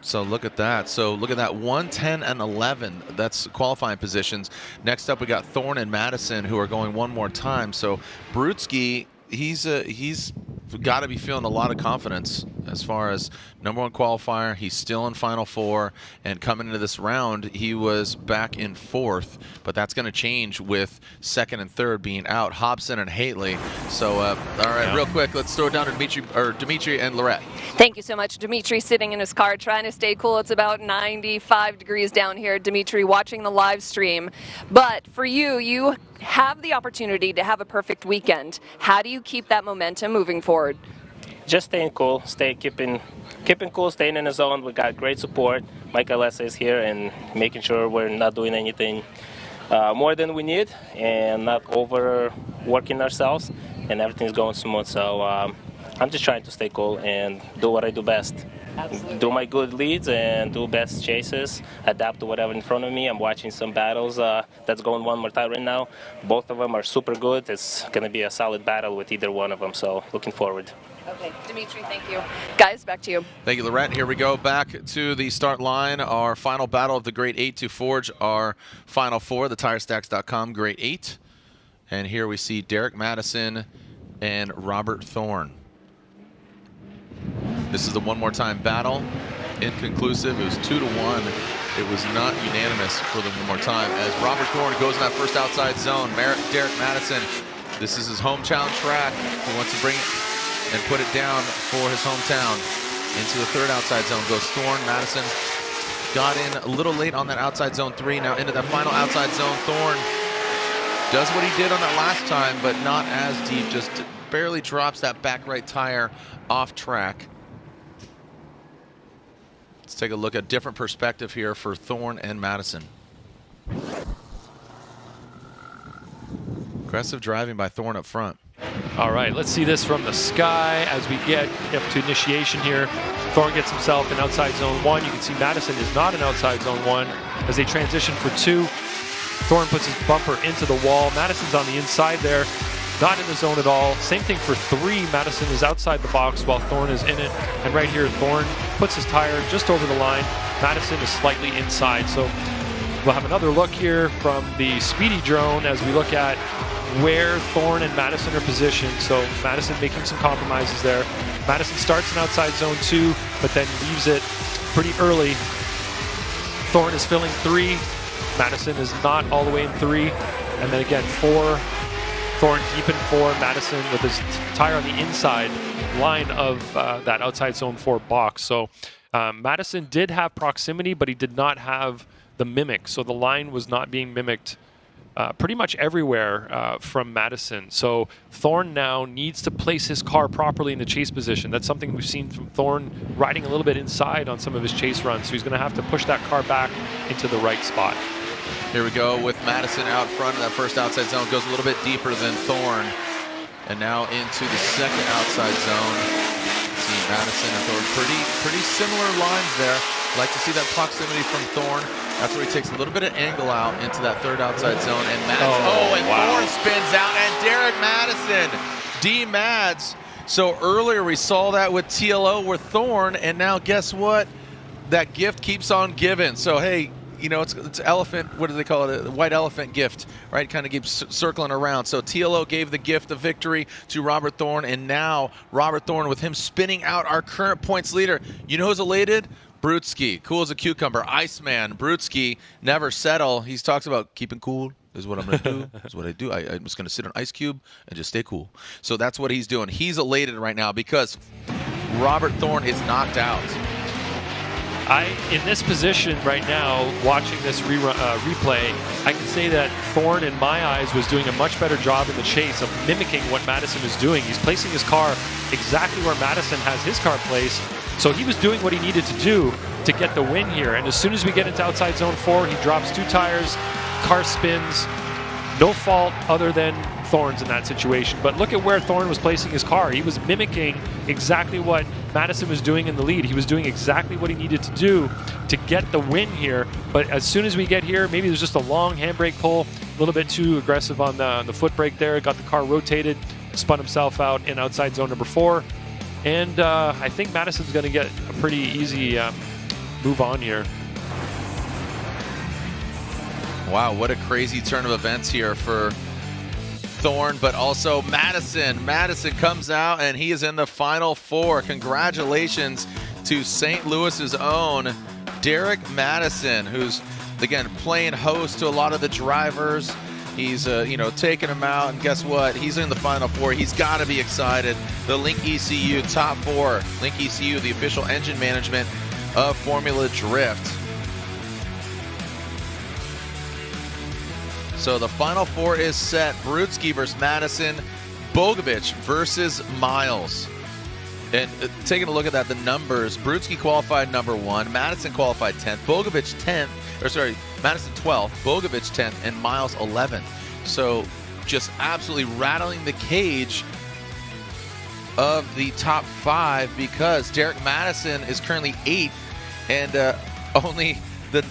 [SPEAKER 1] So look at that. So look at that, 1, 10, and 11. That's qualifying positions. Next up, we got Thorne and Madison, who are going one more time. So Brutsky, he's got to be feeling a lot of confidence as far as #1 qualifier. He's still in Final 4, and coming into this round, he was back in 4th, but that's going to change with 2nd and 3rd being out, Hobson and Haley. So, all right, real quick, let's throw it down to Dimitri and Lorette.
[SPEAKER 11] Thank you so much. Dimitri sitting in his car trying to stay cool. It's about 95 degrees down here. Dimitri watching the live stream. But for you, you have the opportunity to have a perfect weekend. How do you keep that momentum moving forward?
[SPEAKER 17] Just staying cool, keeping cool, staying in the zone. We got great support. Mike Alessa is here and making sure we're not doing anything
[SPEAKER 18] more than we need and not overworking ourselves, and everything's going smooth. So I'm just trying to stay cool and do what I do best.
[SPEAKER 11] Absolutely.
[SPEAKER 18] Do my good leads and do best chases, adapt to whatever in front of me. I'm watching some battles that's going one more time right now. Both of them are super good. It's going to be a solid battle with either one of them, so looking forward.
[SPEAKER 11] Okay, Dimitri, thank you. Guys, back to you.
[SPEAKER 1] Thank you, Lorette. Here we go back to the start line. Our final battle of the Grade 8 to forge our Final Four, the TireStacks.com Grade 8. And here we see Derek Madison and Robert Thorne. This is the one more time battle. Inconclusive. It was 2-1. It was not unanimous for the one more time as Robert Thorne goes in that first outside zone. Derek Madison, this is his hometown track. He wants to bring it and put it down for his hometown. Into the third outside zone goes Thorne. Madison got in a little late on that outside zone 3. Now into that final outside zone. Thorne does what he did on that last time, but not as deep. Just barely drops that back right tire off track. Let's take a look at a different perspective here for Thorne and Madison. Aggressive driving by Thorne up front.
[SPEAKER 10] All right, let's see this from the sky as we get up to initiation here. Thorne gets himself in outside zone 1. You can see Madison is not in outside zone 1 as they transition for 2. Thorne puts his bumper into the wall. Madison's on the inside there, not in the zone at all. Same thing for 3. Madison is outside the box while Thorne is in it. And right here, Thorne puts his tire just over the line. Madison is slightly inside. So we'll have another look here from the Speedy drone as we look at where Thorne and Madison are positioned. So Madison making some compromises there. Madison starts in outside zone 2, but then leaves it pretty early. Thorne is filling 3. Madison is not all the way in 3. And then again, 4. Thorne deep in 4. Madison with his tire on the inside line of that outside zone 4 box. So Madison did have proximity, but he did not have the mimic. So the line was not being mimicked pretty much everywhere from Madison. So Thorne now needs to place his car properly in the chase position. That's something we've seen from Thorne riding a little bit inside on some of his chase runs. So he's going to have to push that car back into the right spot.
[SPEAKER 1] Here we go with Madison out front. That first outside zone goes a little bit deeper than Thorne. And now into the second outside zone. See Madison and Thorne, pretty similar lines there. Like to see that proximity from Thorne. That's where he takes a little bit of angle out into that third outside zone. And Madison, Thorne spins out, and Derek Madison, D-Mads. So earlier we saw that with TLO with Thorne, and now guess what? That gift keeps on giving. So hey, you know, it's elephant, what do they call it? A white elephant gift, right? Kind of keeps circling around. So TLO gave the gift of victory to Robert Thorne, and now Robert Thorne with him spinning out our current points leader. You know who's elated? Brutski, cool as a cucumber. Iceman, Brutski, never settle. He talks about keeping cool. This is what I'm going to do. This is what I do. I'm just going to sit on ice cube and just stay cool. So that's what he's doing. He's elated right now because Robert Thorne is knocked out.
[SPEAKER 10] In this position right now, watching this replay, I can say that Thorne, in my eyes, was doing a much better job in the chase of mimicking what Madison is doing. He's placing his car exactly where Madison has his car placed. So he was doing what he needed to do to get the win here. And as soon as we get into outside zone 4, he drops 2 tires, car spins. No fault other than Thorne's in that situation. But look at where Thorne was placing his car. He was mimicking exactly what Madison was doing in the lead. He was doing exactly what he needed to do to get the win here. But as soon as we get here, maybe there's just a long handbrake pull, a little bit too aggressive on the foot brake there. Got the car rotated, spun himself out in outside zone number 4. And I think Madison's going to get a pretty easy move on here.
[SPEAKER 1] Wow, what a crazy turn of events here for Thorne, but also Madison. Madison comes out, and he is in the Final Four. Congratulations to St. Louis's own Derek Madison, who's, again, playing host to a lot of the drivers. He's, taking them out, and guess what? He's in the Final Four. He's got to be excited. The Link ECU top 4. Link ECU, the official engine management of Formula Drift. So the Final Four is set. Brutski versus Madison. Bogovic versus Miles. And taking a look at that, the numbers, Brudski qualified number 1, Madison qualified 10th, Madison 12th, Bogovic 10th, and Miles 11th. So just absolutely rattling the cage of the top 5, because Derek Madison is currently 8th, and only the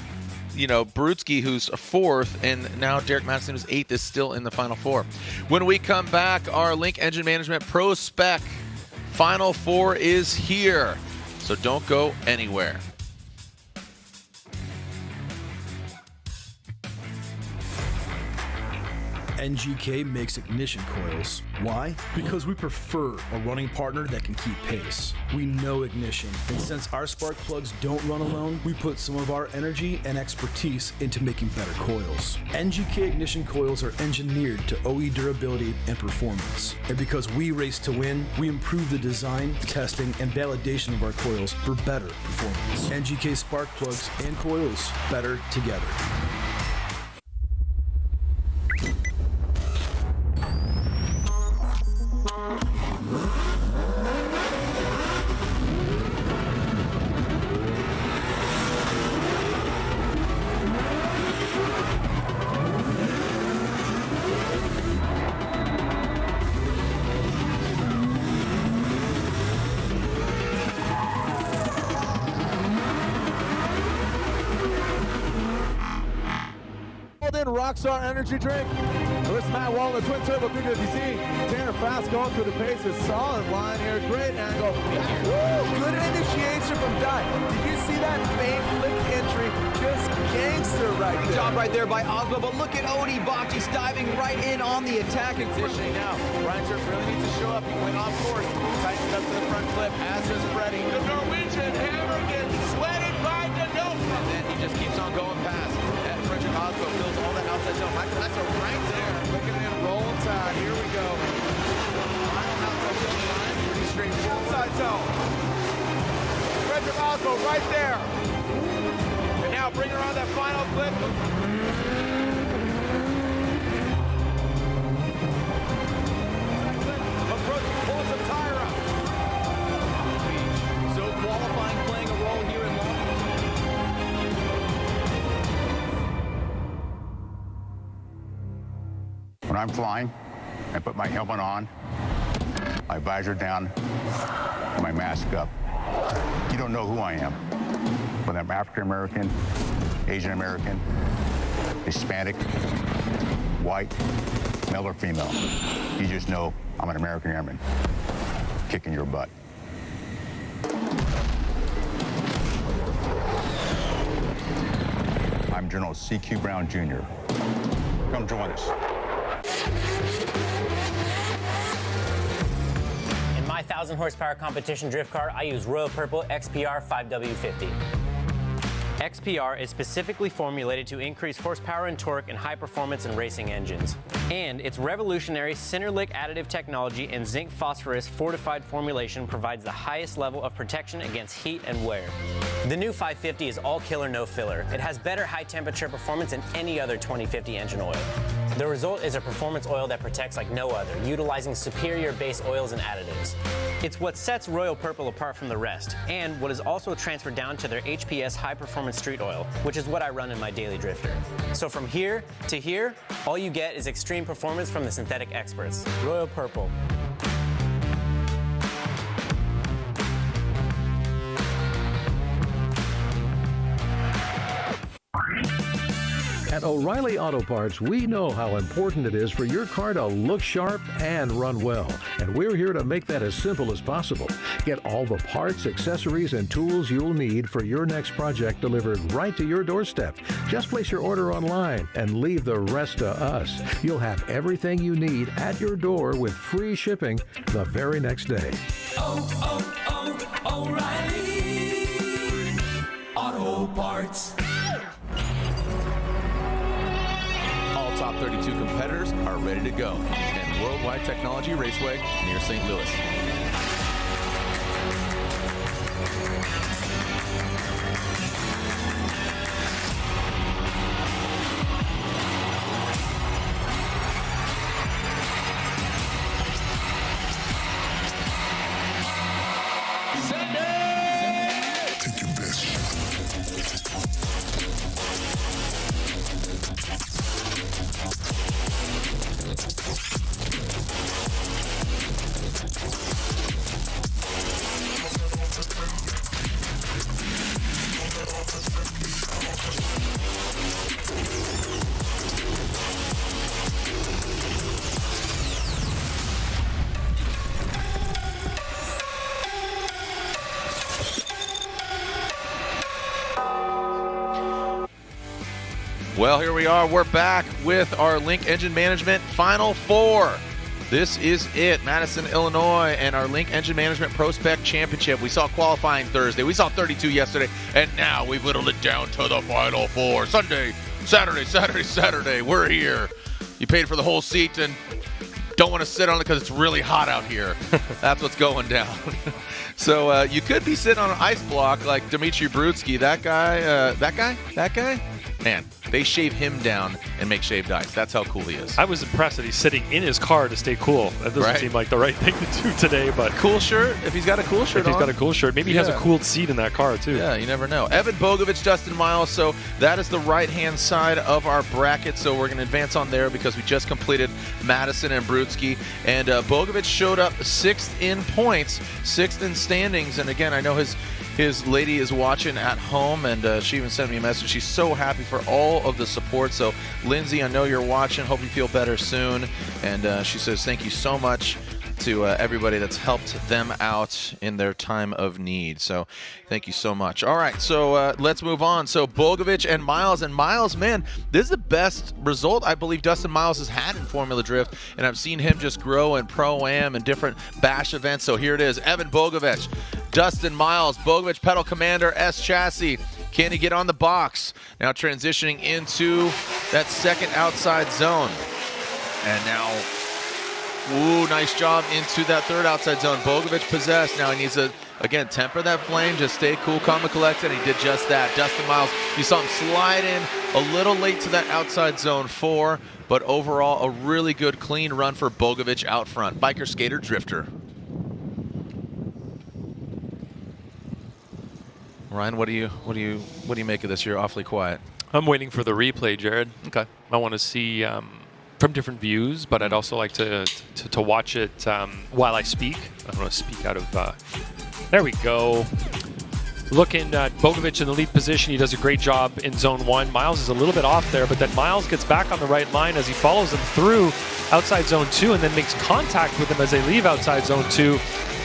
[SPEAKER 1] Brudski, who's 4th, and now Derek Madison, who's 8th, is still in the Final 4. When we come back, our Link Engine Management ProSpec Final 4 is here, so don't go anywhere.
[SPEAKER 19] NGK makes ignition coils. Why? Because we prefer a running partner that can keep pace. We know ignition, and since our spark plugs don't run alone, we put some of our energy and expertise into making better coils. NGK ignition coils are engineered to OE durability and performance. And because we race to win, we improve the design, testing, and validation of our coils for better performance. NGK spark plugs and coils, better together.
[SPEAKER 2] Rockstar energy drink. This is Matt Wall, the twin turbo PWC. Tanner fast going through the paces. Solid line here. Great angle. Woo! Good initiation from Dot. Did you see that faint flick entry? Just gangster right there.
[SPEAKER 3] Good job right there by Osmo, but look at Odie Bocchis diving right in on the attack and
[SPEAKER 2] positioning now. Brian Turf really needs to show up. He went off course. Tightens up to the front flip, as is Freddie.
[SPEAKER 9] The Norwegian hammer gets sweated by Dano.
[SPEAKER 2] And then he just keeps on going past. Frederick Osmo fills all that outside zone. Michael, that's a right there. Look at him roll tide. Here we go. Final outside zone line. Pretty straightforward.
[SPEAKER 4] Outside zone. Frederick Osmo right there. And now bring her on that final clip. Approaching, pulling some tire up.
[SPEAKER 3] So qualifying playing a role here in Long.
[SPEAKER 20] When I'm flying, I put my helmet on, my visor down, and my mask up. You don't know who I am, whether I'm African American, Asian American, Hispanic, white, male or female. You just know I'm an American airman kicking your butt. I'm General C.Q. Brown Jr. Come join us.
[SPEAKER 15] In my 1,000 horsepower competition drift car, I use Royal Purple XPR 5W50. XPR is specifically formulated to increase horsepower and torque in high performance and racing engines. And its revolutionary Cinderlick additive technology and zinc phosphorus fortified formulation provides the highest level of protection against heat and wear. The new 550 is all killer, no filler. It has better high temperature performance than any other 2050 engine oil. The result is a performance oil that protects like no other, utilizing superior base oils and additives. It's what sets Royal Purple apart from the rest, and what is also transferred down to their HPS high performance street oil, which is what I run in my daily drifter. So from here to here, all you get is extreme performance from the synthetic experts. Royal Purple.
[SPEAKER 6] At O'Reilly Auto Parts, we know how important it is for your car to look sharp and run well. And we're here to make that as simple as possible. Get all the parts, accessories, and tools you'll need for your next project delivered right to your doorstep. Just place your order online and leave the rest to us. You'll have everything you need at your door with free shipping the very next day.
[SPEAKER 9] O'Reilly Auto Parts.
[SPEAKER 1] All top 32 competitors are ready to go at Worldwide Technology Raceway near St. Louis. Well, here we are. We're back with our Link Engine Management Final Four. This is it, Madison, Illinois, and our Link Engine Management ProSpec Championship. We saw qualifying Thursday. We saw 32 yesterday, and now we've whittled it down to the Final Four. Sunday, Saturday. We're here. You paid for the whole seat and don't want to sit on it because it's really hot out here. That's what's going down. So you could be sitting on an ice block like Dmitry Brutsky. That guy? Man, they shave him down and make shaved ice. That's how cool he is.
[SPEAKER 10] I was impressed that he's sitting in his car to stay cool. That doesn't seem like the right thing to do today, but
[SPEAKER 1] cool shirt. If he's got a cool shirt,
[SPEAKER 10] maybe he has a cooled seat in that car too.
[SPEAKER 1] Yeah, you never know. Evan Bogovich, Dustin Miles. So that is the right-hand side of our bracket. So we're going to advance on there because we just completed Madison and Brutsky, and Bogovich showed up 6th in points, 6th in standings. And again, I know his lady is watching at home, and she even sent me a message. She's so happy for all of the support. So, Lindsay, I know you're watching. Hope you feel better soon. And she says thank you so much to everybody that's helped them out in their time of need. So, thank you so much. All right, so let's move on. So, Bogovich and Miles. And Miles, man, this is the best result I believe Dustin Miles has had in Formula Drift. And I've seen him just grow in Pro-Am and different bash events. So, here it is. Evan Bogovich, Dustin Miles, Bogovich Pedal Commander S chassis. Can he get on the box? Now transitioning into that second outside zone. And now, ooh, nice job into that third outside zone. Bogovich possessed. Now he needs to, again, temper that flame. Just stay cool, calm, and collected. And he did just that. Dustin Miles, you saw him slide in a little late to that outside zone 4. But overall, a really good, clean run for Bogovich out front. Biker, skater, drifter. Ryan, what do you make of this? You're awfully quiet.
[SPEAKER 10] I'm waiting for the replay, Jared.
[SPEAKER 1] Okay.
[SPEAKER 10] I want to see from different views, but I'd also like to watch it while I speak. I don't want to speak out of. There we go. Looking at Bogovich in the lead position, he does a great job in zone 1. Miles is a little bit off there, but then Miles gets back on the right line as he follows him through outside zone 2 and then makes contact with him as they leave outside zone 2,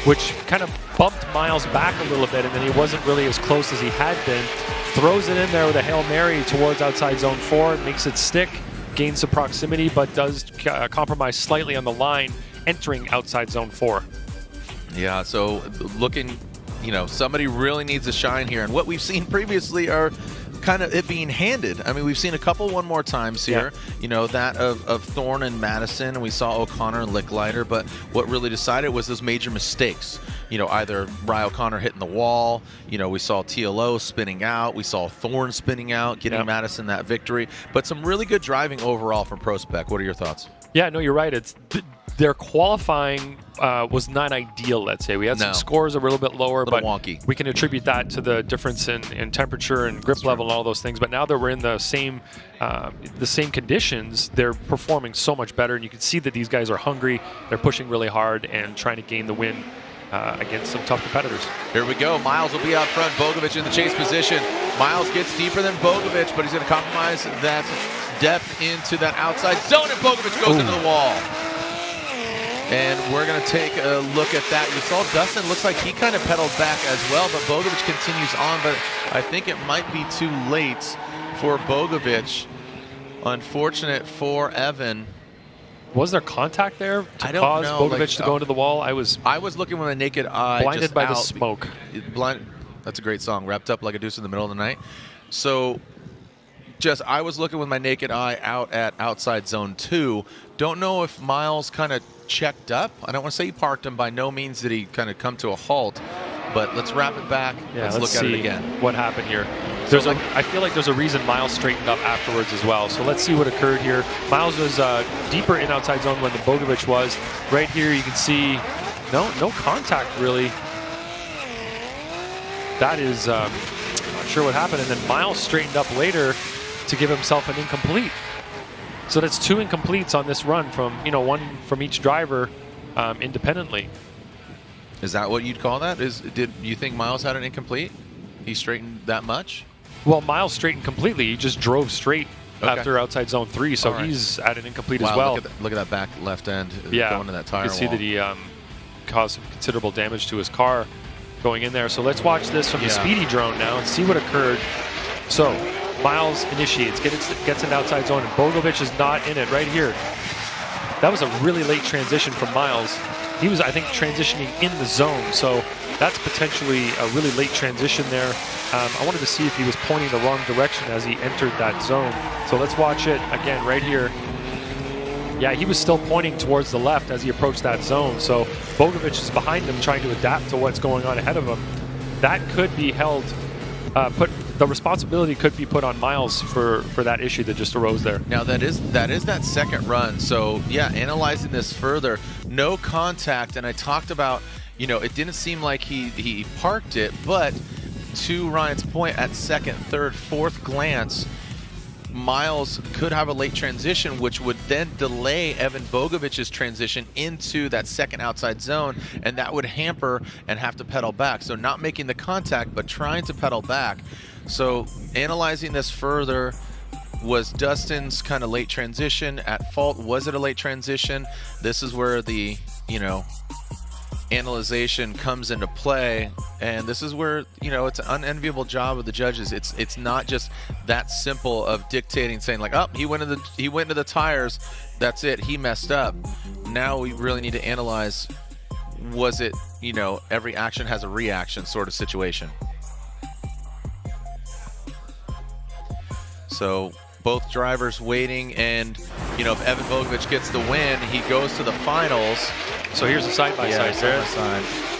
[SPEAKER 10] which kind of bumped Miles back a little bit, and then he wasn't really as close as he had been. Throws it in there with a Hail Mary towards outside zone 4, makes it stick, gains some proximity, but does compromise slightly on the line entering outside zone 4.
[SPEAKER 1] Yeah, so looking, somebody really needs to shine here. And what we've seen previously are kind of it being handed. I mean, we've seen a couple one more times here, that of Thorne and Madison, and we saw O'Connor and Licklider, but what really decided was those major mistakes. Either Rye O'Connor hitting the wall, we saw TLO spinning out, we saw Thorne spinning out, getting Madison that victory, but some really good driving overall from ProSpec. What are your thoughts?
[SPEAKER 10] Yeah, no, you're right. Their qualifying was not ideal, let's say. We had some scores that were a little bit lower, but
[SPEAKER 1] wonky.
[SPEAKER 10] We can attribute that to the difference in temperature and grip level and all those things. But now that we're in the same conditions, they're performing so much better, and you can see that these guys are hungry. They're pushing really hard and trying to gain the win against some tough competitors.
[SPEAKER 1] Here we go. Miles will be out front. Bogovich in the chase position. Miles gets deeper than Bogovich, but he's going to compromise that depth into that outside zone, and Bogovich goes into the wall. And we're going to take a look at that. You saw Dustin looks like he kind of pedaled back as well, but Bogovich continues on, but I think it might be too late for Bogovich. Unfortunate for Evan.
[SPEAKER 10] Was there contact there to
[SPEAKER 1] I don't
[SPEAKER 10] cause
[SPEAKER 1] know,
[SPEAKER 10] Bogovich to go into the wall? I was
[SPEAKER 1] looking with my naked eye.
[SPEAKER 10] Blinded by the smoke.
[SPEAKER 1] That's a great song. Wrapped up like a deuce in the middle of the night. So I was looking with my naked eye out at outside zone 2. Don't know if Miles kind of checked up. I don't want to say he parked him. By no means did he kind of come to a halt. But let's wrap it back.
[SPEAKER 10] Yeah,
[SPEAKER 1] let's look at it again.
[SPEAKER 10] What happened here? I feel like there's a reason Miles straightened up afterwards as well. So let's see what occurred here. Miles was deeper in outside zone when the Bogovich was. Right here you can see no contact really. That is not sure what happened. And then Miles straightened up later to give himself an incomplete. So that's 2 incompletes on this run from one from each driver independently.
[SPEAKER 1] Is that what you'd call that? Did you think Miles had an incomplete? He straightened that much?
[SPEAKER 10] Well, Miles straightened completely. He just drove straight after outside zone 3, so he's at an incomplete as well.
[SPEAKER 1] Look at that back left end going to that tire
[SPEAKER 10] wall. You can see that he caused some considerable damage to his car going in there. So let's watch this from the Speedy drone now and see what occurred. So Miles initiates, gets an outside zone, and Bogovic is not in it right here. That was a really late transition from Miles. He was, I think, transitioning in the zone, so that's potentially a really late transition there. I wanted to see if he was pointing the wrong direction as he entered that zone. So let's watch it again right here. Yeah, he was still pointing towards the left as he approached that zone. So Bogovic is behind him trying to adapt to what's going on ahead of him. That could be held, the responsibility could be put on Miles for that issue that just arose there.
[SPEAKER 1] Now that is that second run. So yeah, analyzing this further, no contact, and I talked about, you know, it didn't seem like he parked it, but to Ryan's point, at second, third, fourth glance, Miles could have a late transition, which would then delay Evan Bogovic's transition into that second outside zone, and that would hamper and have to pedal back. So not making the contact, but trying to pedal back. So analyzing this further, was Dustin's kind of late transition at fault? Was it a late transition? This is where the, you know, analyzation comes into play, and this is where, you know, it's an unenviable job of the judges. It's not just that simple of dictating, saying like, oh, he went into the tires, that's it, he messed up. Now we really need to analyze, was it, you know, every action has a reaction sort of situation. So both drivers waiting, and, you know, if Evan Bogovic gets the win, he goes to the finals.
[SPEAKER 10] So here's a side-by-side.
[SPEAKER 1] Side-by-side.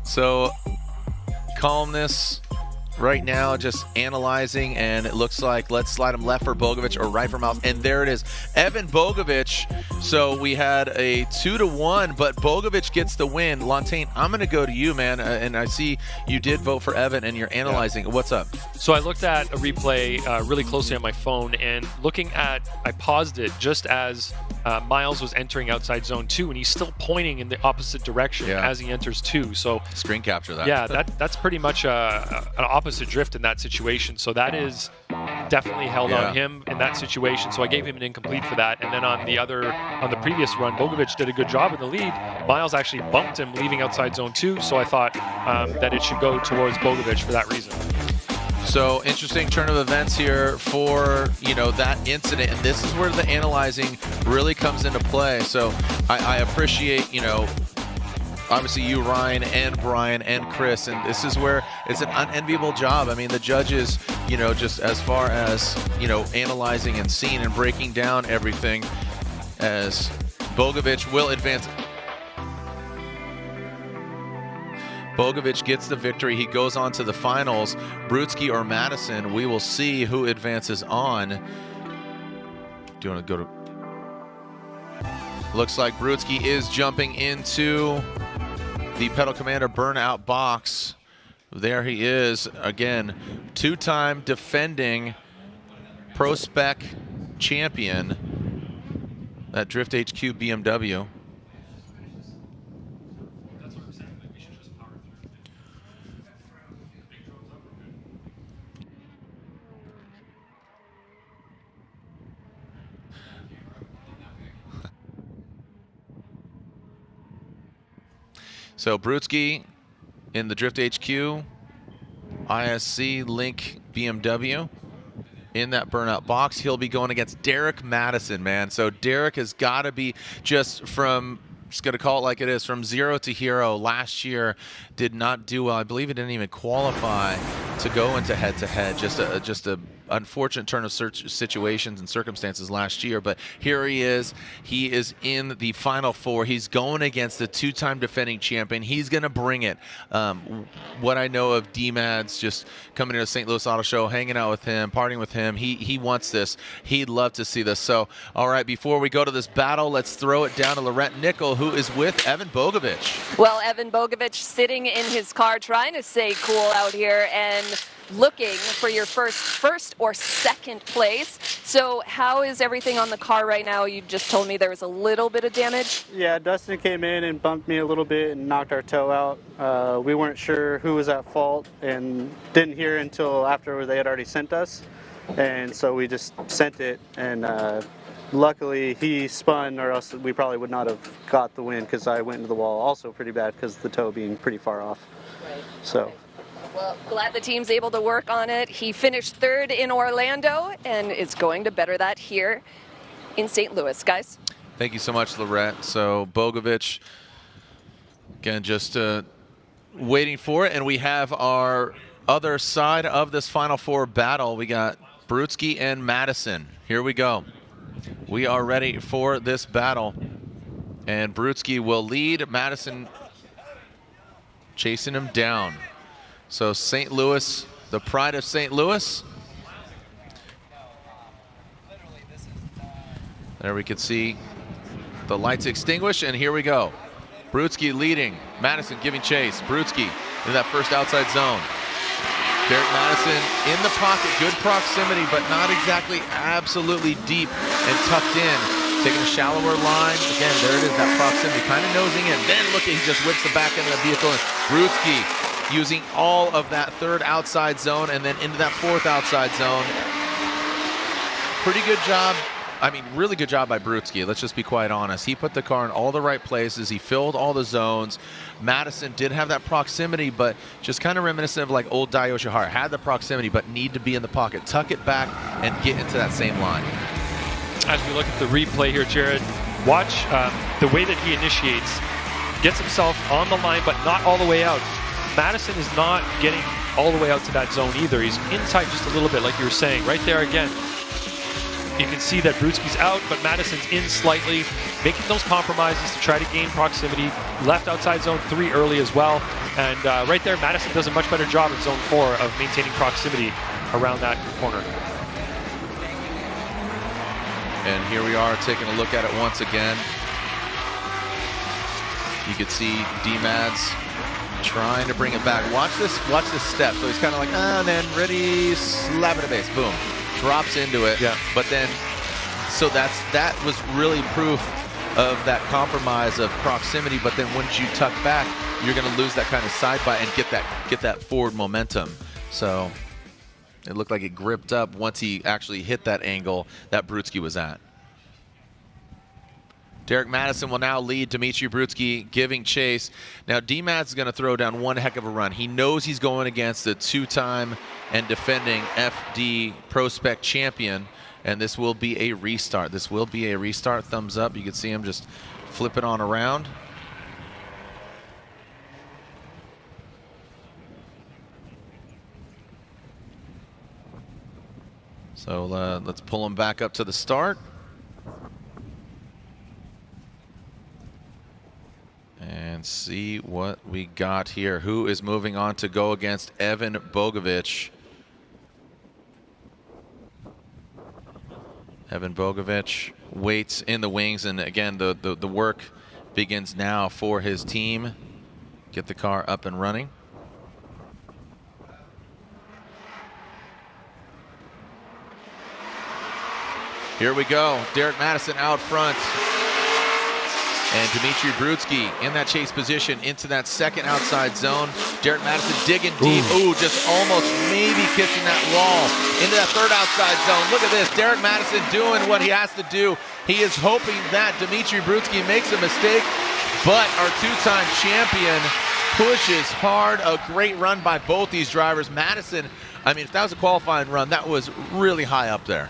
[SPEAKER 1] So calmness right now, just analyzing, and it looks like let's slide him left for Bogovic or right for Miles, and there it is, Evan Bogovic. So we had a 2-1, but Bogovic gets the win. Lantain, I'm going to go to you, man, and I see you did vote for Evan, and you're analyzing. Yeah. What's up?
[SPEAKER 10] So I looked at a replay really closely on my phone, and I paused it just as Miles was entering outside zone 2, and he's still pointing in the opposite direction as he enters 2. So
[SPEAKER 1] screen capture that.
[SPEAKER 10] Yeah, that's pretty much an opposite drift in that situation. So that is definitely held on him in that situation. So I gave him an incomplete for that. And then on the previous run, Bogovic did a good job in the lead. Miles actually bumped him leaving outside zone 2. So I thought that it should go towards Bogovic for that reason.
[SPEAKER 1] So interesting turn of events here for, you know, that incident, and this is where the analyzing really comes into play. So I appreciate, you know, obviously you, Ryan, and Brian, and Chris, and this is where it's an unenviable job. I mean, the judges, you know, just as far as, you know, analyzing and seeing and breaking down everything, as Bogovic will advance. Bogovic gets the victory. He goes on to the finals. Brutsky or Madison, we will see who advances on. Do you want to go to... Looks like Brutsky is jumping into the Pedal Commander burnout box. There he is again, two-time defending ProSpec champion, that Drift HQ BMW. So Brutsky in the Drift HQ, ISC Link BMW in that burnout box. He'll be going against Derek Madison, man. So Derek has got to be just going to call it like it is, from zero to hero. Last year did not do well. I believe he didn't even qualify to go into head-to-head. Just a unfortunate turn of situations and circumstances last year, but here he is. He is in the Final Four. He's going against the two-time defending champion. He's going to bring it. What I know of D-Mads, just coming to the St. Louis Auto Show, hanging out with him, partying with him, he wants this. He'd love to see this. So, all right, before we go to this battle, let's throw it down to Laurent Nickel, who is with Evan Bogovic.
[SPEAKER 11] Well, Evan Bogovic sitting in his car trying to stay cool out here and looking for your first or second place. So how is everything on the car right now? You just told me there was a little bit of damage.
[SPEAKER 21] Yeah, Dustin came in and bumped me a little bit and knocked our toe out. We weren't sure who was at fault and didn't hear until after they had already sent us. And so we just sent it, and luckily he spun, or else we probably would not have got the win, because I went into the wall also pretty bad because the toe being pretty far off.
[SPEAKER 11] Right.
[SPEAKER 21] So.
[SPEAKER 11] Well, glad the team's able to work on it. He finished third in Orlando and is going to better that here in St. Louis, guys.
[SPEAKER 1] Thank you so much, Laurent. So Bogovic, again, just waiting for it. And we have our other side of this Final Four battle. We got Brutsky and Madison. Here we go. We are ready for this battle. And Brutsky will lead. Madison chasing him down. So St. Louis, the pride of St. Louis. There we can see the lights extinguish, and here we go. Brutsky leading, Madison giving chase. Brutsky in that first outside zone. Derek Madison in the pocket, good proximity, but not exactly absolutely deep and tucked in. Taking a shallower line. Again, there it is, that proximity, kind of nosing in. Then look at, he just whips the back end of the vehicle. And Brutsky using all of that third outside zone and then into that fourth outside zone. Pretty good job. I mean, really good job by Brutsky. Let's just be quite honest. He put the car in all the right places. He filled all the zones. Madison did have that proximity, but just kind of reminiscent of like old Dai Yoshihara. Had the proximity, but need to be in the pocket. Tuck it back and get into that same line.
[SPEAKER 10] As we look at the replay here, Jared, watch the way that he initiates. Gets himself on the line, but not all the way out. Madison is not getting all the way out to that zone either. He's inside just a little bit, like you were saying. Right there again. You can see that Brutsky's out, but Madison's in slightly, making those compromises to try to gain proximity. Left outside zone 3 early as well. And right there, Madison does a much better job in zone 4 of maintaining proximity around that corner.
[SPEAKER 1] And here we are taking a look at it once again. You could see D-Mads trying to bring it back. Watch this step. So he's kind of like, and then ready, slap it a base, boom. Drops into it. Yeah. But then, so that was really proof of that compromise of proximity. But then once you tuck back, you're going to lose that kind of side bite and get that forward momentum. So it looked like it gripped up once he actually hit that angle that Brutsky was at. Derek Madison will now lead Dmitry Brutsky, giving chase. Now, D-Mads is going to throw down one heck of a run. He knows he's going against the two-time and defending FD ProSpec champion, and this will be a restart. This will be a restart. Thumbs up. You can see him just flip it on around. So let's pull him back up to the start. And see what we got here. Who is moving on to go against Evan Bogovic? Evan Bogovic waits in the wings, and again, the work begins now for his team. Get the car up and running. Here we go. Derek Madison out front. And Dmitry Brutsky in that chase position into that second outside zone. Derek Madison digging deep. Ooh, just almost maybe kissing that wall. Into that third outside zone. Look at this. Derek Madison doing what he has to do. He is hoping that Dmitry Brutsky makes a mistake, but our two-time champion pushes hard. A great run by both these drivers. Madison, I mean, if that was a qualifying run, that was really high up there.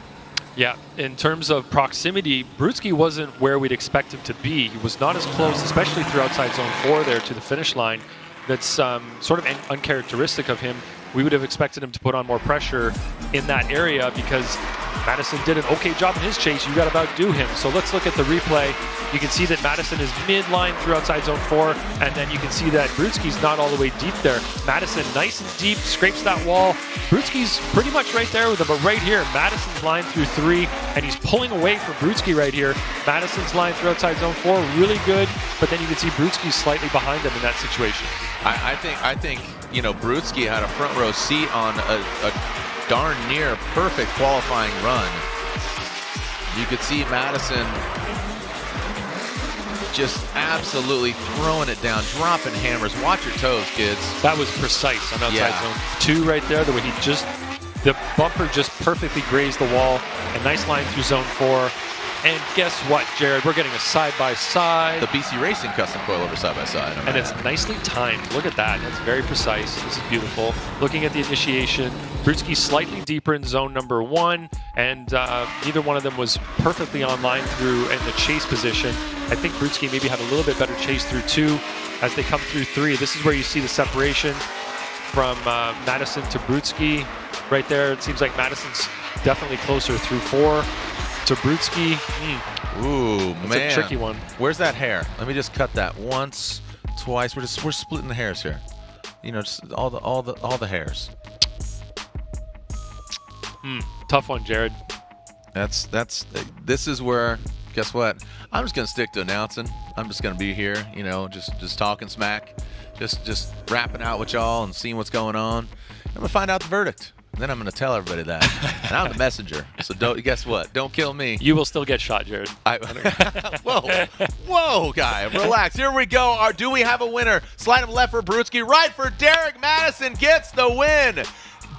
[SPEAKER 10] Yeah, in terms of proximity, Brutsky wasn't where we'd expect him to be. He was not as close, especially through outside zone 4 there to the finish line. That's sort of uncharacteristic of him. we would have expected him to put on more pressure in that area because Madison did an okay job in his chase. You got to outdo him. So let's look at the replay. You can see that Madison is mid-line through outside zone 4, and then you can see that Brudski's not all the way deep there. Madison nice and deep, scrapes that wall. Brudski's pretty much right there with him, but right here, Madison's line through 3, and he's pulling away from Brudski right here. Madison's line through outside zone 4, really good, but then you can see Brudski's slightly behind him in that situation.
[SPEAKER 1] I think Brudski had a front row seat on a darn near perfect qualifying run. You could see Madison just absolutely throwing it down, dropping hammers. Watch your toes, kids.
[SPEAKER 10] That was precise on outside zone 2 right there. The way the bumper just perfectly grazed the wall. A nice line through zone 4. And guess what, Jared? We're getting a side-by-side.
[SPEAKER 1] The BC Racing custom coilover side-by-side.
[SPEAKER 10] And it's nicely timed. Look at that. That's very precise. This is beautiful. Looking at the initiation, Brudski slightly deeper in zone number 1, and neither one of them was perfectly online through in the chase position. I think Brudski maybe had a little bit better chase through 2 as they come through 3. This is where you see the separation from Madison to Brudski. Right there, it seems like Madison's definitely closer through 4. To Brudski.
[SPEAKER 1] Ooh,
[SPEAKER 10] that's
[SPEAKER 1] man.
[SPEAKER 10] a tricky one.
[SPEAKER 1] Where's that hair? Let me just cut that once, twice. We're splitting the hairs here. Just all the hairs.
[SPEAKER 10] Tough one, Jared.
[SPEAKER 1] This is where, guess what? I'm just gonna stick to announcing. I'm just gonna be here, just talking smack, just rapping out with y'all and seeing what's going on. I'm gonna find out the verdict. And then I'm going to tell everybody that. And I'm the messenger. So guess what? Don't kill me.
[SPEAKER 10] You will still get shot, Jared.
[SPEAKER 1] Whoa, guy. Relax. Here we go. Do we have a winner? Slide him left for Brudski. Right for Derek Madison. Gets the win.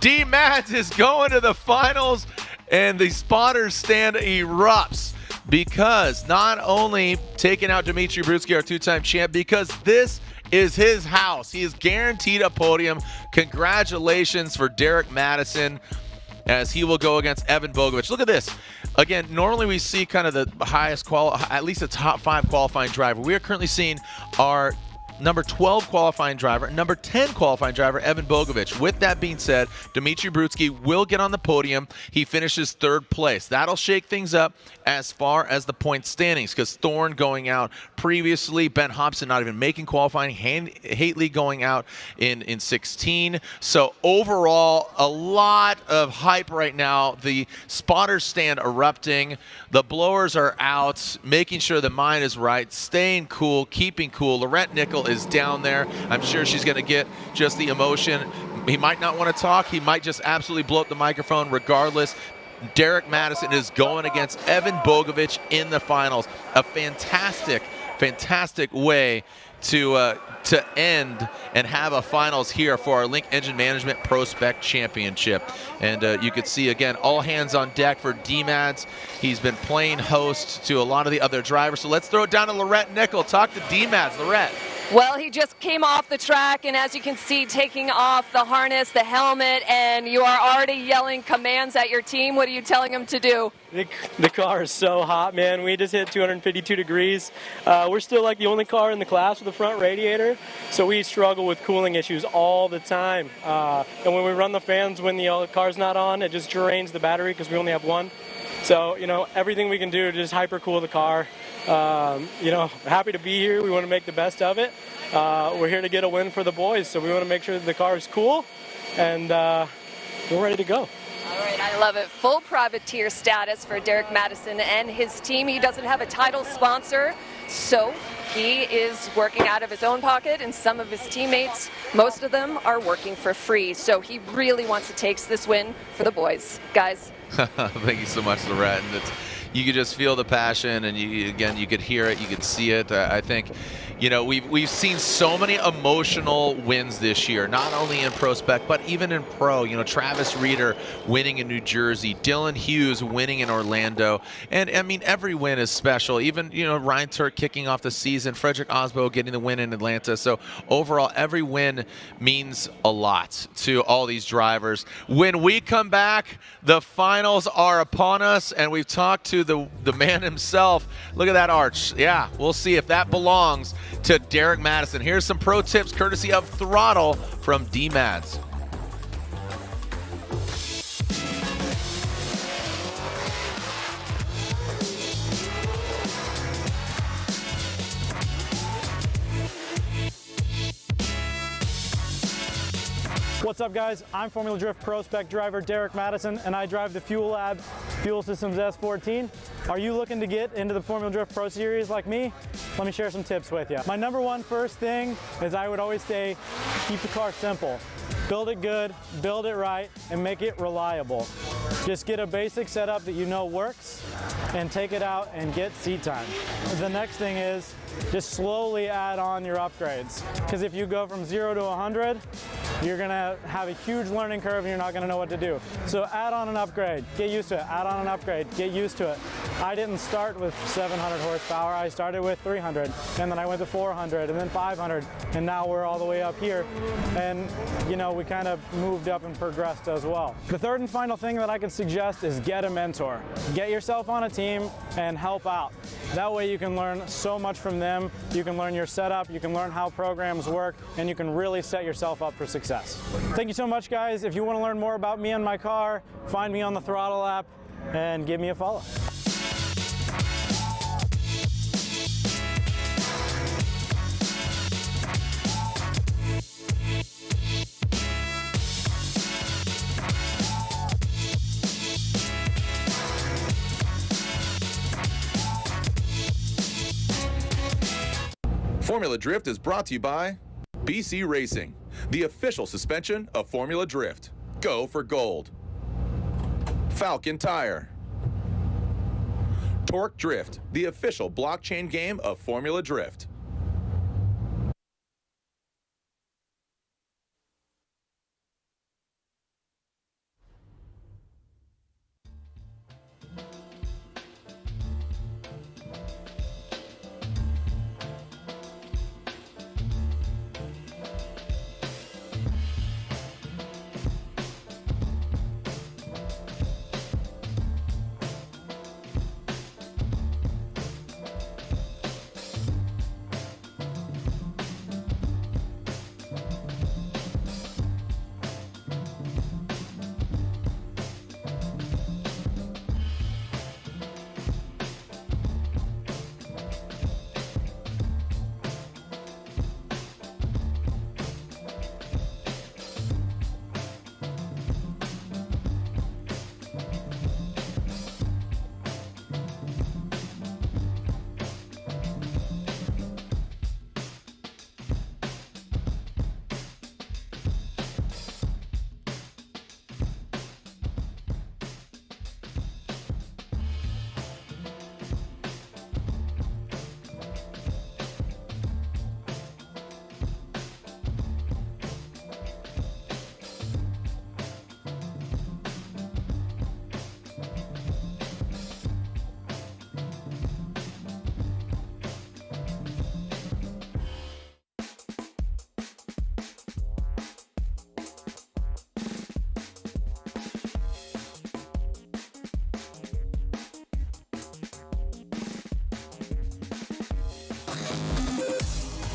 [SPEAKER 1] D-Mads is going to the finals. And the spotters stand erupts. Because not only taking out Dmitry Brudski, our 2-time champ, because this is his house. He is guaranteed a podium. Congratulations for Derek Madison as he will go against Evan Bogovic. Look at this. Again, normally we see kind of the highest at least a top 5 qualifying driver. We are currently seeing our number 12 qualifying driver, number 10 qualifying driver, Evan Bogovic. With that being said, Dmitry Brudski will get on the podium. He finishes 3rd place. That'll shake things up as far as the point standings because Thorne going out previously, Ben Hobson not even making qualifying, Hately going out in 16. So overall, a lot of hype right now. The spotters stand erupting. The blowers are out, making sure the mind is right, staying cool, keeping cool. Laurent Nickel is down there. I'm sure she's going to get just the emotion. He might not want to talk. He might just absolutely blow up the microphone regardless. Derek Madison is going against Evan Bogovic in the finals. A fantastic way to end and have a finals here for our Link Engine Management ProSpec Championship. And you could see, again, all hands on deck for D-Mads. He's been playing host to a lot of the other drivers. So let's throw it down to Laurent Nickel. Talk to D-Mads. Laurent.
[SPEAKER 11] Well, he just came off the track, and as you can see, taking off the harness, the helmet, and you are already yelling commands at your team. What are you telling them to do?
[SPEAKER 13] The car is so hot, man. We just hit 252 degrees. We're still like the only car in the class with a front radiator, so we struggle with cooling issues all the time. And when we run the fans when the car's not on, it just drains the battery because we only have one. So, everything we can do to just hyper cool the car. Happy to be here. We want to make the best of it. We're here to get a win for the boys, so we want to make sure that the car is cool, and we're ready to go.
[SPEAKER 11] All right, I love it. Full privateer status for Derek Madison and his team. He doesn't have a title sponsor, so he is working out of his own pocket, and some of his teammates, most of them, are working for free. So he really wants to take this win for the boys. Guys.
[SPEAKER 1] Thank you so much, Laurent. You could just feel the passion, and you could hear it, you could see it. I think, we've seen so many emotional wins this year, not only in ProSpec, but even in Pro. Travis Reeder winning in New Jersey, Dylan Hughes winning in Orlando, and I mean every win is special. Even Ryan Turk kicking off the season, Frederick Osbo getting the win in Atlanta. So overall, every win means a lot to all these drivers. When we come back, the finals are upon us, and we've talked to the man himself. Look at that arch. Yeah, we'll see if that belongs to Derek Madison. Here's some pro tips courtesy of Throttle from D-Mads.
[SPEAKER 8] What's up, guys? I'm Formula Drift ProSpec driver Derek Madison, and I drive the Fuel Lab Fuel Systems S14. Are you looking to get into the Formula Drift Pro Series like me? Let me share some tips with you. My number one first thing is I would always say, keep the car simple. Build it good, build it right, and make it reliable. Just get a basic setup that you know works, and take it out and get seat time. The next thing is just slowly add on your upgrades. Because if you go from 0 to 100, you're gonna have a huge learning curve and you're not gonna know what to do. So add on an upgrade, get used to it. Add on an upgrade, get used to it. I didn't start with 700 horsepower, I started with 300, and then I went to 400, and then 500, and now we're all the way up here. And you know, we kind of moved up and progressed as well. The third and final thing that I could suggest is get a mentor. Get yourself on a team and help out. That way you can learn so much from them. You can learn your setup, you can learn how programs work, and you can really set yourself up for success. Thank you so much, guys. If you want to learn more about me and my car, find me on the Throttle app and give me a follow.
[SPEAKER 1] Formula Drift is brought to you by BC Racing, the official suspension of Formula Drift. Go for gold. Falcon Tire. Torque Drift, the official blockchain game of Formula Drift.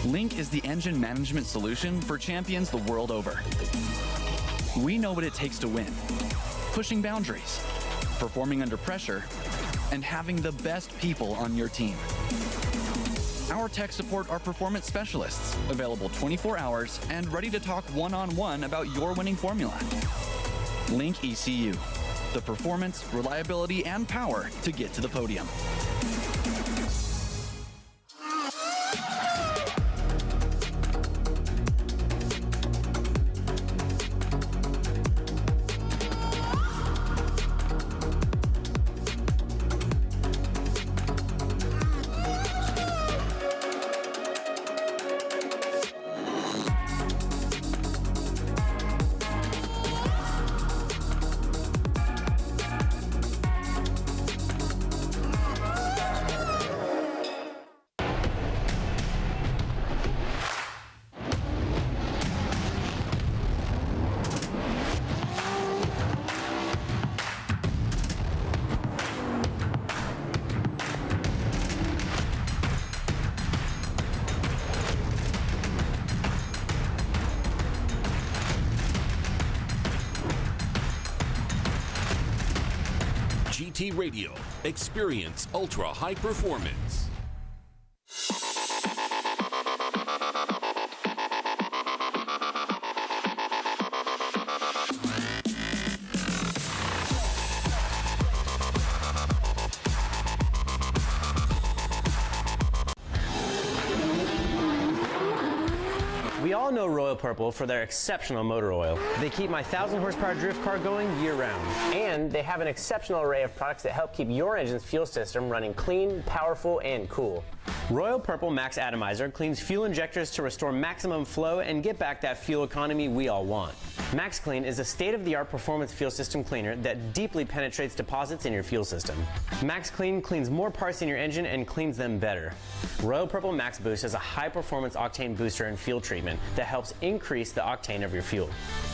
[SPEAKER 5] Link is the engine management solution for champions the world over. We know what it takes to win. Pushing boundaries, performing under pressure, and having the best people on your team. Our tech support are performance specialists, available 24 hours and ready to talk one-on-one about your winning formula. Link ECU, the performance, reliability, and power to get to the podium.
[SPEAKER 7] GT Radio. Experience ultra high performance.
[SPEAKER 15] all know Royal Purple for their exceptional motor oil. They keep my 1,000 horsepower drift car going year-round. And they have an exceptional array of products that help keep your engine's fuel system running clean, powerful, and cool. Royal Purple Max Atomizer cleans fuel injectors to restore maximum flow and get back that fuel economy we all want. Max Clean is a state-of-the-art performance fuel system cleaner that deeply penetrates deposits in your fuel system. Max Clean cleans more parts in your engine and cleans them better. Royal Purple Max Boost is a high-performance octane booster and fuel treatment that helps increase the octane of your fuel.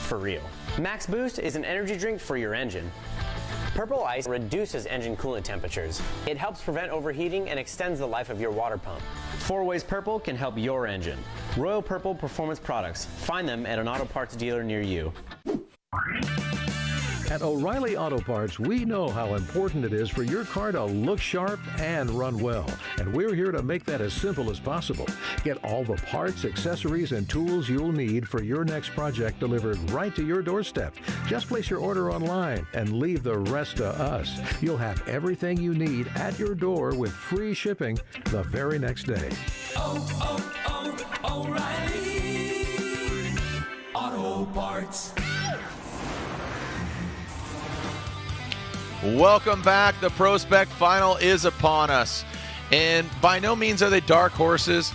[SPEAKER 15] For real. Max Boost is an energy drink for your engine. Purple Ice reduces engine coolant temperatures. It helps prevent overheating and extends the life of your water pump. 4-Ways Purple can help your engine. Royal Purple Performance Products. Find them at an auto parts dealer near you.
[SPEAKER 6] At O'Reilly Auto Parts, we know how important it is for your car to look sharp and run well. And we're here to make that as simple as possible. Get all the parts, accessories, and tools you'll need for your next project delivered right to your doorstep. Just place your order online and leave the rest to us. You'll have everything you need at your door with free shipping the very next day.
[SPEAKER 9] O'Reilly Auto Parts.
[SPEAKER 1] Welcome back. The PROSPEC final is upon us. And by no means are they dark horses,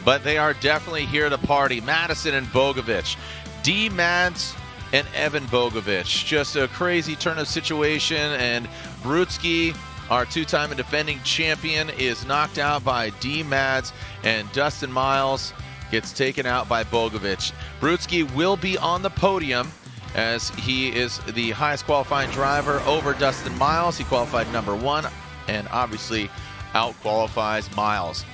[SPEAKER 1] but they are definitely here to party. Madison and Bogovic. D. Mads and Evan Bogovic. Just a crazy turn of situation, and Brutsky, our two-time defending champion, is knocked out by D. Mads, and Dustin Miles gets taken out by Bogovic. Brutsky will be on the podium as he is the highest qualifying driver over Dustin Miles. He qualified number 1 and obviously out-qualifies Miles.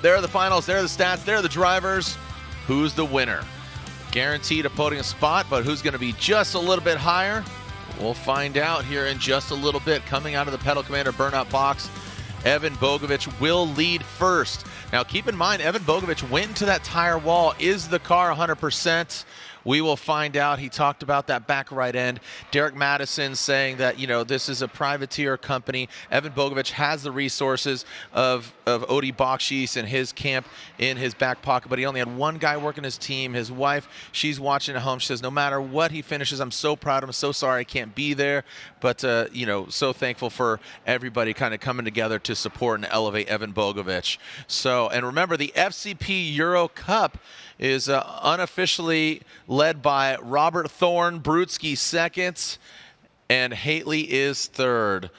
[SPEAKER 1] There are the finals, there are the stats, there are the drivers. Who's the winner? Guaranteed a podium spot, but who's going to be just a little bit higher? We'll find out here in just a little bit. Coming out of the Pedal Commander burnout box, Evan Bogovic will lead first. Now keep in mind, Evan Bogovic went into that tire wall. Is the car 100%? We will find out. He talked about that back right end. Derek Madison saying that, you know, this is a privateer company. Evan Bogovic has the resources of Odi Bakshish and his camp in his back pocket, but he only had one guy working his team. His wife, she's watching at home. She says, no matter what he finishes, I'm so proud of him. So sorry I can't be there, but, you know, so thankful for everybody kind of coming together to support and elevate Evan Bogovic. So, and remember, the FCP Euro Cup is unofficially led by Robert Thorne, Brutsky second, and Haitley is third.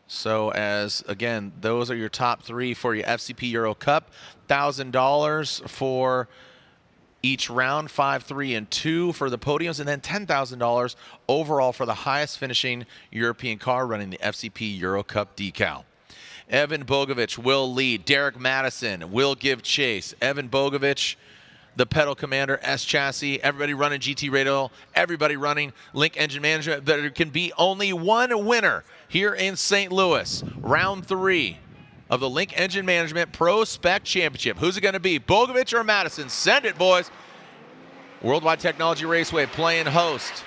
[SPEAKER 1] So as, again, those are your top 3 for your FCP Euro Cup. $1,000 for each round, 5, 3, and 2 for the podiums, and then $10,000 overall for the highest finishing European car running the FCP Euro Cup decal. Evan Bogovic will lead. Derek Madison will give chase. Evan Bogovic, the Pedal Commander S chassis, everybody running GT Radial, everybody running Link Engine Management. There can be only one winner here in St. Louis. Round 3 of the Link Engine Management PROSPEC Championship. Who's it going to be, Bogovic or Madison? Send it, boys. Worldwide Technology Raceway playing host.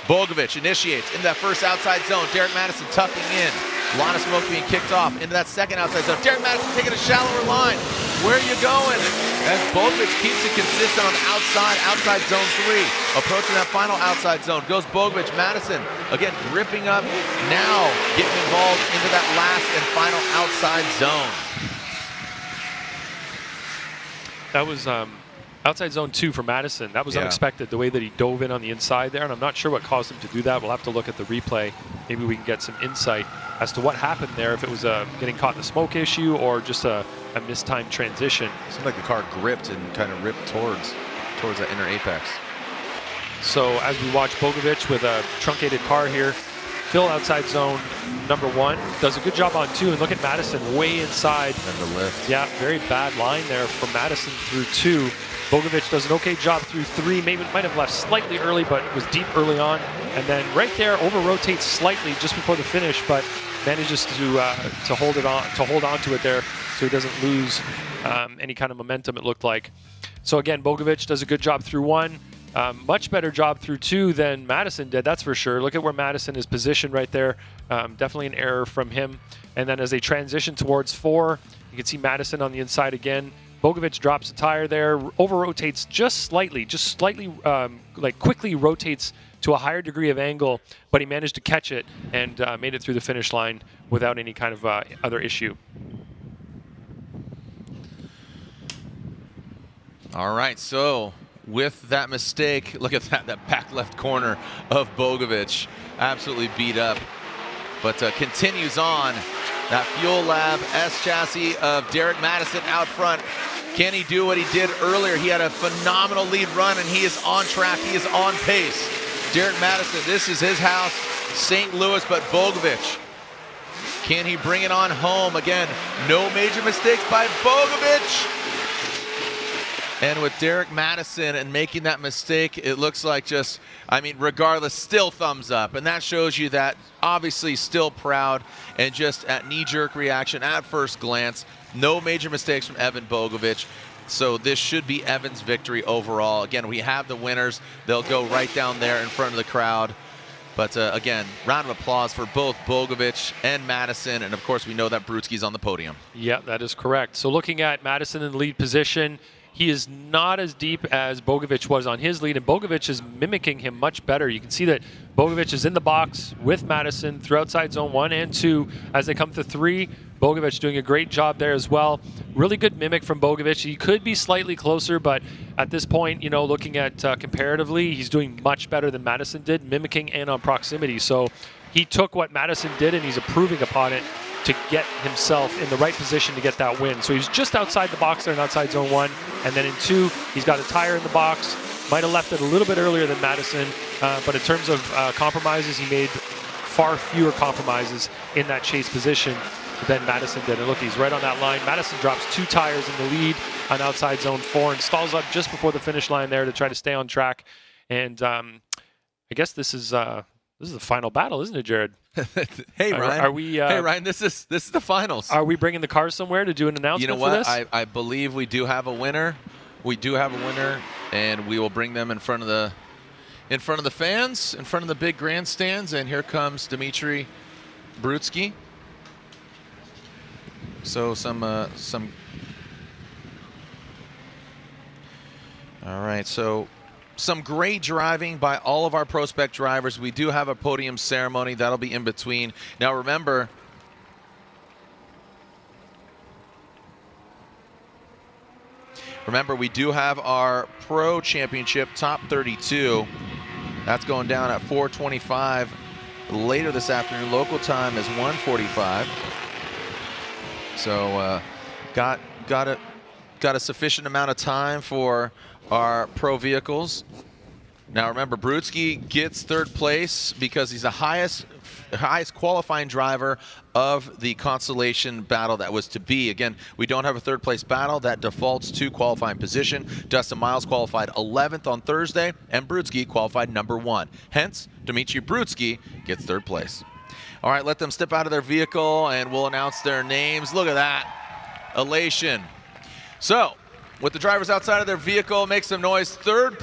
[SPEAKER 1] Bogovic initiates into that first outside zone. Derek Madison tucking in. A lot of smoke being kicked off into that second outside zone. Derek Madison taking a shallower line. Where are you going? As Bogovic keeps it consistent on the outside zone 3. Approaching that final outside zone. Goes Bogovic. Madison, again, gripping up. Now getting involved into that last and final outside zone.
[SPEAKER 10] That was outside zone 2 for Madison. That was unexpected, the way that he dove in on the inside there, and I'm not sure what caused him to do that. We'll have to look at the replay. Maybe we can get some insight as to what happened there, if it was getting caught in the smoke issue or just a mistimed transition.
[SPEAKER 1] It seemed like the car gripped and kind of ripped towards that inner apex.
[SPEAKER 10] So as we watch Bogovic with a truncated car here, Phil outside zone number 1, does a good job on 2, and look at Madison way inside.
[SPEAKER 1] And the lift.
[SPEAKER 10] Yeah, very bad line there from Madison through 2. Bogovic does an okay job through 3. Maybe might have left slightly early, but it was deep early on. And then right there, over-rotates slightly just before the finish, but manages to hold on to it there so he doesn't lose any kind of momentum, it looked like. So again, Bogovic does a good job through 1. Much better job through 2 than Madison did, that's for sure. Look at where Madison is positioned right there. Definitely an error from him. And then as they transition towards 4, you can see Madison on the inside again. Bogovic drops a tire there, over-rotates just slightly, like quickly rotates to a higher degree of angle, but he managed to catch it and made it through the finish line without any kind of other issue.
[SPEAKER 1] All right, so with that mistake, look at that back left corner of Bogovic, absolutely beat up, but continues on. That Fuel Lab S chassis of Derek Madison out front. Can he do what he did earlier? He had a phenomenal lead run, and he is on track. He is on pace. Derek Madison, this is his house, St. Louis, but Bogovic, can he bring it on home? Again, no major mistakes by Bogovic. And with Derek Madison and making that mistake, it looks like just, I mean, regardless, still thumbs up. And that shows you that obviously still proud and just at knee-jerk reaction at first glance. No major mistakes from Evan Bogovic. So this should be Evan's victory overall. Again, we have the winners. They'll go right down there in front of the crowd. But again, round of applause for both Bogovic and Madison. And of course, we know that Brudski's on the podium.
[SPEAKER 10] Yeah, that is correct. So looking at Madison in the lead position, he is not as deep as Bogovic was on his lead, and Bogovic is mimicking him much better. You can see that Bogovic is in the box with Madison through outside zone 1 and 2 as they come to 3. Bogovic doing a great job there as well. Really good mimic from Bogovic. He could be slightly closer, but at this point, you know, looking at comparatively, he's doing much better than Madison did, mimicking and on proximity. So he took what Madison did and he's improving upon it to get himself in the right position to get that win. So he's just outside the box there in outside zone 1, and then in 2, he's got a tire in the box. Might have left it a little bit earlier than Madison, but in terms of compromises, he made far fewer compromises in that chase position than Madison did. And look, he's right on that line. Madison drops 2 tires in the lead on outside zone 4 and stalls up just before the finish line there to try to stay on track. And I guess this is the final battle, isn't it, Jared?
[SPEAKER 1] Hey, Ryan.
[SPEAKER 10] Are we?
[SPEAKER 1] Hey, Ryan. This is the finals.
[SPEAKER 10] Are we bringing the cars somewhere to do an announcement?
[SPEAKER 1] You know what?
[SPEAKER 10] For this?
[SPEAKER 1] I believe we do have a winner. We do have a winner, and we will bring them in front of the fans, in front of the big grandstands. And here comes Dmitry Brudski. So some. All right. So. Some great driving by all of our ProSpec drivers. We do have a podium ceremony. That'll be in between. Now remember, we do have our Pro Championship Top 32. That's going down at 4:25 later this afternoon. Local time is 1:45. So got a sufficient amount of time for our pro vehicles. Now remember, Brudski gets 3rd place because he's the highest qualifying driver of the Constellation battle that was to be. Again, we don't have a 3rd place battle. That defaults to qualifying position. Dustin Miles qualified 11th on Thursday, and Brudski qualified number 1. Hence, Dmitry Brudski gets 3rd place. All right, let them step out of their vehicle, and we'll announce their names. Look at that. Elation. So, with the drivers outside of their vehicle, make some noise. 3rd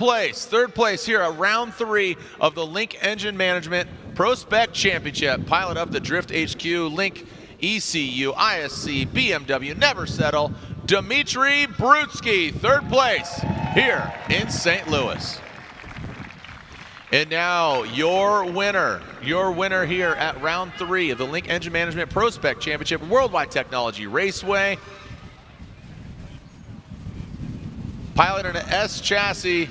[SPEAKER 1] place here at round 3 of the Link Engine Management ProSpec Championship. Pilot of the Drift HQ, Link, ECU, ISC, BMW, Never Settle, Dmitry Brudski, 3rd place here in St. Louis. And now your winner here at round 3 of the Link Engine Management ProSpec Championship Worldwide Technology Raceway. Piloting an S chassis.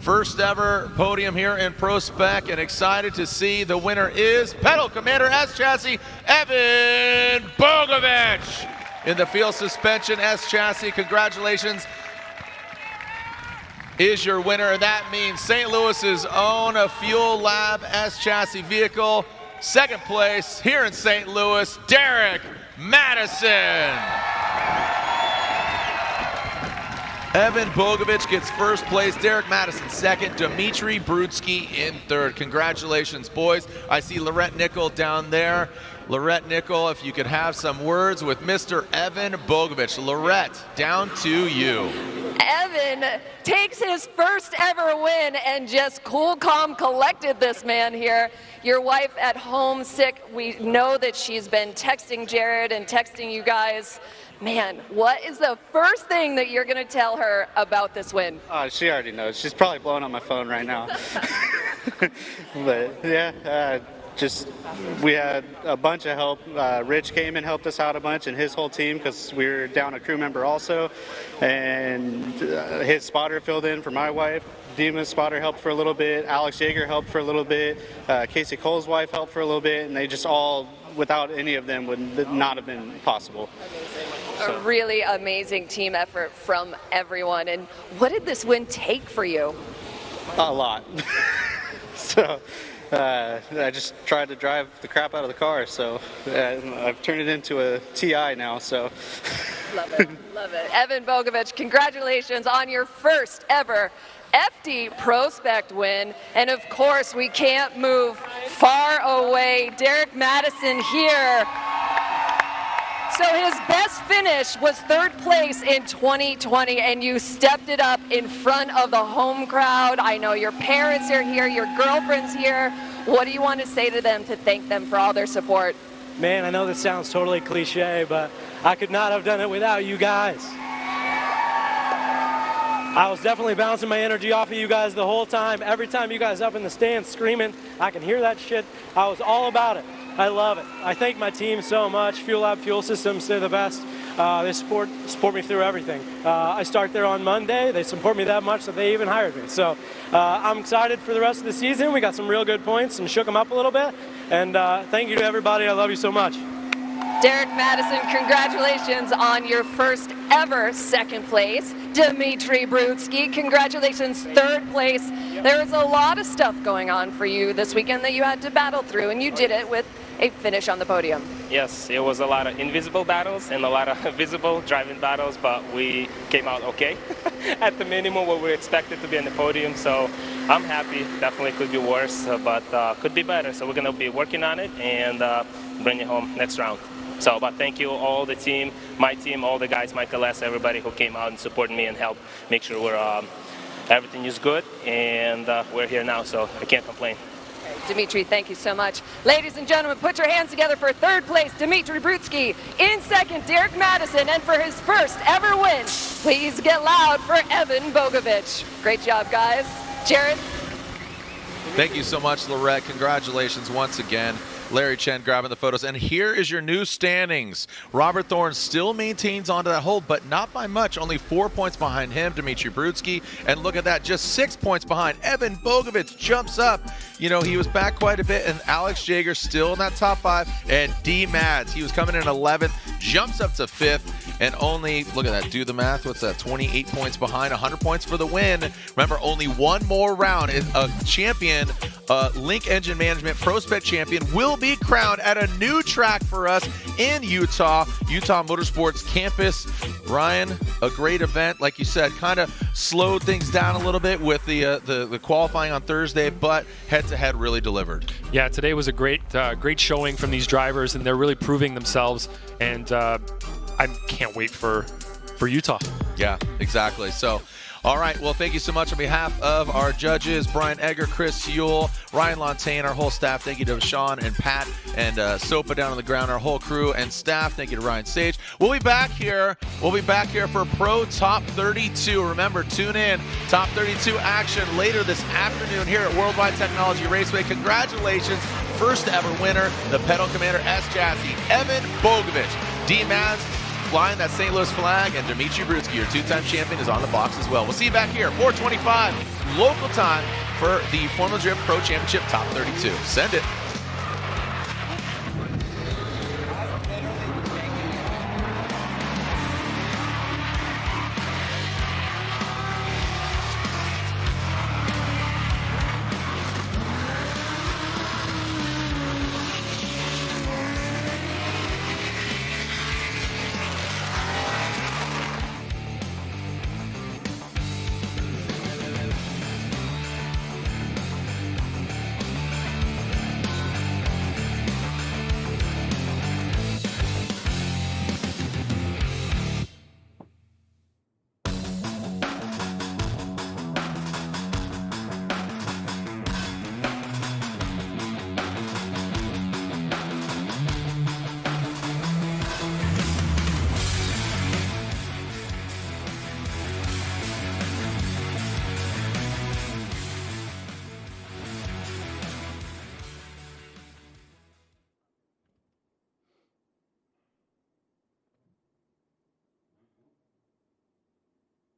[SPEAKER 1] First ever podium here in ProSpec, and excited to see the winner is Pedal Commander S chassis, Evan Bogovic. In the field suspension S chassis, congratulations, is your winner. That means St. Louis's own Fuel Lab S chassis vehicle. 2nd place here in St. Louis, Derek Madison. Evan Bogovic gets 1st place, Derek Madison 2nd, Dmitry Brudski in 3rd. Congratulations, boys. I see Lorette Nickel down there. Lorette Nickel, if you could have some words with Mr. Evan Bogovic. Lorette, down to you.
[SPEAKER 11] Evan takes his first ever win and just cool, calm, collected this man here. Your wife at home sick. We know that she's been texting Jared and texting you guys. Man, what is the first thing that you're going to tell her about this win?
[SPEAKER 21] She already knows. She's probably blowing on my phone right now. But yeah, just we had a bunch of help. Rich came and helped us out a bunch, and his whole team, because we were down a crew member also. And his spotter filled in for my wife. Dima's spotter helped for a little bit. Alex Jaeger helped for a little bit. Casey Cole's wife helped for a little bit, and they just all, without any of them, would not have been possible.
[SPEAKER 11] A really amazing team effort from everyone. And what did this win take for you?
[SPEAKER 21] A lot. So I just tried to drive the crap out of the car. So I've turned it into a TI now. So
[SPEAKER 11] love it, love it. Evan Bogovic, congratulations on your first ever FD PROSPEC win. And of course, we can't move far away. Derek Madison here. So his best finish was third place in 2020, and you stepped it up in front of the home crowd. I know your parents are here, your girlfriend's here. What do you want to say to them to thank them for all their support?
[SPEAKER 8] Man, I know this sounds totally cliche, but I could not have done it without you guys. I was definitely bouncing my energy off of you guys the whole time. Every time you guys up in the stands screaming, I can hear that shit. I was all about it. I love it. I thank my team so much. Fuel Lab Fuel Systems, they're the best. They support me through everything. I start there on Monday. They support me that much that they even hired me. So I'm excited for the rest of the season. We got some real good points and shook them up a little bit. And thank you to everybody. I love you so much.
[SPEAKER 11] Derek Madison, congratulations on your first ever second place. Dmitry Brutsky, congratulations, third place. There was a lot of stuff going on for you this weekend that you had to battle through, and you did it with a finish on the podium.
[SPEAKER 18] Yes, it was a lot of invisible battles and a lot of visible driving battles, but we came out okay at the minimum what we expected to be on the podium. So I'm happy. Definitely could be worse, but could be better. So we're going to be working on it and bring it home next round. So, but thank you all the team, my team, all the guys, Michael S., everybody who came out and supported me and helped make sure everything is good, and we're here now, so I can't complain.
[SPEAKER 11] Dmitry, thank you so much. Ladies and gentlemen, put your hands together for third place, Dmitry Brutsky. In second, Derek Madison. And for his first ever win, please get loud for Evan Bogovic. Great job, guys. Jared?
[SPEAKER 1] Thank you so much, Lorette. Congratulations once again. Larry Chen grabbing the photos. And here is your new standings. Robert Thorne still maintains onto that hold, but not by much. Only 4 points behind him, Dmitry Brutsky. And look at that, just 6 points behind. Evan Bogovic jumps up. You know, he was back quite a bit. And Alex Jaeger still in that top 5. And D. Mads, he was coming in 11th, jumps up to 5th. And only, look at that, do the math, what's that, 28 points behind, 100 points for the win. Remember, only one more round. A champion, Link Engine Management PROSPEC champion, will be crowned at a new track for us in Utah Motorsports campus. Ryan, a great event. Like you said, kind of slowed things down a little bit with the qualifying on Thursday, but head-to-head really delivered.
[SPEAKER 10] Yeah, today was a great showing from these drivers, and they're really proving themselves. And I can't wait for Utah.
[SPEAKER 1] Yeah, exactly. So, all right. Well, thank you so much on behalf of our judges, Brian Egger, Chris Yule, Ryan Lontaine, our whole staff. Thank you to Sean and Pat and Sopa down on the ground, our whole crew and staff. Thank you to Ryan Sage. We'll be back here. We'll be back here for Pro Top 32. Remember, tune in. Top 32 action later this afternoon here at Worldwide Technology Raceway. Congratulations. First ever winner, the Pedal Commander S chassis, Evan Bogovic. D. Mads flying that St. Louis flag, and Dmitry Brutsky, your two-time champion, is on the box as well. We'll see you back here, 4:25 local time for the Formula Drift Pro Championship Top 32. Send it.